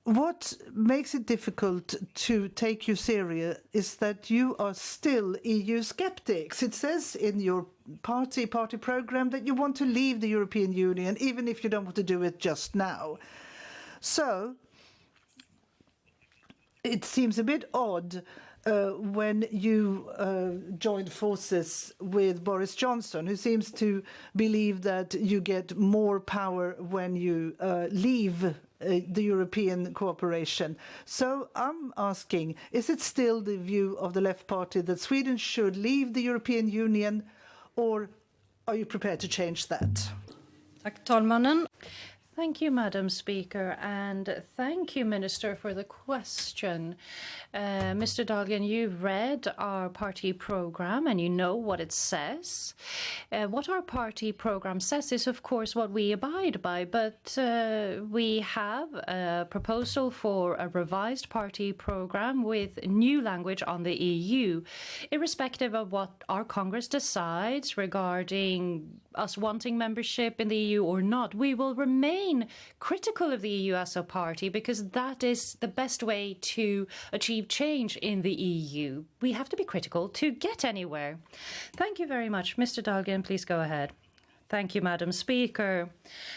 What makes it difficult to take you serious is that you are still EU skeptics. It says in your party program that you want to leave the European Union, even if you don't want to do it just now. So it seems a bit odd when you joined forces with Boris Johnson, who seems to believe that you get more power when you leave the European cooperation. So I'm asking, is it still the view of the Left Party that Sweden should leave the European Union, or are you prepared to change that? Tack, talmannen. Thank you, Madam Speaker, and thank you, Minister, for the question. Mr. Dahlgren, you've read our party program and you know what it says. What our party program says is, of course, what we abide by, but we have a proposal for a revised party program with new language on the EU, irrespective of what our Congress decides regarding us wanting membership in the EU or not, we will remain critical of the EU as a party because that is the best way to achieve change in the EU. We have to be critical to get anywhere. Thank you very much. Mr. Dahlgren, please go ahead. Thank you, Madam Speaker.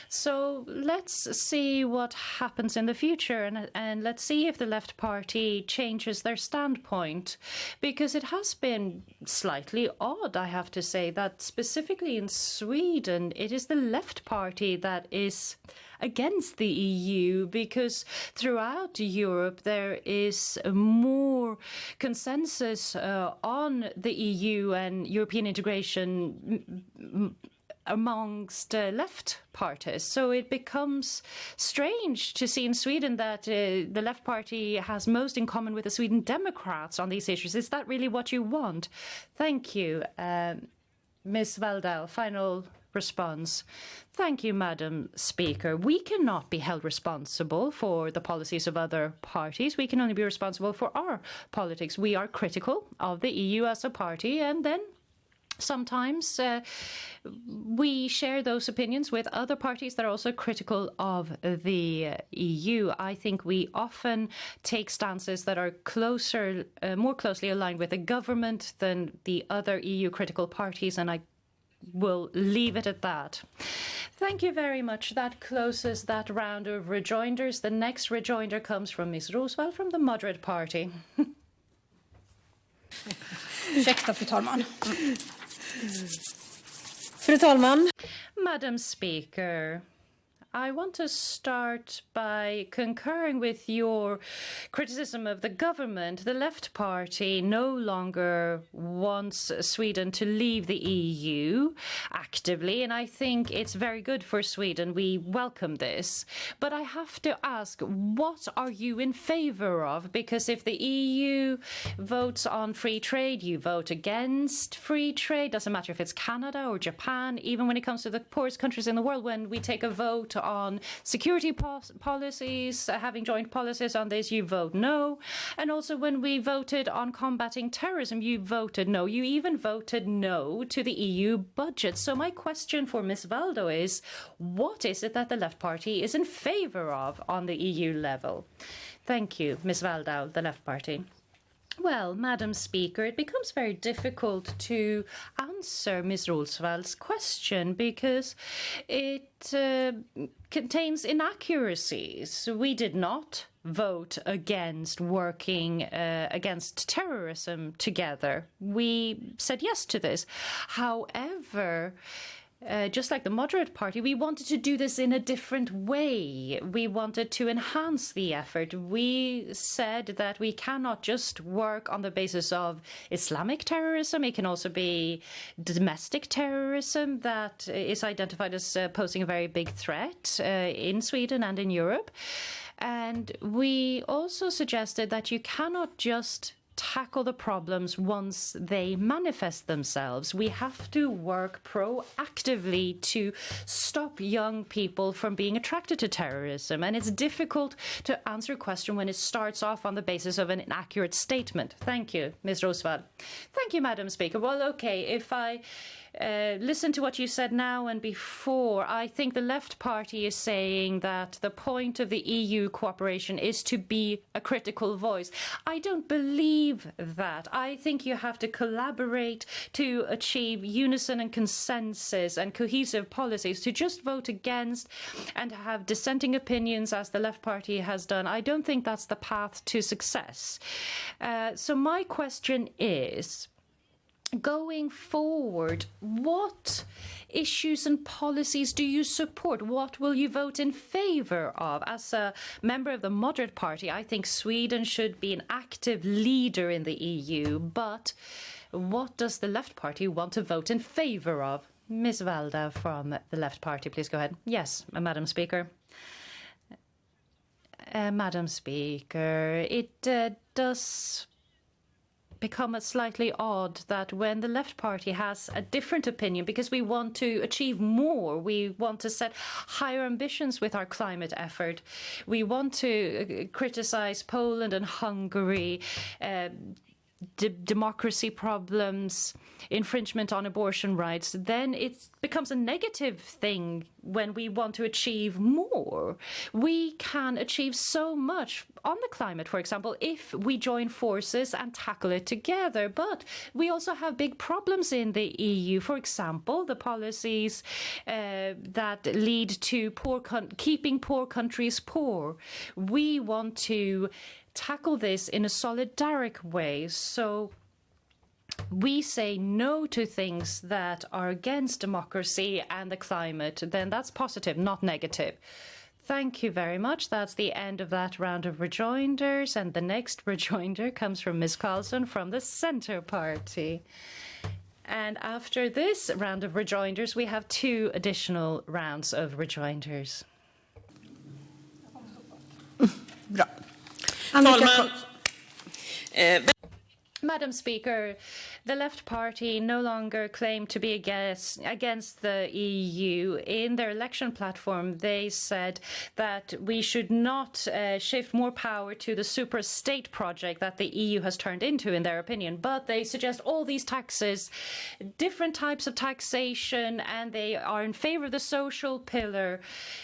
So let's see what happens in the future and let's see if the Left Party changes their standpoint. Because it has been slightly odd, I have to say, that specifically in Sweden, it is the Left Party that is against the EU, because throughout Europe there is more consensus on the EU and European integration amongst left parties. So it becomes strange to see in Sweden that the Left Party has most in common with the Sweden Democrats on these issues. Is that really what you want? Thank you. Ms. Valdau, final response. Thank you, Madam Speaker. We cannot be held responsible for the policies of other parties. We can only be responsible for our politics. We are critical of the EU as a party, and then sometimes we share those opinions with other parties that are also critical of the EU. I think we often take stances that are closer, more closely aligned with the government than the other EU critical parties, and I will leave it at that. Thank you very much. That closes that round of rejoinders. The next rejoinder comes from Ms. Roswell from the Moderate Party. Ursäkta, fru talman. Fru talman. Madam Speaker, I want to start by concurring with your criticism of the government. The Left Party no longer wants Sweden to leave the EU actively, and I think it's very good for Sweden. We welcome this. But I have to ask, what are you in favor of? Because if the EU votes on free trade, you vote against free trade. Doesn't matter if it's Canada or Japan. Even when it comes to the poorest countries in the world, when we take a vote on security policies, having joint policies on this, you vote no. And also when we voted on combating terrorism, you voted no. You even voted no to the EU budget. So my question for Ms. Valdo is, what is it that the Left Party is in favor of on the EU level? Thank you, Ms. Valdau, the Left Party. Well, Madam Speaker, it becomes very difficult to answer Ms. Roswell's question because it contains inaccuracies. We did not vote against working against terrorism together. We said yes to this. However, just like the Moderate Party, we wanted to do this in a different way. We wanted to enhance the effort. We said that we cannot just work on the basis of Islamic terrorism. It can also be domestic terrorism that is identified as posing a very big threat in Sweden and in Europe. And we also suggested that you cannot just tackle the problems once they manifest themselves. We have to work proactively to stop young people from being attracted to terrorism. And it's difficult to answer a question when it starts off on the basis of an inaccurate statement. Thank you, Ms. Roswell. Thank you, Madam Speaker. Well, okay, if I listen to what you said now and before, I think the Left Party is saying that the point of the EU cooperation is to be a critical voice. I don't believe that. I think you have to collaborate to achieve unison and consensus and cohesive policies. To just vote against and have dissenting opinions, as the Left Party has done, I don't think that's the path to success. So my question is, going forward, what issues and policies do you support? What will you vote in favor of? As a member of the Moderate Party, I think Sweden should be an active leader in the EU. But what does the Left Party want to vote in favor of? Ms. Valda from the Left Party, please go ahead. Yes, Madam Speaker. Madam Speaker, it does become slightly odd that when the Left Party has a different opinion, because we want to achieve more, we want to set higher ambitions with our climate effort, we want to criticize Poland and Hungary, democracy problems, infringement on abortion rights, then it becomes a negative thing when we want to achieve more. We can achieve so much on the climate, for example, if we join forces and tackle it together. But we also have big problems in the EU. For example, the policies that lead to keeping poor countries poor. We want to tackle this in a solidaric way. So we say no to things that are against democracy and the climate, then that's positive, not negative. Thank you very much. That's the end of that round of rejoinders. And the next rejoinder comes from Ms. Carlson from the Centre Party. And after this round of rejoinders, we have 2 additional rounds of rejoinders. Bra. Annika Talman, Madam Speaker, the Left Party no longer claim to be against the EU. In their election platform, they said that we should not shift more power to the super state project that the EU has turned into, in their opinion. But they suggest all these taxes, different types of taxation, and they are in favor of the social pillar,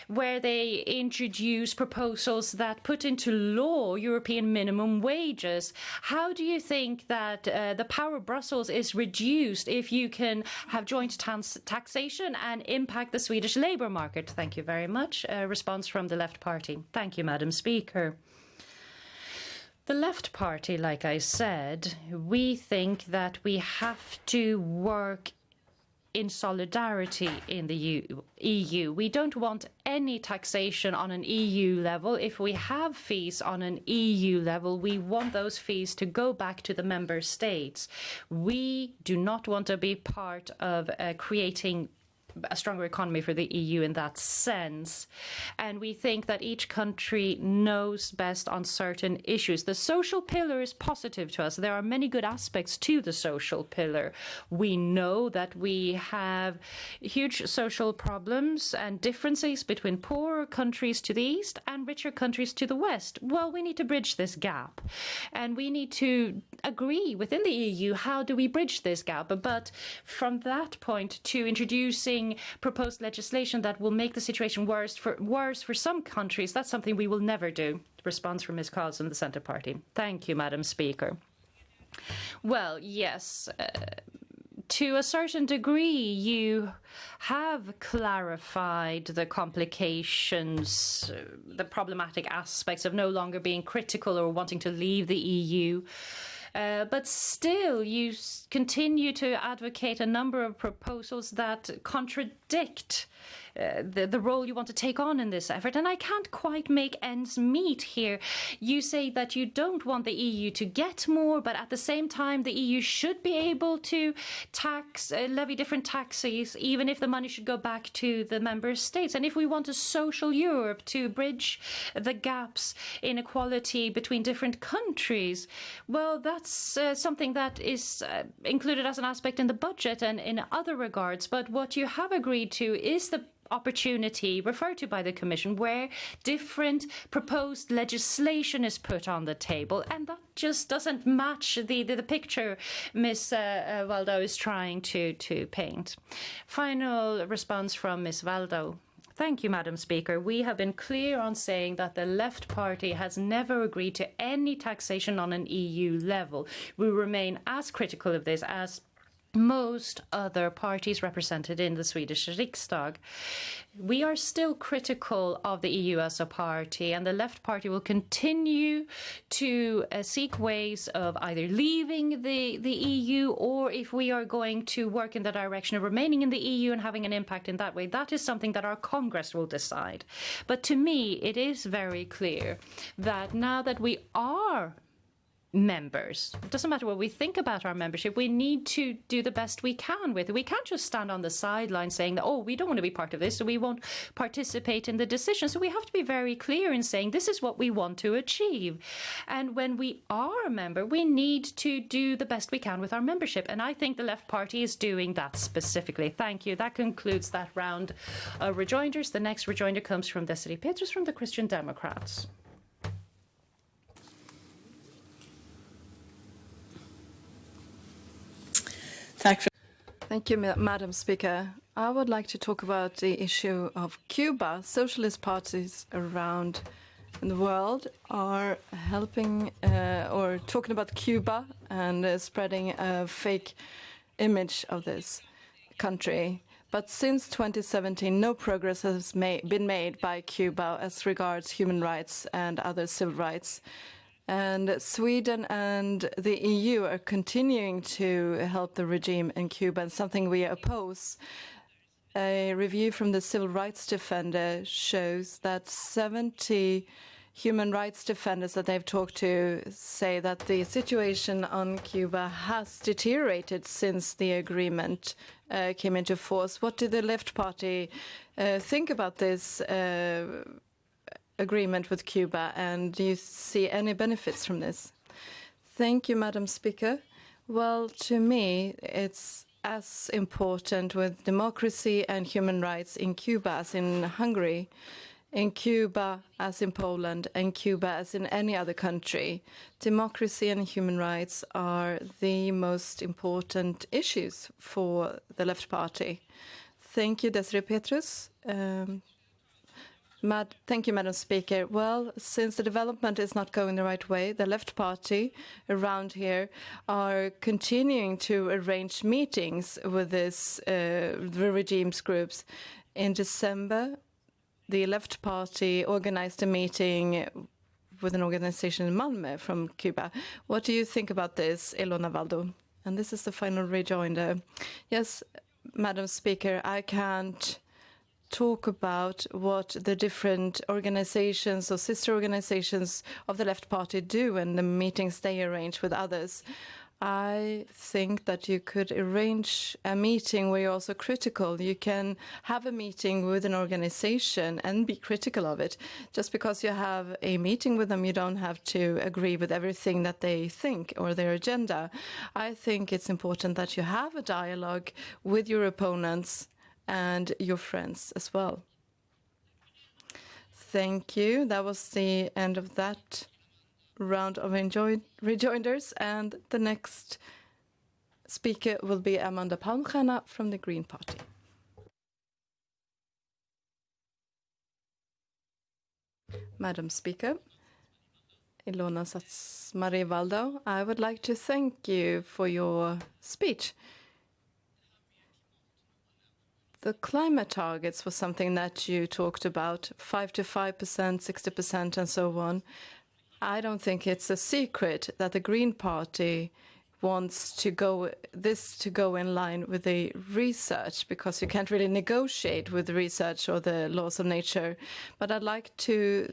where they introduce proposals that put into law European minimum wages. How do you think that the power of Brussels is reduced if you can have joint taxation and impact the Swedish labour market? Thank you very much. A response from the Left Party. Thank you, Madam Speaker. The Left Party, like I said, we think that we have to work in solidarity in the EU. We don't want any taxation on an EU level. If we have fees on an EU level, we want those fees to go back to the member states. We do not want to be part of creating a stronger economy for the EU in that sense. And we think that each country knows best on certain issues. The social pillar is positive to us. There are many good aspects to the social pillar. We know that we have huge social problems and differences between poorer countries to the east and richer countries to the west. Well, we need to bridge this gap. And we need to agree within the EU, how do we bridge this gap? But from that point to introducing proposed legislation that will make the situation worse for some countries, that's something we will never do. Response from Ms. Carlson, the Centre Party. Thank you, Madam Speaker. Well, yes, to a certain degree, you have clarified the complications, the problematic aspects of no longer being critical or wanting to leave the EU. But still, you continue to advocate a number of proposals that contradict the role you want to take on in this effort. And I can't quite make ends meet here. You say that you don't want the EU to get more, but at the same time, the EU should be able to levy different taxes, even if the money should go back to the member states. And if we want a social Europe to bridge the gaps in equality between different countries, well, that's something that is included as an aspect in the budget and in other regards. But what you have agreed to is the opportunity referred to by the Commission where different proposed legislation is put on the table, and that just doesn't match the picture Ms. Waldo is trying to paint. Final response from Ms. Waldo. Thank you, Madam Speaker. We have been clear on saying that the Left Party has never agreed to any taxation on an EU level. We remain as critical of this as most other parties represented in the Swedish Riksdag. We are still critical of the EU as a party, and the Left Party will continue to seek ways of either leaving the EU, or if we are going to work in the direction of remaining in the EU and having an impact in that way, that is something that our Congress will decide. But to me, it is very clear that now that we are members, it doesn't matter what we think about our membership, we need to do the best we can with it. We can't just stand on the sideline saying that, oh, we don't want to be part of this, so we won't participate in the decision. So we have to be very clear in saying this is what we want to achieve. And when we are a member, we need to do the best we can with our membership. And I think the Left Party is doing that specifically. Thank you. That concludes that round of rejoinders. The next rejoinder comes from Desiree Petrus from the Christian Democrats. Thank you, Madam Speaker. I would like to talk about the issue of Cuba. Socialist parties around the world are helping or talking about Cuba and spreading a fake image of this country. But since 2017, no progress has been made by Cuba as regards human rights and other civil rights. And Sweden and the EU are continuing to help the regime in Cuba, and something we oppose. A review from the civil rights defender shows that 70 human rights defenders that they've talked to say that the situation on Cuba has deteriorated since the agreement came into force. What do the Left Party think about this agreement with Cuba, and do you see any benefits from this? Thank you, Madam Speaker. Well, to me, it's as important with democracy and human rights in Cuba as in Hungary, in Cuba as in Poland, and Cuba as in any other country. Democracy and human rights are the most important issues for the Left Party. Thank you, Desiree Petrus. Thank you, Madam Speaker. Well, since the development is not going the right way, the Left Party around here are continuing to arrange meetings with the regime's groups. In December, the Left Party organized a meeting with an organization in Malmö from Cuba. What do you think about this, Ilona Valdo? And this is the final rejoinder. Yes, Madam Speaker, I can't talk about what the different organizations or sister organizations of the Left Party do and the meetings they arrange with others. I think that you could arrange a meeting where you're also critical. You can have a meeting with an organization and be critical of it. Just because you have a meeting with them, you don't have to agree with everything that they think or their agenda. I think it's important that you have a dialogue with your opponents and your friends as well. Thank you. That was the end of that round of rejoinders, and the next speaker will be Amanda Palmstierna from the Green Party. Madam Speaker, Ilona Satsmari Valdo, I would like to thank you for your speech. The climate targets was something that you talked about, 5%, 60%, and so on. I don't think it's a secret that the Green Party wants to go in line with the research, because you can't really negotiate with the research or the laws of nature. But I'd like to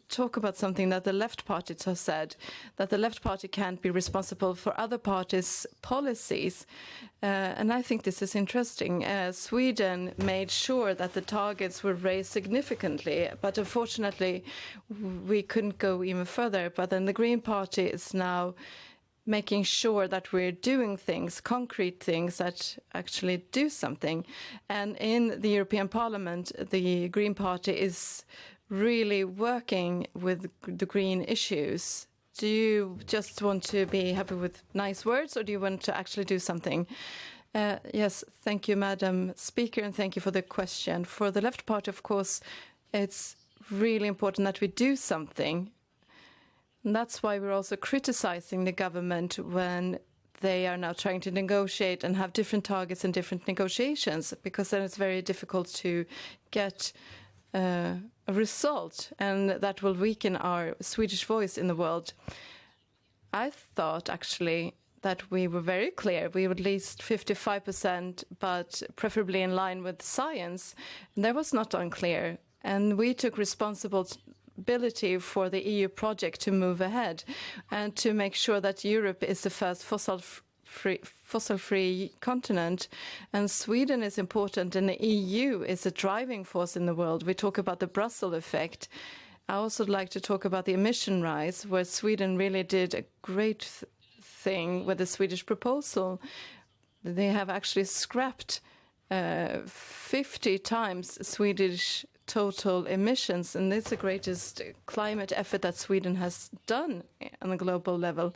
talk about something that the Left Party has said, that the Left Party can't be responsible for other parties' policies. And I think this is interesting. Sweden made sure that the targets were raised significantly, but unfortunately we couldn't go even further. But then the Green Party is now making sure that we're doing things, concrete things that actually do something. And in the European Parliament, the Green Party is really working with the green issues. Do you just want to be happy with nice words, or do you want to actually do something? Yes, thank you, Madam Speaker, and thank you for the question. For the Left Party, of course, it's really important that we do something. And that's why we're also criticizing the government when they are now trying to negotiate and have different targets and different negotiations, because then it's very difficult to get a result, and that will weaken our Swedish voice in the world. I thought actually that we were very clear. We would at least 55%, but preferably in line with science. And that was not unclear. And we took responsibility for the EU project to move ahead and to make sure that Europe is the first fossil-free continent, and Sweden is important, and the EU is a driving force in the world. We talk about the Brussels effect. I also like to talk about the emission rise, where Sweden really did a great thing with the Swedish proposal. They have actually scrapped 50 times Swedish total emissions, and it's the greatest climate effort that Sweden has done on a global level.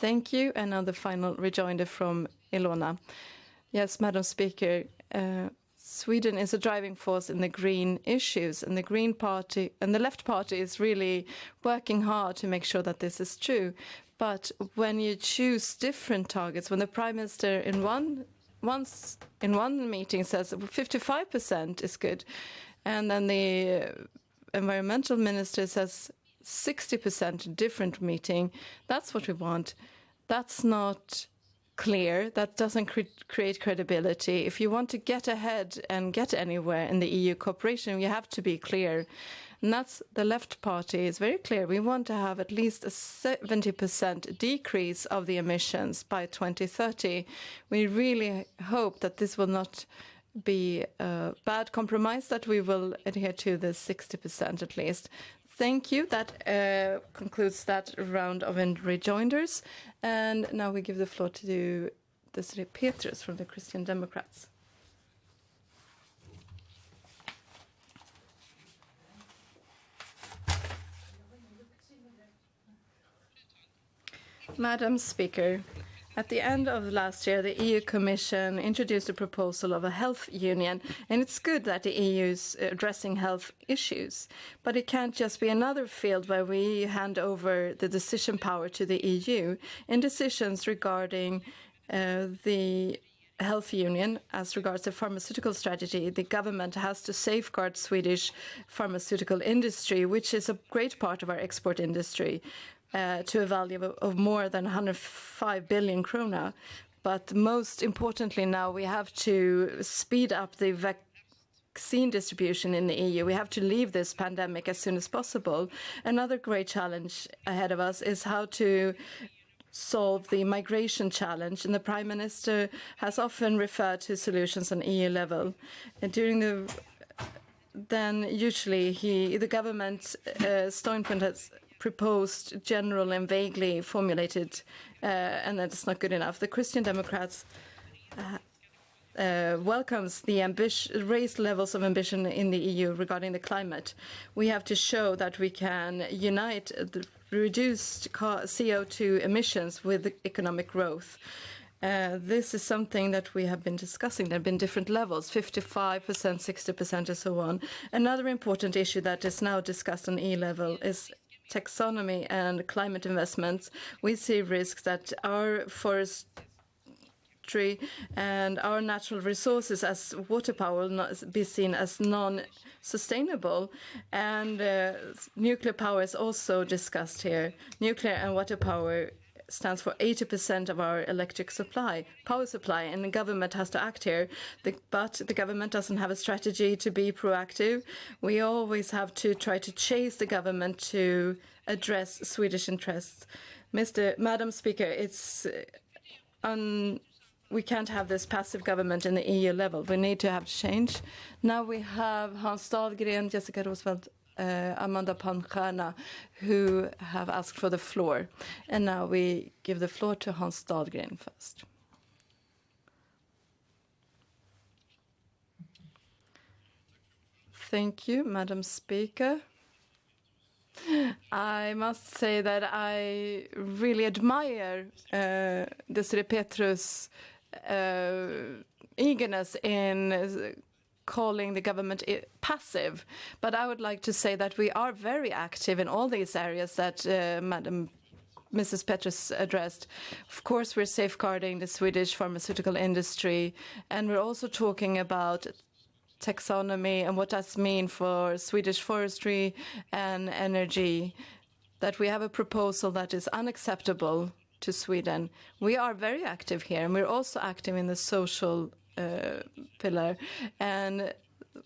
Thank you. And now the final rejoinder from Ilona. Yes, Madam Speaker. Sweden is a driving force in the green issues, and the Green Party and the Left Party is really working hard to make sure that this is true. But when you choose different targets, when the Prime Minister in one meeting says 55% is good, and then the Environmental Minister says 60% different meeting, that's what we want. That's not clear. That doesn't create credibility. If you want to get ahead and get anywhere in the EU cooperation, you have to be clear. And that's the Left Party is very clear. We want to have at least a 70% decrease of the emissions by 2030. We really hope that this will not be a bad compromise, that we will adhere to the 60% at least. Thank you. That concludes that round of rejoinders. And now we give the floor to Desiree Petrus from the Christian Democrats. Madam Speaker, at the end of last year, the EU Commission introduced a proposal of a health union, and it's good that the EU is addressing health issues. But it can't just be another field where we hand over the decision power to the EU in decisions regarding the health union. As regards the pharmaceutical strategy, the government has to safeguard Swedish pharmaceutical industry, which is a great part of our export industry, to a value of more than 105 billion krona. But most importantly now, we have to speed up the vaccine distribution in the EU. We have to leave this pandemic as soon as possible. Another great challenge ahead of us is how to solve the migration challenge, and the Prime Minister has often referred to solutions on EU level. And the government's standpoint has proposed general and vaguely formulated, and that's not good enough. The Christian Democrats welcomes the raised levels of ambition in the EU regarding the climate. We have to show that we can unite the reduced CO2 emissions with economic growth. This is something that we have been discussing. There have been different levels, 55%, 60%, and so on. Another important issue that is now discussed on EU level is taxonomy and climate investments. We see risks that our forestry and our natural resources as water power will not be seen as non-sustainable. And nuclear power is also discussed here. Nuclear and water power stands for 80% of our electric power supply, and the government has to act here. But the government doesn't have a strategy to be proactive. We always have to try to chase the government to address Swedish interests. Madam Speaker, we can't have this passive government in the EU level. We need to have change. Now we have Hans Dahlgren, Jessica Roswald, Amanda Palmstierna, who have asked for the floor. And now we give the floor to Hans Dahlgren first. Thank you, Madam Speaker. I must say that I really admire Desiree Petrus' eagerness in calling the government passive. But I would like to say that we are very active in all these areas that Mrs. Petrus addressed. Of course, we're safeguarding the Swedish pharmaceutical industry, and we're also talking about taxonomy and what that means for Swedish forestry and energy, that we have a proposal that is unacceptable to Sweden. We are very active here, and we're also active in the social pillar. And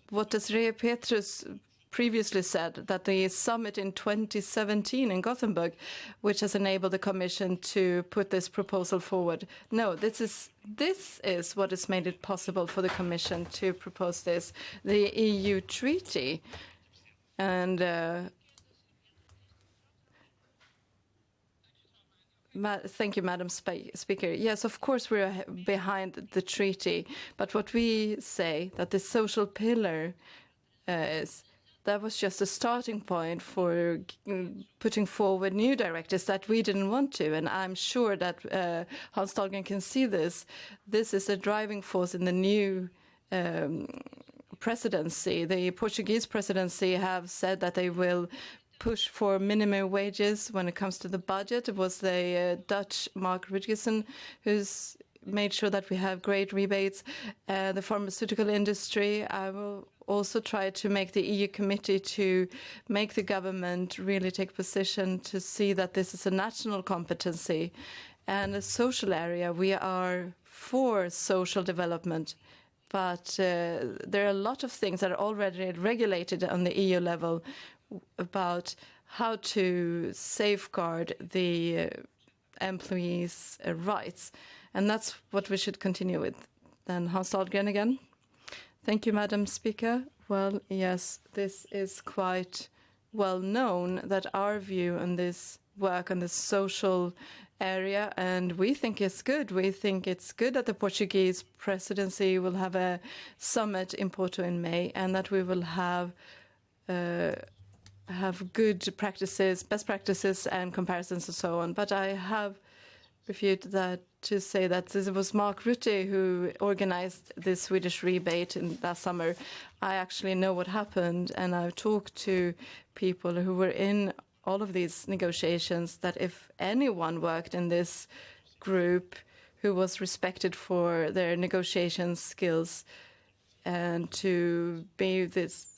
what Desiree Petrus previously said, that the summit in 2017 in Gothenburg, which has enabled the Commission to put this proposal forward. No, this is what has made it possible for the Commission to propose this, the EU treaty. And thank you, Madam Speaker. Yes, of course, we're behind the treaty. But what we say, that the social pillar is that was just a starting point for putting forward new directives that we didn't want to. And I'm sure that Hans Dahlgren can see this. This is a driving force in the new presidency. The Portuguese presidency have said that they will push for minimum wages when it comes to the budget. It was the Dutch Mark Rutgerson who's made sure that we have great rebates. The pharmaceutical industry, I will also try to make the EU committee to make the government really take position to see that this is a national competency. And the social area, we are for social development. But there are a lot of things that are already regulated on the EU level about how to safeguard the employees' rights. And that's what we should continue with. Then Hans Dahlgren again. Thank you, Madam Speaker. Well, yes, this is quite well known that our view on this work on the social area, and we think it's good. We think it's good that the Portuguese presidency will have a summit in Porto in May, and that we will have good practices, best practices, and comparisons and so on. But I have refuted that to say that this was Mark Rutte who organized the Swedish rebate last summer. I actually know what happened, and I've talked to people who were in all of these negotiations, that if anyone worked in this group who was respected for their negotiation skills and to be this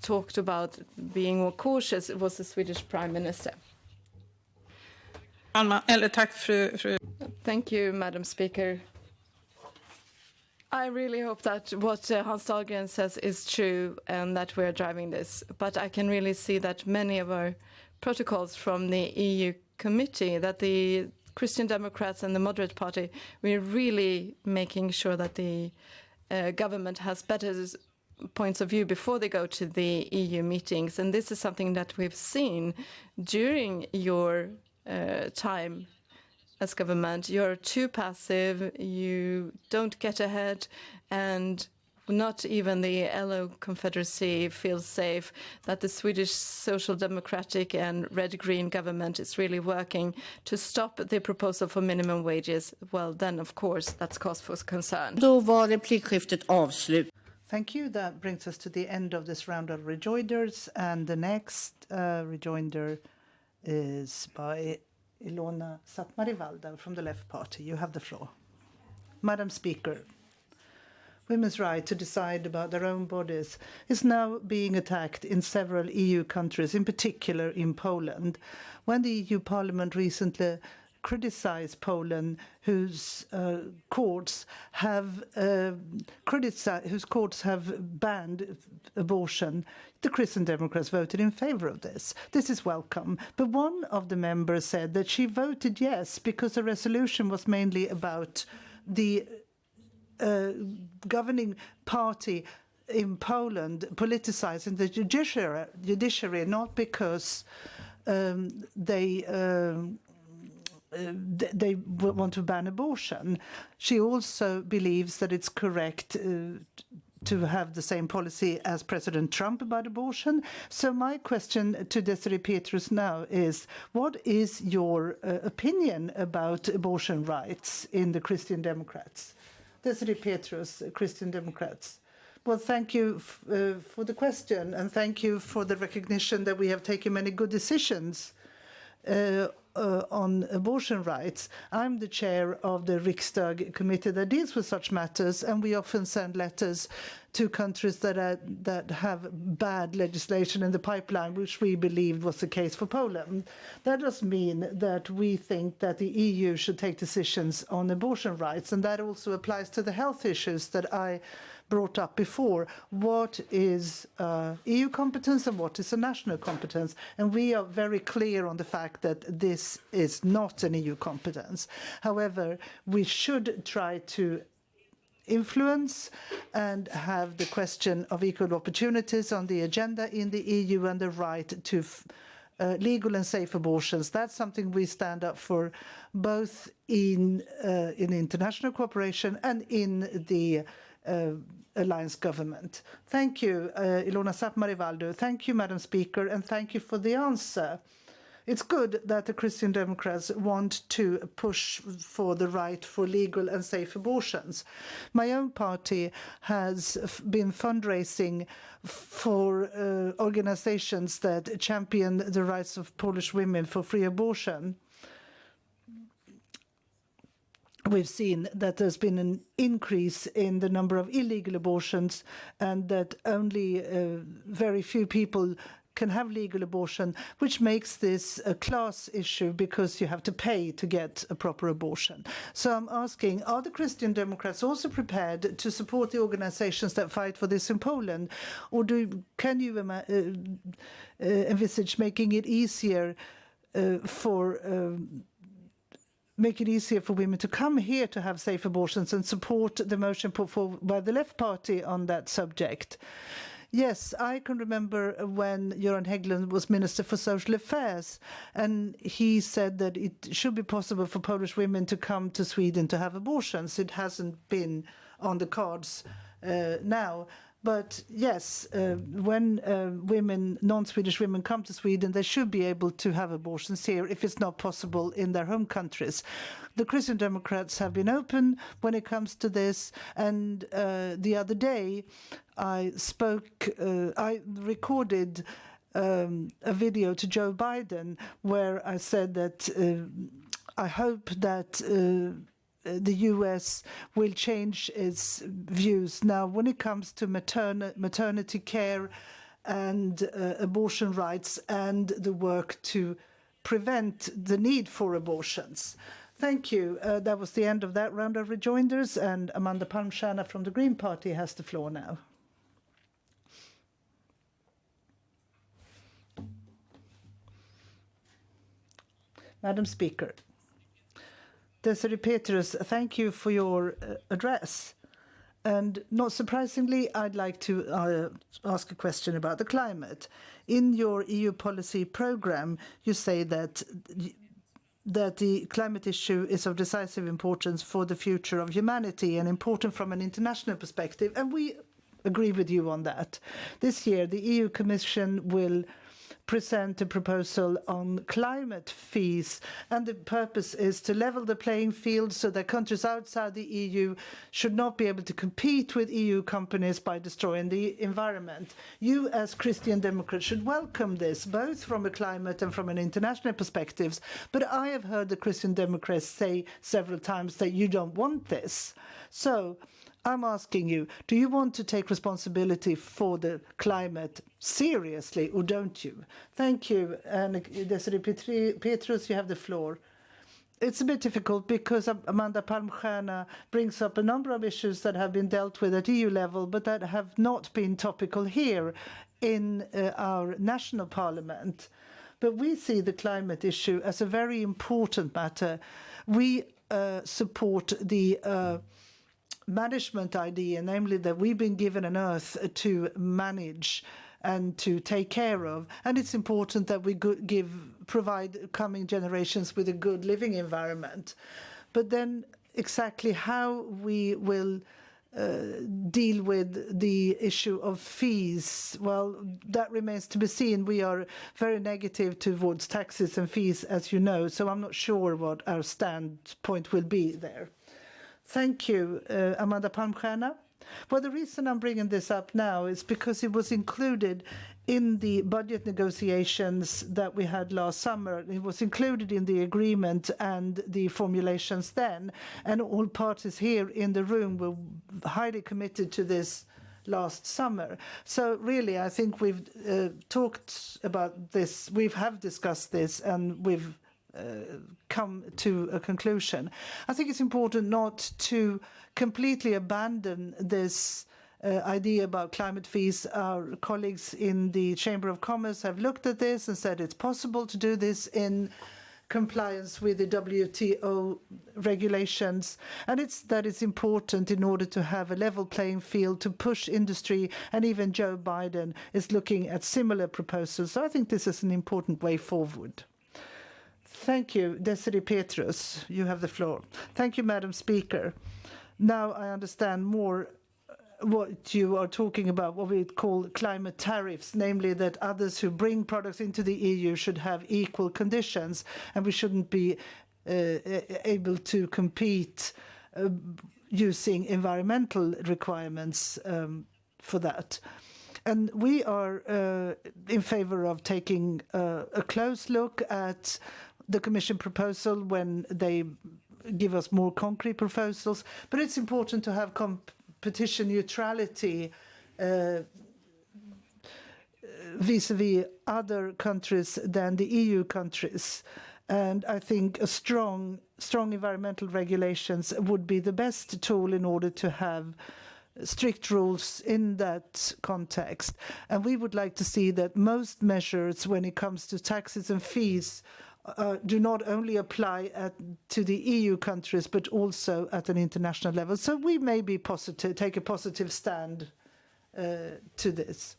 talked about being more cautious, it was the Swedish Prime Minister. Thank you, Madam Speaker. I really hope that what Hans Dahlgren says is true and that we're driving this. But I can really see that many of our protocols from the EU committee, that the Christian Democrats and the Moderate Party, we're really making sure that the government has better points of view before they go to the EU meetings. And this is something that we've seen during your time as government. You're too passive, you don't get ahead, and not even the LO Confederacy feels safe that the Swedish Social Democratic and Red-Green government is really working to stop the proposal for minimum wages. Well, then, of course, that's cause for concern. Thank you. That brings us to the end of this round of rejoinders, and the next rejoinder is by Ilona Satmari-Waldau from the Left Party. You have the floor. Madam Speaker, women's right to decide about their own bodies is now being attacked in several EU countries, in particular in Poland. When the EU Parliament recently criticized Poland, whose courts have banned abortion, the Christian Democrats voted in favor of this. This is welcome. But one of the members said that she voted yes because the resolution was mainly about the governing party in Poland politicizing the judiciary, not because they want to ban abortion. She also believes that it's correct to have the same policy as President Trump about abortion. So my question to Desiree Petrus now is, what is your opinion about abortion rights in the Christian Democrats? Desiree Petrus, Christian Democrats. Well, thank you for the question, and thank you for the recognition that we have taken many good decisions on abortion rights. I'm the chair of the Riksdagen committee that deals with such matters, and we often send letters to countries that have bad legislation in the pipeline, which we believed was the case for Poland. That does mean that we think that the EU should take decisions on abortion rights, and that also applies to the health issues that I brought up before. What is EU competence and what is a national competence? And we are very clear on the fact that this is not an EU competence. However, we should try to influence and have the question of equal opportunities on the agenda in the EU and the right to legal and safe abortions. That's something we stand up for both in international cooperation and in the alliance government. Thank you, Ilona Sapmarivaldu. Thank you, Madam Speaker, and thank you for the answer. It's good that the Christian Democrats want to push for the right for legal and safe abortions. My own party has been fundraising for organizations that champion the rights of Polish women for free abortion. We've seen that there's been an increase in the number of illegal abortions and that only very few people can have legal abortion, which makes this a class issue because you have to pay to get a proper abortion. So I'm asking, are the Christian Democrats also prepared to support the organizations that fight for this in Poland? Or can you envisage making it easier make it easier for women to come here to have safe abortions and support the motion put forward by the Left Party on that subject? Yes, I can remember when Göran Hägglund was Minister for Social Affairs, and he said that it should be possible for Polish women to come to Sweden to have abortions. It hasn't been on the cards now. But yes, when non-Swedish women come to Sweden, they should be able to have abortions here if it's not possible in their home countries. The Christian Democrats have been open when it comes to this, and the other day I recorded a video to Joe Biden where I said that I hope that the US will change its views. Now, when it comes to maternity care and abortion rights and the work to prevent the need for abortions. Thank you. That was the end of that round of rejoinders, and Amanda Palmstierna from the Green Party has the floor now. Madam Speaker. Desiree Petrus, thank you for your address. And not surprisingly, I'd like to ask a question about the climate. In your EU policy programme, you say that the climate issue is of decisive importance for the future of humanity and important from an international perspective, and we agree with you on that. This year, the EU Commission will present a proposal on climate fees, and the purpose is to level the playing field so that countries outside the EU should not be able to compete with EU companies by destroying the environment. You, as Christian Democrats, should welcome this, both from a climate and from an international perspective. But I have heard the Christian Democrats say several times that you don't want this. So I'm asking you, do you want to take responsibility for the climate seriously, or don't you? Thank you. And Desiree Petrus, you have the floor. It's a bit difficult because Amanda Palmstierna brings up a number of issues that have been dealt with at EU level, but that have not been topical here in our national parliament. But we see the climate issue as a very important matter. We support the management idea, namely that we've been given an earth to manage and to take care of, and it's important that we provide coming generations with a good living environment. But then exactly how we will deal with the issue of fees, well, that remains to be seen. We are very negative towards taxes and fees, as you know, so I'm not sure what our standpoint will be there. Thank you, Amanda Palmstierna. Well, the reason I'm bringing this up now is because it was included in the budget negotiations that we had last summer. It was included in the agreement and the formulations then, and all parties here in the room were highly committed to this last summer. So really, I think we've talked about this, we have discussed this, and we've come to a conclusion. I think it's important not to completely abandon this idea about climate fees. Our colleagues in the Chamber of Commerce have looked at this and said it's possible to do this in compliance with the WTO regulations, and that is important in order to have a level playing field to push industry, and even Joe Biden is looking at similar proposals. So I think this is an important way forward. Thank you. Desiree Petrus, you have the floor. Thank you, Madam Speaker. Now I understand more what you are talking about, what we call climate tariffs, namely that others who bring products into the EU should have equal conditions, and we shouldn't be able to compete using environmental requirements for that. And we are in favor of taking a close look at the Commission proposal when they give us more concrete proposals. But it's important to have competition neutrality vis-à-vis other countries than the EU countries. And I think a strong environmental regulations would be the best tool in order to have strict rules in that context. And we would like to see that most measures when it comes to taxes and fees do not only apply to the EU countries, but also at an international level. So we may be positive, take a positive stand to this.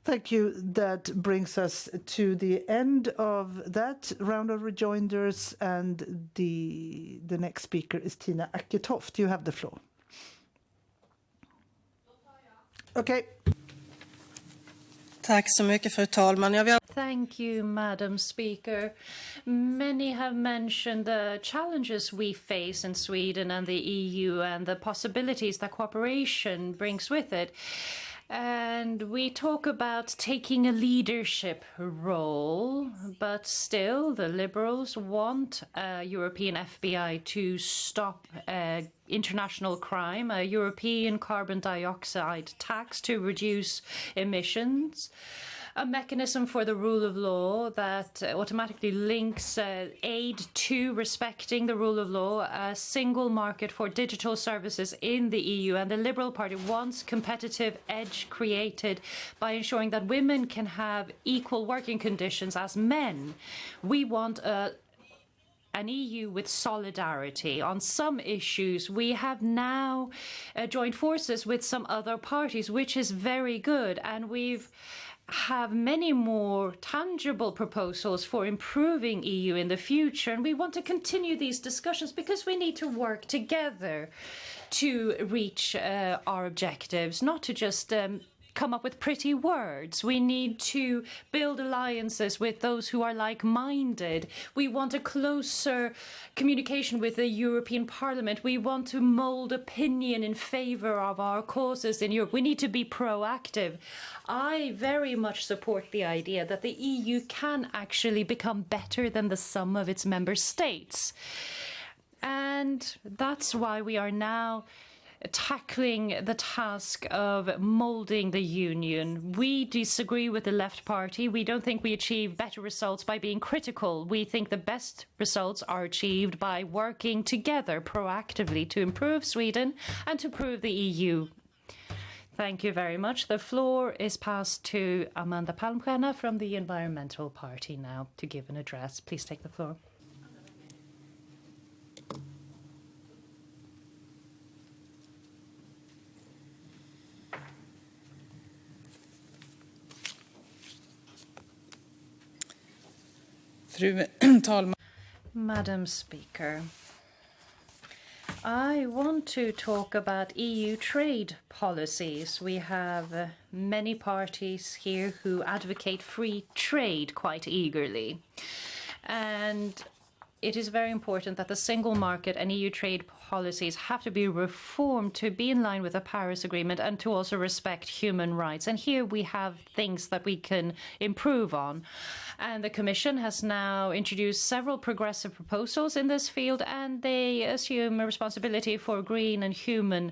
Thank you. That brings us to the end of that round of rejoinders, and the next speaker is Tina Acketoft. You have the floor. Okay. Tack så mycket, fru talman. Thank you, Madam Speaker. Many have mentioned the challenges we face in Sweden and the EU and the possibilities that cooperation brings with it. And we talk about taking a leadership role, but still the Liberals want a European FBI to stop international crime, a European carbon dioxide tax to reduce emissions, a mechanism for the rule of law that automatically links aid to respecting the rule of law, a single market for digital services in the EU. And the Liberal Party wants competitive edge created by ensuring that women can have equal working conditions as men. We want an EU with solidarity. On some issues, we have now joined forces with some other parties, which is very good. And we've have many more tangible proposals for improving EU in the future, and we want to continue these discussions because we need to work together to reach our objectives, not to just come up with pretty words. We need to build alliances with those who are like-minded. We want a closer communication with the European Parliament. We want to mold opinion in favor of our causes in Europe. We need to be proactive. I very much support the idea that the EU can actually become better than the sum of its member states. And that's why we are now tackling the task of moulding the union. We disagree with the left party. We don't think we achieve better results by being critical. We think the best results are achieved by working together proactively to improve Sweden and to improve the EU. Thank you very much. The floor is passed to Amanda Palmstierna from the Environmental Party now to give an address. Please take the floor. Fru talman. Madam Speaker, I want to talk about EU trade policies. We have many parties here who advocate free trade quite eagerly. And it is very important that the single market and EU trade policies have to be reformed to be in line with the Paris Agreement and to also respect human rights. And here we have things that we can improve on. And the Commission has now introduced several progressive proposals in this field, and they assume a responsibility for green and human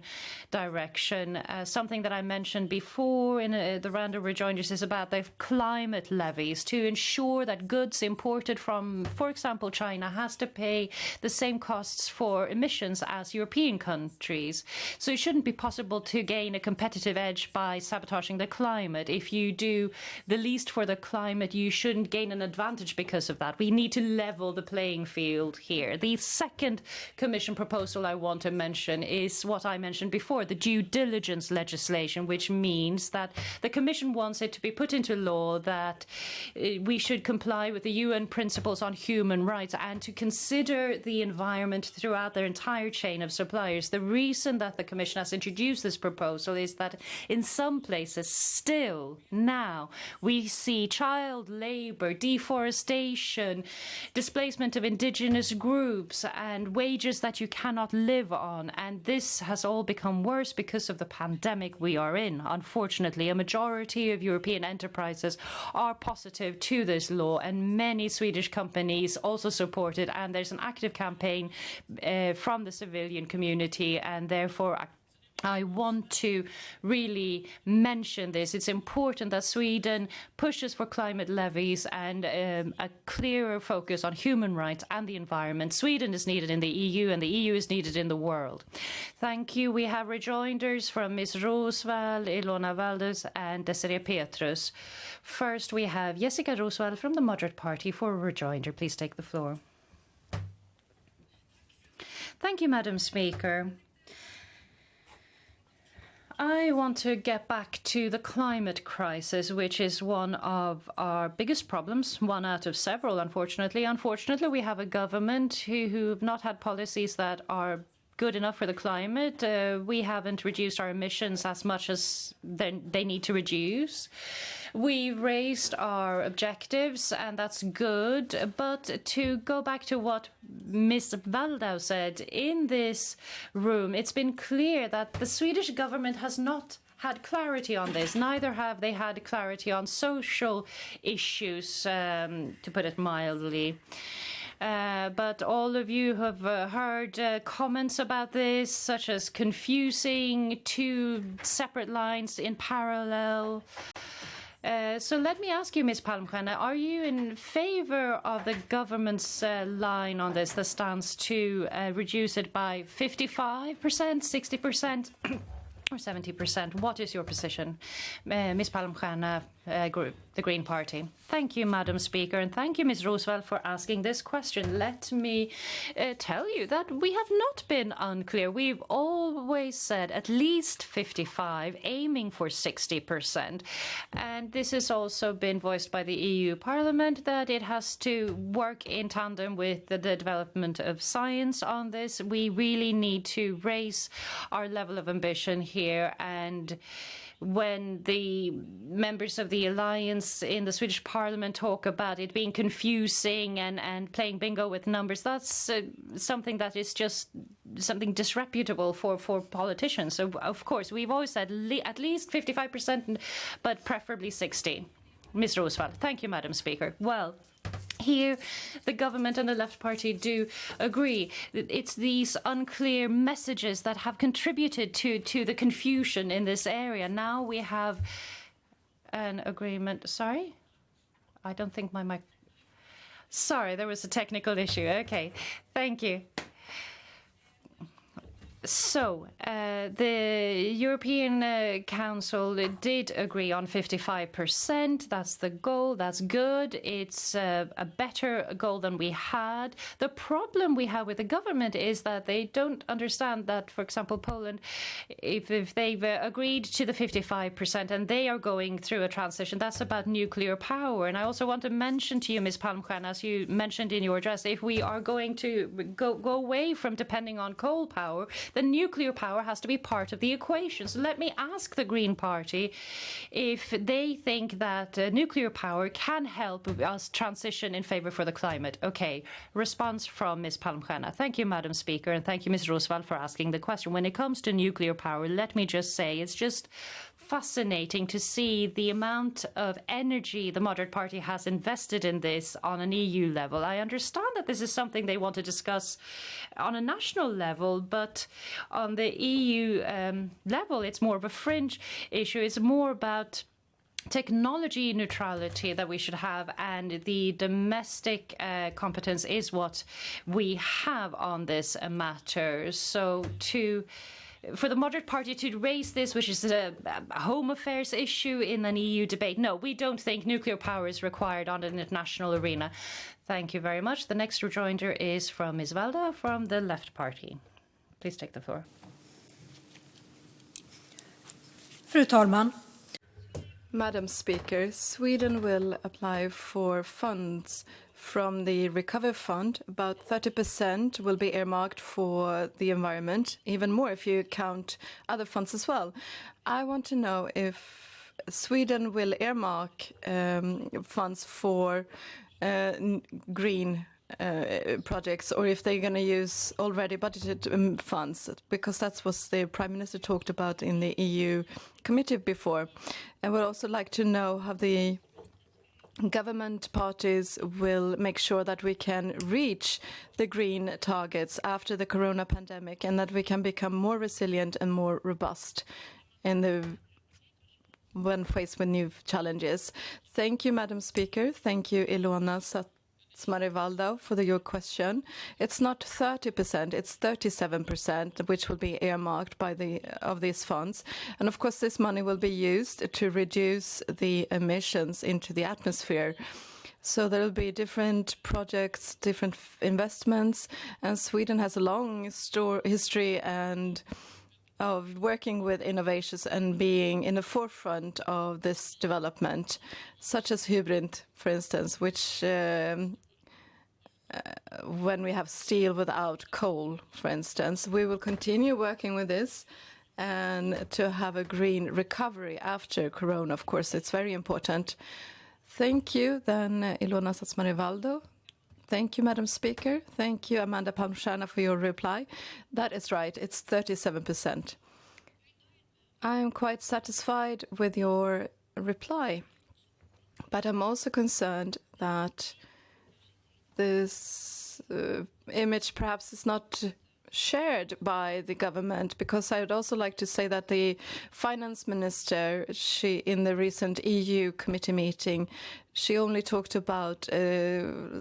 direction. Something that I mentioned before in the round of rejoinders is about the climate levies to ensure that goods imported from, for example, China has to pay the same costs for emissions as European countries. So it shouldn't be possible to gain a competitive edge by sabotaging the climate. If you do the least for the climate, you shouldn't gain an advantage because of that. We need to level the playing field here. The second Commission proposal I want to mention is what I mentioned before, the due diligence legislation, which means that the Commission wants it to be put into law that we should comply with the UN principles on human rights and to to consider the environment throughout their entire chain of suppliers. The reason that the Commission has introduced this proposal is that in some places still now we see child labour, deforestation, displacement of indigenous groups and wages that you cannot live on. And this has all become worse because of the pandemic we are in. Unfortunately, a majority of European enterprises are positive to this law, and many Swedish companies also support it, and there's an active campaign from the civilian community, and therefore I want to really mention this. It's important that Sweden pushes for climate levies and a clearer focus on human rights and the environment. Sweden is needed in the EU and the EU is needed in the world. Thank you. We have rejoinders from Ms. Rosvall, Ilona Valdez and Desiree Petrus. First, we have Jessica Rosvall from the Moderate Party for a rejoinder. Please take the floor. Thank you, Madam Speaker. I want to get back to the climate crisis, which is one of our biggest problems, one out of several, unfortunately. Unfortunately, we have a government who have not had policies that are good enough for the climate. We haven't reduced our emissions as much as they need to reduce. We've raised our objectives, and that's good. But to go back to what Ms. Waldau said, in this room, it's been clear that the Swedish government has not had clarity on this. Neither have they had clarity on social issues, to put it mildly. But all of you have heard comments about this, such as confusing two separate lines in parallel. So let me ask you, Ms. Palmstierna, are you in favour of the government's line on this, the stance to reduce it by 55%, 60%? Or 70%. What is your position? Ms. Palmstierna, the Green Party. Thank you, Madam Speaker, and thank you, Ms. Rosvall, for asking this question. Let me tell you that we have not been unclear. We've always said at least 55, aiming for 60%. And this has also been voiced by the EU Parliament, that it has to work in tandem with the development of science on this. We really need to raise our level of ambition here, and when the members of the alliance in the Swedish Parliament talk about it being confusing and playing bingo with numbers, that's something that is just something disreputable for politicians. So, of course, we've always said at least 55%, but preferably 60%. Ms. Rosvall. Thank you, Madam Speaker. Well, here, the government and the Left Party do agree. It's these unclear messages that have contributed to the confusion in this area. Now we have an agreement. Sorry? I don't think my mic... Sorry, there was a technical issue. Okay, thank you. So, the European Council did agree on 55%. That's the goal. That's good. It's a better goal than we had. The problem we have with the government is that they don't understand that, for example, Poland, if they've agreed to the 55% and they are going through a transition, that's about nuclear power. And I also want to mention to you, Ms. Palmstierna, as you mentioned in your address, if we are going to go away from depending on coal power, then nuclear power has to be part of the equation. So let me ask the Green Party if they think that nuclear power can help us transition in favour for the climate. Okay, response from Ms. Palmstierna. Thank you, Madam Speaker, and thank you, Ms. Rosvall, for asking the question. When it comes to nuclear power, let me just say it's just fascinating to see the amount of energy the Moderate Party has invested in this on an EU level. I understand that this is something they want to discuss on a national level, but on the EU level, it's more of a fringe issue. It's more about technology neutrality that we should have, and the domestic competence is what we have on this matter. So for the Moderate Party to raise this, which is a home affairs issue in an EU debate, no, we don't think nuclear power is required on an international arena. Thank you very much. The next rejoinder is from Ms. Waldau from the Left Party. Please take the floor. Fru talman. Madam Speaker, Sweden will apply for funds from the Recover Fund. About 30% will be earmarked for the environment, even more if you count other funds as well. I want to know if Sweden will earmark funds for green projects, or if they're going to use already budgeted funds, because that's what the Prime Minister talked about in the EU committee before. And we'd also like to know how the government parties will make sure that we can reach the green targets after the corona pandemic, and that we can become more resilient and more robust when faced with new challenges. Thank you, Madam Speaker. Thank you, Ilona Satsmari-Waldau, for your question. It's not 30%, it's 37%, which will be earmarked of these funds. And of course, this money will be used to reduce the emissions into the atmosphere. So there will be different projects, different investments, and Sweden has a long history of working with innovations and being in the forefront of this development, such as Övrigt, for instance, which when we have steel without coal, for instance, we will continue working with this and to have a green recovery after Corona. Of course, it's very important. Thank you, then Ilona Satsmari-Waldau. Thank you, Madam Speaker. Thank you, Amanda Palmstierna, for your reply. That is right, it's 37%. I am quite satisfied with your reply, but I'm also concerned that this image perhaps is not shared by the government, because I would also like to say that the finance minister, in the recent EU committee meeting, she only talked about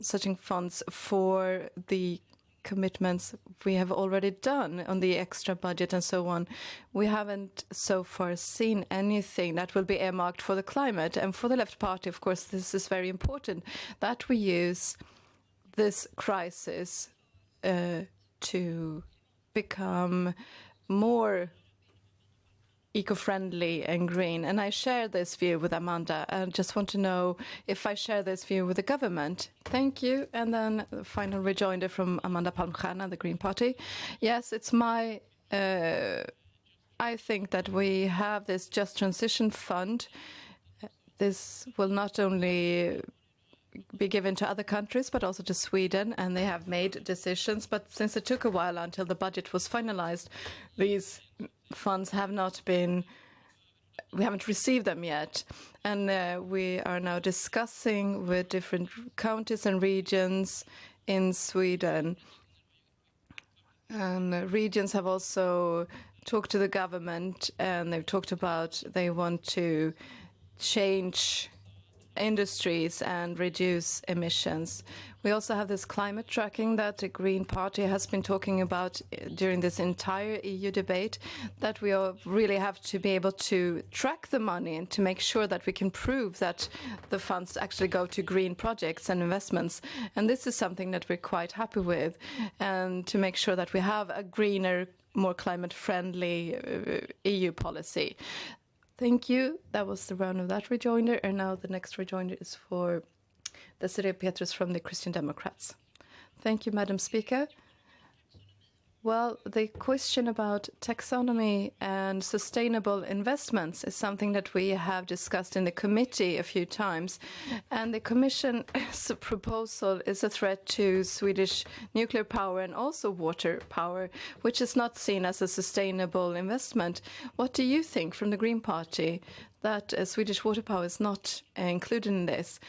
setting funds for the commitments we have already done on the extra budget and so on. We haven't so far seen anything that will be earmarked for the climate. And for the Left Party, of course, this is very important, that we use this crisis to become more eco-friendly and green. And I share this view with Amanda. I just want to know if I share this view with the government. Thank you. And then the final rejoinder from Amanda Palmstierna, the Green Party. Yes, it's my... I think that we have this Just Transition Fund. This will not only be given to other countries, but also to Sweden, and they have made decisions. But since it took a while until the budget was finalized, these funds have not been, we haven't received them yet. And we are now discussing with different counties and regions in Sweden. And regions have also talked to the government, and they've talked about they want to change industries and reduce emissions. We also have this climate tracking that the Green Party has been talking about during this entire EU debate, that we really have to be able to track the money and to make sure that we can prove that the funds actually go to green projects and investments. And this is something that we're quite happy with, and to make sure that we have a greener, more climate-friendly EU policy. Thank you. That was the round of that rejoinder. And now the next rejoinder is for Desiree Petrus from the Christian Democrats. Thank you, Madam Speaker. Well, the question about taxonomy and sustainable investments is something that we have discussed in the committee a few times. And the Commission's proposal is a threat to Swedish nuclear power and also water power, which is not seen as a sustainable investment. What do you think from the Green Party that Swedish water power is not included in this?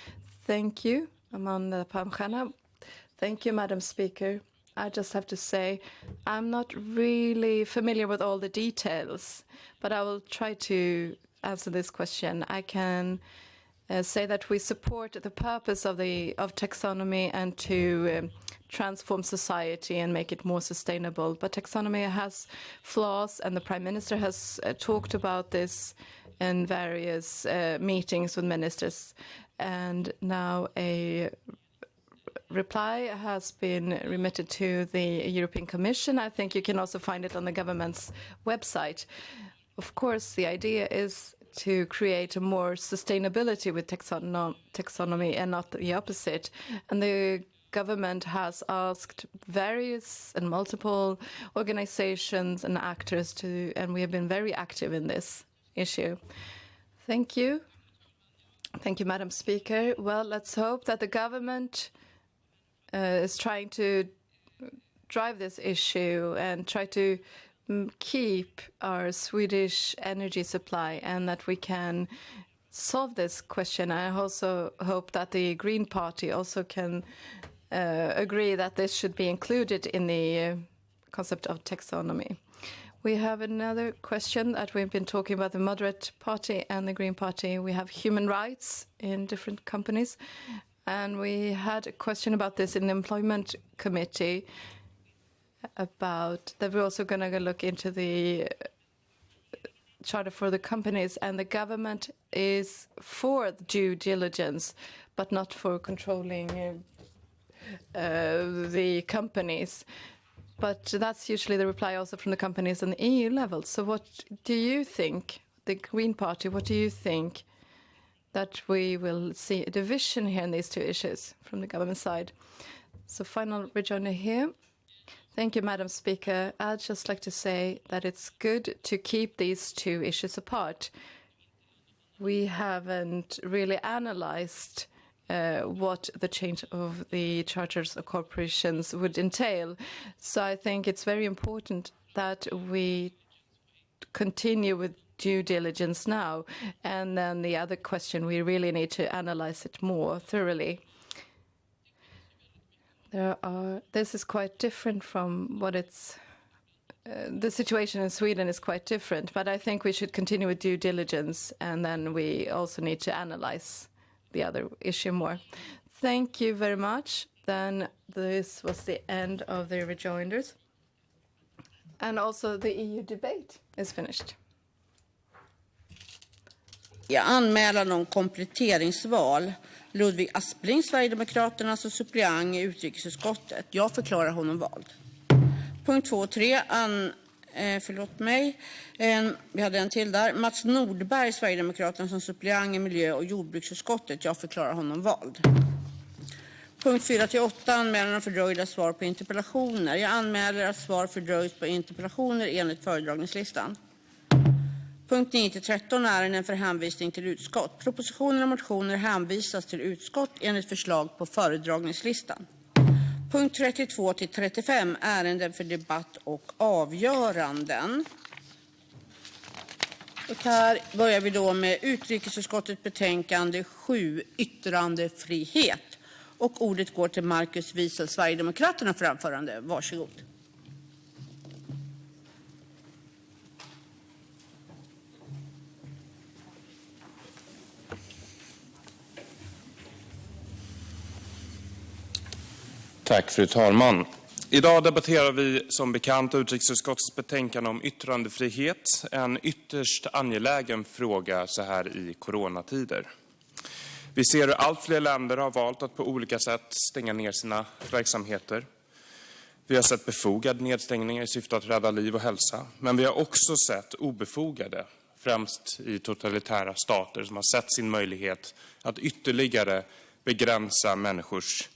Thank you, Amanda Palmstierna. Thank you, Madam Speaker. I just have to say, I'm not really familiar with all the details, but I will try to answer this question. I can say that we support the purpose of taxonomy and to transform society and make it more sustainable. But taxonomy has flaws, and the Prime Minister has talked about this in various meetings with ministers. And now a reply has been remitted to the European Commission. I think you can also find it on the government's website. Of course, the idea is to create a more sustainability with taxonomy and not the opposite. And the government has asked various and multiple organizations and actors to, and we have been very active in this issue. Thank you. Thank you, Madam Speaker. Well, let's hope that the government is trying to drive this issue and try to keep our Swedish energy supply, and that we can solve this question. I also hope that the Green Party also can agree that this should be included in the concept of taxonomy. We have another question that we've been talking about, the Moderate Party and the Green Party. We have human rights in different companies. And we had a question about this in the Employment Committee, about that we're also going to look into the charter for the companies, and the government is for due diligence, but not for controlling the companies. But that's usually the reply also from the companies on the EU level. So what do you think, the Green Party, what do you think that we will see a division here in these two issues from the government side? So final rejoinder here. Thank you, Madam Speaker. I'd just like to say that it's good to keep these two issues apart. We haven't really analyzed what the change of the charters of corporations would entail. So I think it's very important that we continue with due diligence now. And then the other question, we really need to analyze it more thoroughly. This is quite different from what it's... the situation in Sweden is quite different, but I think we should continue with due diligence, and then we also need to analyze the other issue more. Thank you very much. Then this was the end of the rejoinders. And also the EU debate is finished. Jag anmäler om kompletteringsval. Ludvig Aspling, Sverigedemokraterna, som suppleant i utrikesutskottet. Jag förklarar honom vald. Punkt 2 och 3. Vi hade en till där. Mats Nordberg, Sverigedemokraterna, som suppleant i miljö- och jordbruksutskottet. Jag förklarar honom vald. Punkt 4 till 8. Anmälan om fördröjda svar på interpellationer. Jag anmäler att svar fördröjs på interpellationer enligt föredragningslistan. Punkt 9 till 13. Ärenden för hänvisning till utskott. Propositioner och motioner hänvisas till utskott enligt förslag på föredragningslistan. Punkt 32 till 35. Ärenden för debatt och avgöranden. Och här börjar vi då med utrikesutskottets betänkande 7, yttrandefrihet. Och ordet går till Marcus Wiesel, Sverigedemokraterna, för anförande. Varsågod. Tack, fru talman. Idag debatterar vi som bekant utrikesutskottets betänkande om yttrandefrihet, en ytterst angelägen fråga så här i coronatider. Vi ser hur allt fler länder har valt att på olika sätt stänga ner sina verksamheter. Vi har sett befogade nedstängningar i syfte att rädda liv och hälsa, men vi har också sett obefogade, främst i totalitära stater som har sett sin möjlighet att ytterligare begränsa människors